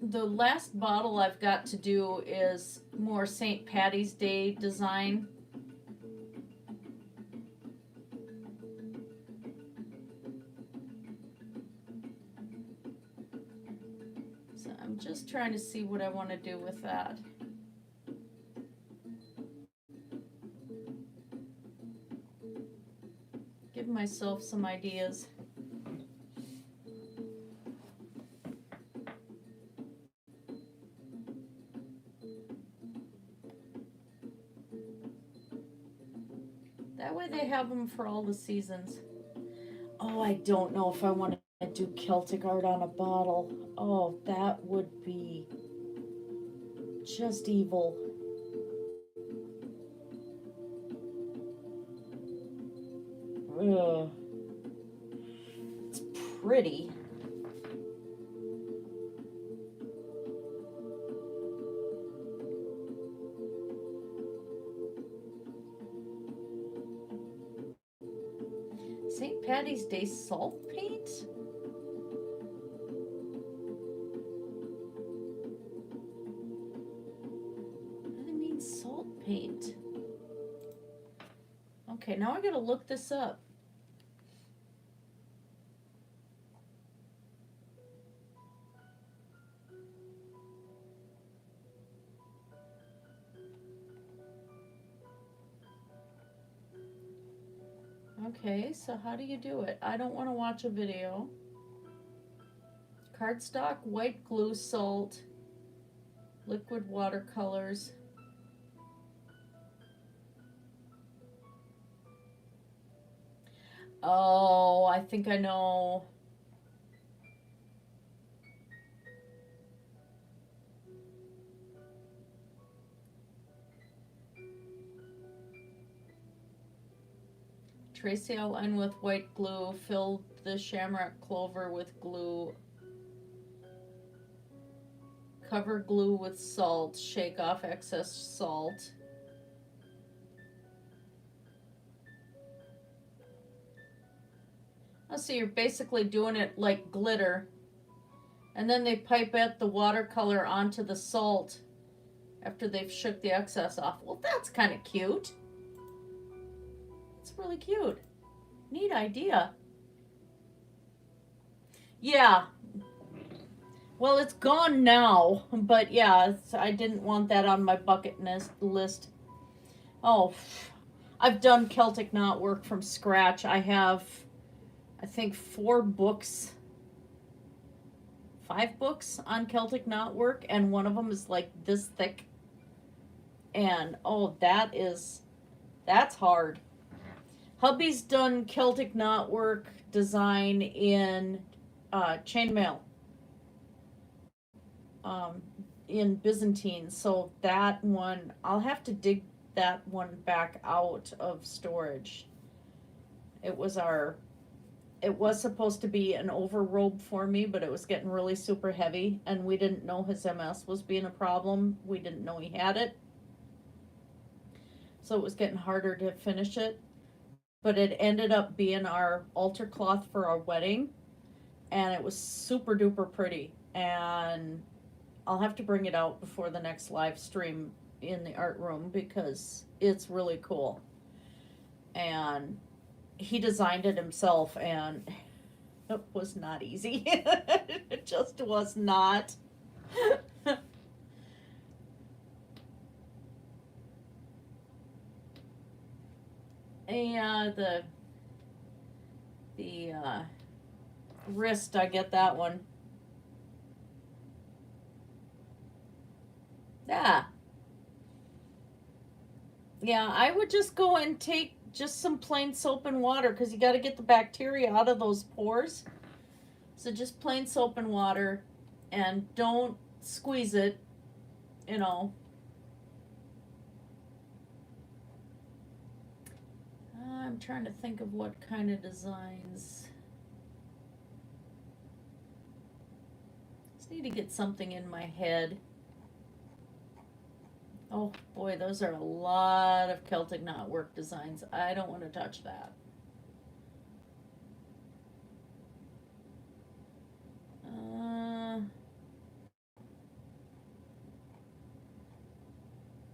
the last bottle I've got to do is more St. Patty's Day design. So I'm just trying to see what I want to do with that. Give myself some ideas. That way they have them for all the seasons. Oh, I don't know if I want to do Celtic art on a bottle. Oh, that would be just evil. Ugh. It's pretty. St. Patty's Day salt paint? What do they mean salt paint? Okay, now I gotta look this up. Okay, so how do you do it? I don't want to watch a video. Cardstock, white glue, salt, liquid watercolors. Oh, I think I know. Trace the outline with white glue, fill the shamrock clover with glue, cover glue with salt, shake off excess salt. Oh, so you're basically doing it like glitter, and then they pipette the watercolor onto the salt after they've shook the excess off. Well, that's kind of cute. It's really cute. Neat idea. Yeah. Well, it's gone now, but yeah, I didn't want that on my bucket list. Oh, I've done Celtic knotwork from scratch. I have, I think, 5 books on Celtic knotwork, and one of them is like this thick. And oh, that's hard. Hubby's done Celtic knotwork design in chainmail, in Byzantine. So that one, I'll have to dig that one back out of storage. It was supposed to be an overrobe for me, but it was getting really super heavy, and we didn't know his MS was being a problem. We didn't know he had it. So it was getting harder to finish it. But it ended up being our altar cloth for our wedding, and it was super duper pretty. And I'll have to bring it out before the next live stream in the art room because it's really cool. And he designed it himself, and it was not easy. It just was not. Yeah, the wrist, I get that one. Yeah. Yeah, I would just go and take just some plain soap and water, because you got to get the bacteria out of those pores. So just plain soap and water, and don't squeeze it, you know. I'm trying to think of what kind of designs. Just need to get something in my head. Oh boy, those are a lot of Celtic knotwork designs. I don't want to touch that. I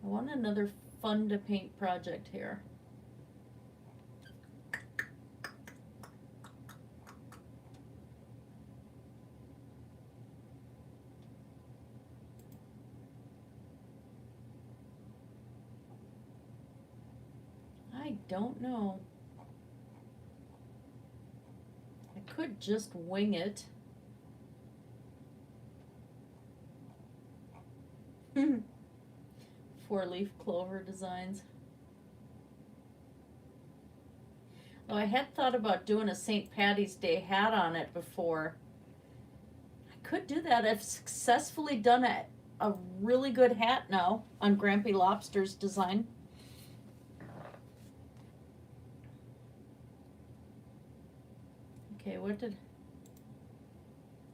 want another fun to paint project here. I don't know. I could just wing it. 4-leaf clover designs. Though I had thought about doing a St. Patty's Day hat on it before. I could do that. I've successfully done a really good hat now on Grampy Lobster's design. Okay, what did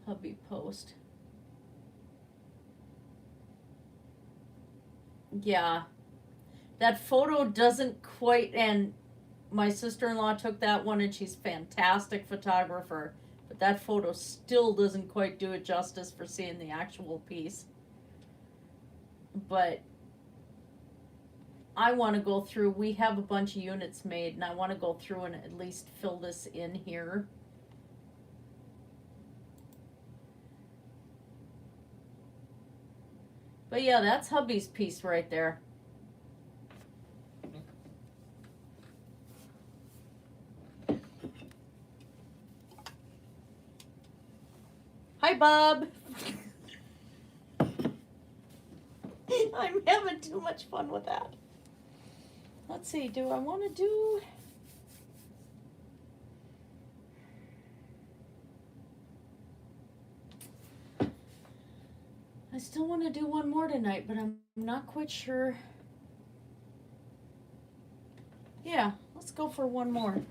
hubby post? Yeah, that photo doesn't quite, and my sister-in-law took that one, and she's a fantastic photographer, but that photo still doesn't quite do it justice for seeing the actual piece. But I want to go through, we have a bunch of units made, and I want to go through and at least fill this in here. But yeah, that's hubby's piece right there. Hi, Bob. I'm having too much fun with that. Let's see, do I want to do... I still want to do one more tonight, but I'm not quite sure. Yeah, let's go for one more.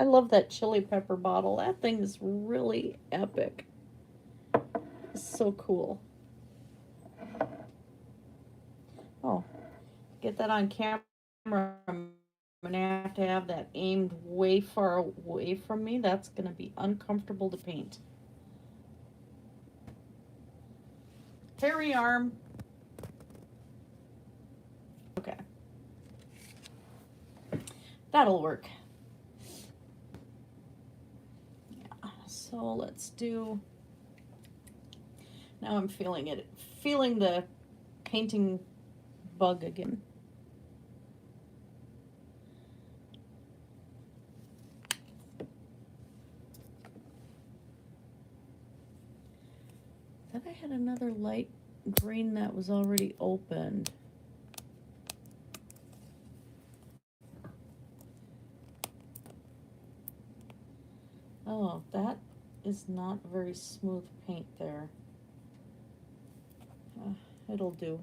I love that chili pepper bottle. That thing is really epic. It's so cool. Oh, get that on camera. I'm going to have that aimed way far away from me. That's going to be uncomfortable to paint. Hairy arm. Okay. That'll work. Yeah, so let's do... Now I'm feeling it. Feeling the painting bug again. I thought I had another light green that was already opened. Oh, that is not very smooth paint there. It'll do.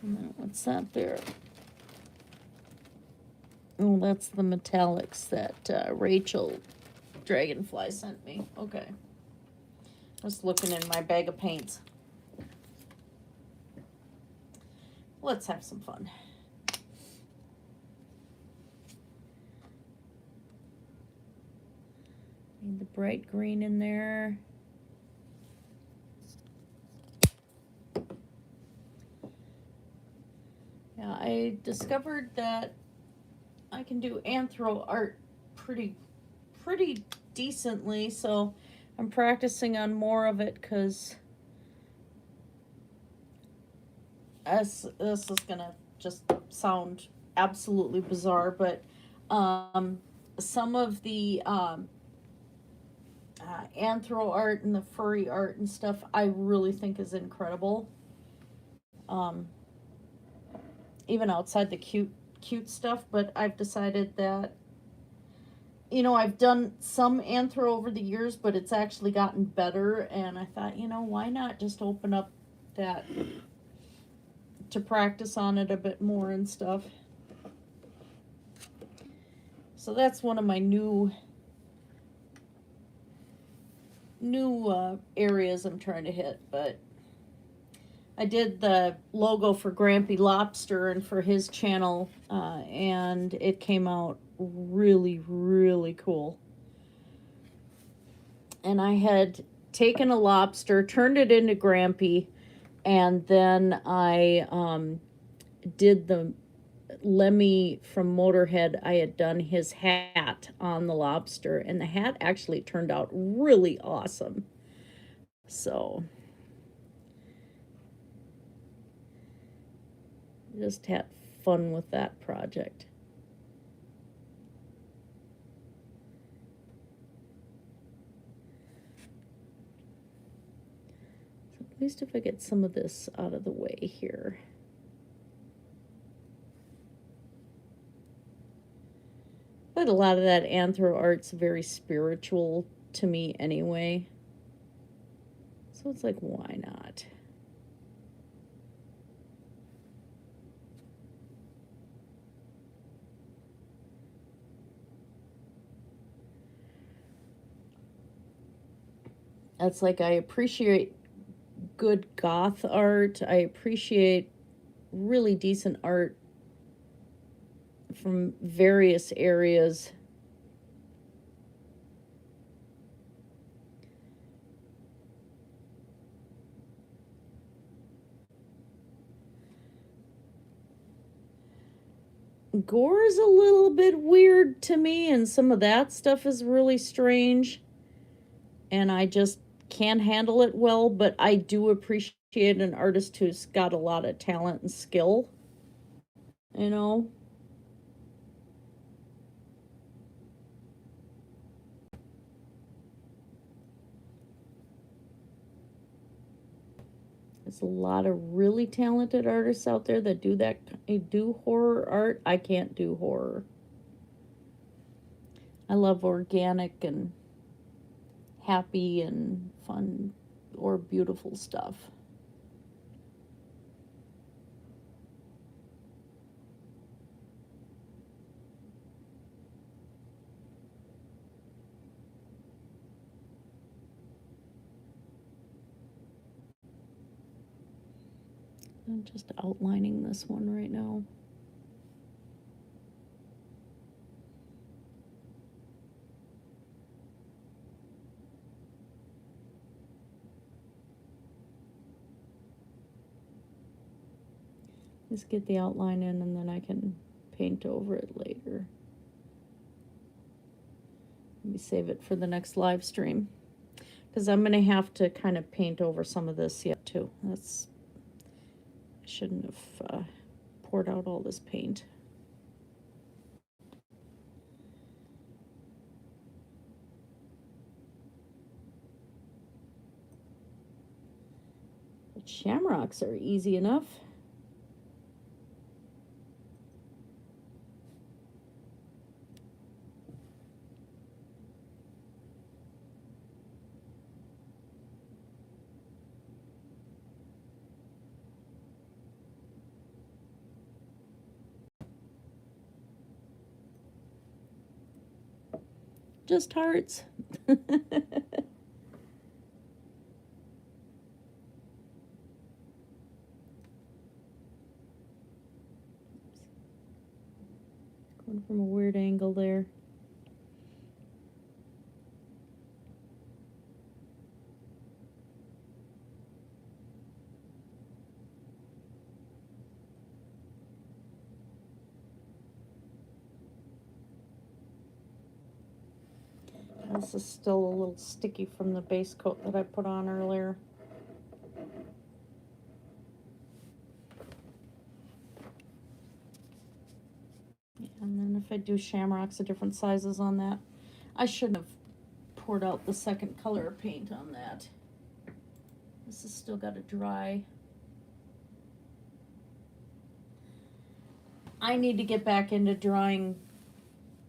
And then what's that there? Oh, that's the metallics that Rachel Dragonfly sent me. Okay. Just looking in my bag of paints. Let's have some fun. Need the bright green in there. Yeah, I discovered that I can do anthro art pretty decently, so I'm practicing on more of it because this is gonna just sound absolutely bizarre, but some of the anthro art and the furry art and stuff I really think is incredible. Even outside the cute stuff, but I've decided that, you know, I've done some anthro over the years, but it's actually gotten better, and I thought, you know, why not just open up that to practice on it a bit more and stuff. So that's one of my new areas I'm trying to hit, but I did the logo for Grampy Lobster and for his channel, and it came out really cool. And I had taken a lobster, turned it into Grampy, and then I did the Lemmy from Motorhead. I had done his hat on the lobster, and the hat actually turned out really awesome. So just had fun with that project. So at least if I get some of this out of the way here. But a lot of that anthro art's very spiritual to me anyway. So it's like, why not? That's like, I appreciate good goth art. I appreciate really decent art from various areas. Gore is a little bit weird to me, and some of that stuff is really strange. and I just can't handle it well, but I do appreciate an artist who's got a lot of talent and skill, you know. There's a lot of really talented artists out there that do horror art. I can't do horror. I love organic and happy and fun or beautiful stuff. I'm just outlining this one right now. Just get the outline in and then I can paint over it later. Let me save it for the next live stream, because I'm going to have to kind of paint over some of this yet too. Shouldn't have poured out all this paint. But shamrocks are easy enough. Just hearts. Going from a weird angle there. This is still a little sticky from the base coat that I put on earlier. And then if I do shamrocks of different sizes on that, I shouldn't have poured out the second color of paint on that. This has still got to dry. I need to get back into drawing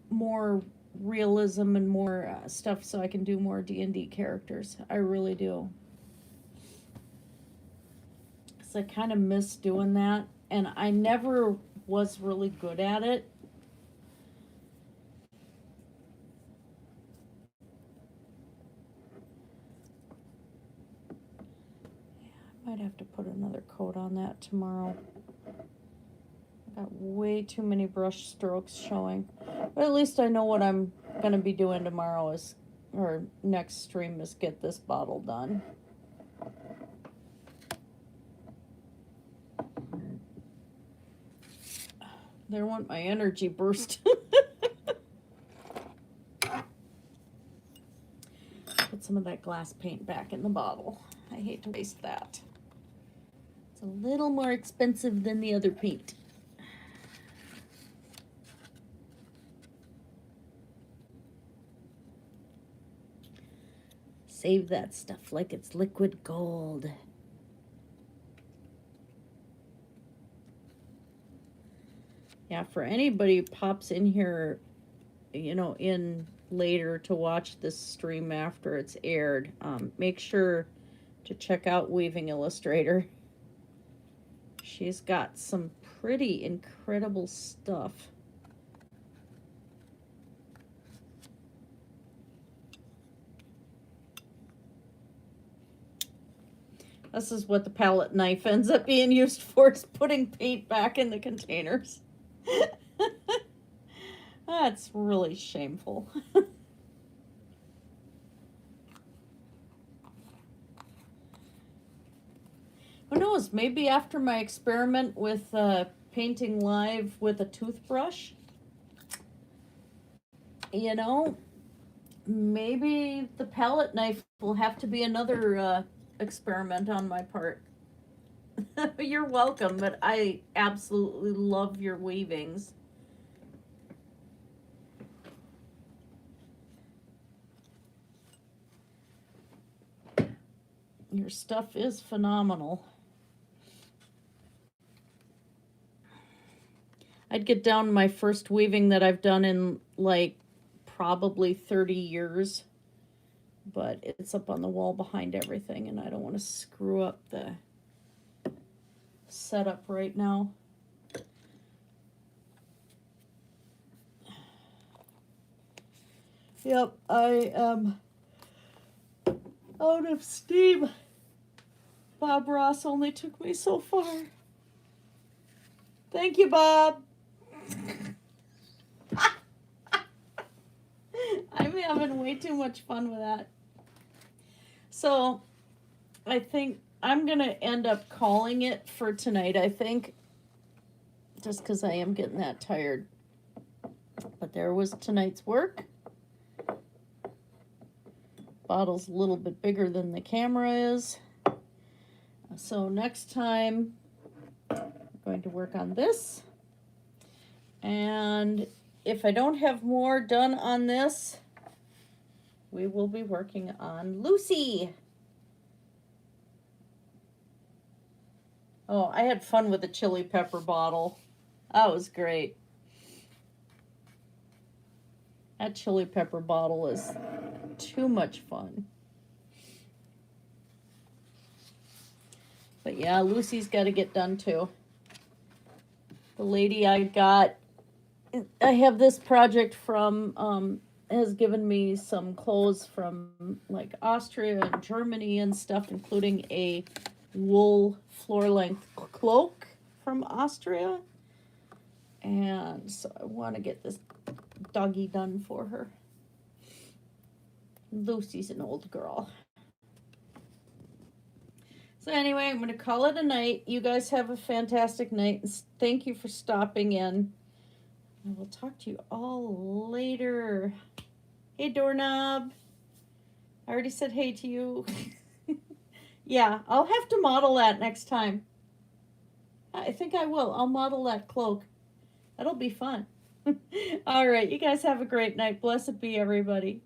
more realism and more stuff so I can do more D&D characters. I really do. Because I kind of miss doing that, and I never was really good at it. Yeah, I might have to put another coat on that tomorrow. I got way too many brush strokes showing. But at least I know what I'm going to be doing tomorrow or next stream is get this bottle done. There went my energy burst. Put some of that glass paint back in the bottle. I hate to waste that. It's a little more expensive than the other paint. Save that stuff like it's liquid gold. Yeah, for anybody who pops in here, you know, in later to watch this stream after it's aired, make sure to check out Weaving Illustrator. She's got some pretty incredible stuff. This is what the palette knife ends up being used for, is putting paint back in the containers. That's really shameful. Who knows, maybe after my experiment with painting live with a toothbrush, you know, maybe the palette knife will have to be another experiment on my part. You're welcome, but I absolutely love your weavings. Your stuff is phenomenal. I'd get down to my first weaving that I've done in like probably 30 years, but it's up on the wall behind everything and I don't want to screw up the setup right now. Yep, I am out of steam. Bob Ross only took me so far. Thank you, Bob. I'm having way too much fun with that. So, I think I'm going to end up calling it for tonight, I think. Just because I am getting that tired. But there was tonight's work. Bottle's a little bit bigger than the camera is. So next time, I'm going to work on this. And if I don't have more done on this, we will be working on Lucy. Oh, I had fun with the chili pepper bottle. That was great. That chili pepper bottle is too much fun. But yeah, Lucy's got to get done too. The lady I have this project from, has given me some clothes from like Austria and Germany and stuff, including a wool floor-length cloak from Austria. And so I want to get this doggy done for her. Lucy's an old girl. So anyway, I'm going to call it a night. You guys have a fantastic night. And thank you for stopping in. I will talk to you all later. Hey, Doorknob. I already said hey to you. Yeah, I'll have to model that next time. I think I will. I'll model that cloak. That'll be fun. All right, you guys have a great night. Blessed be everybody.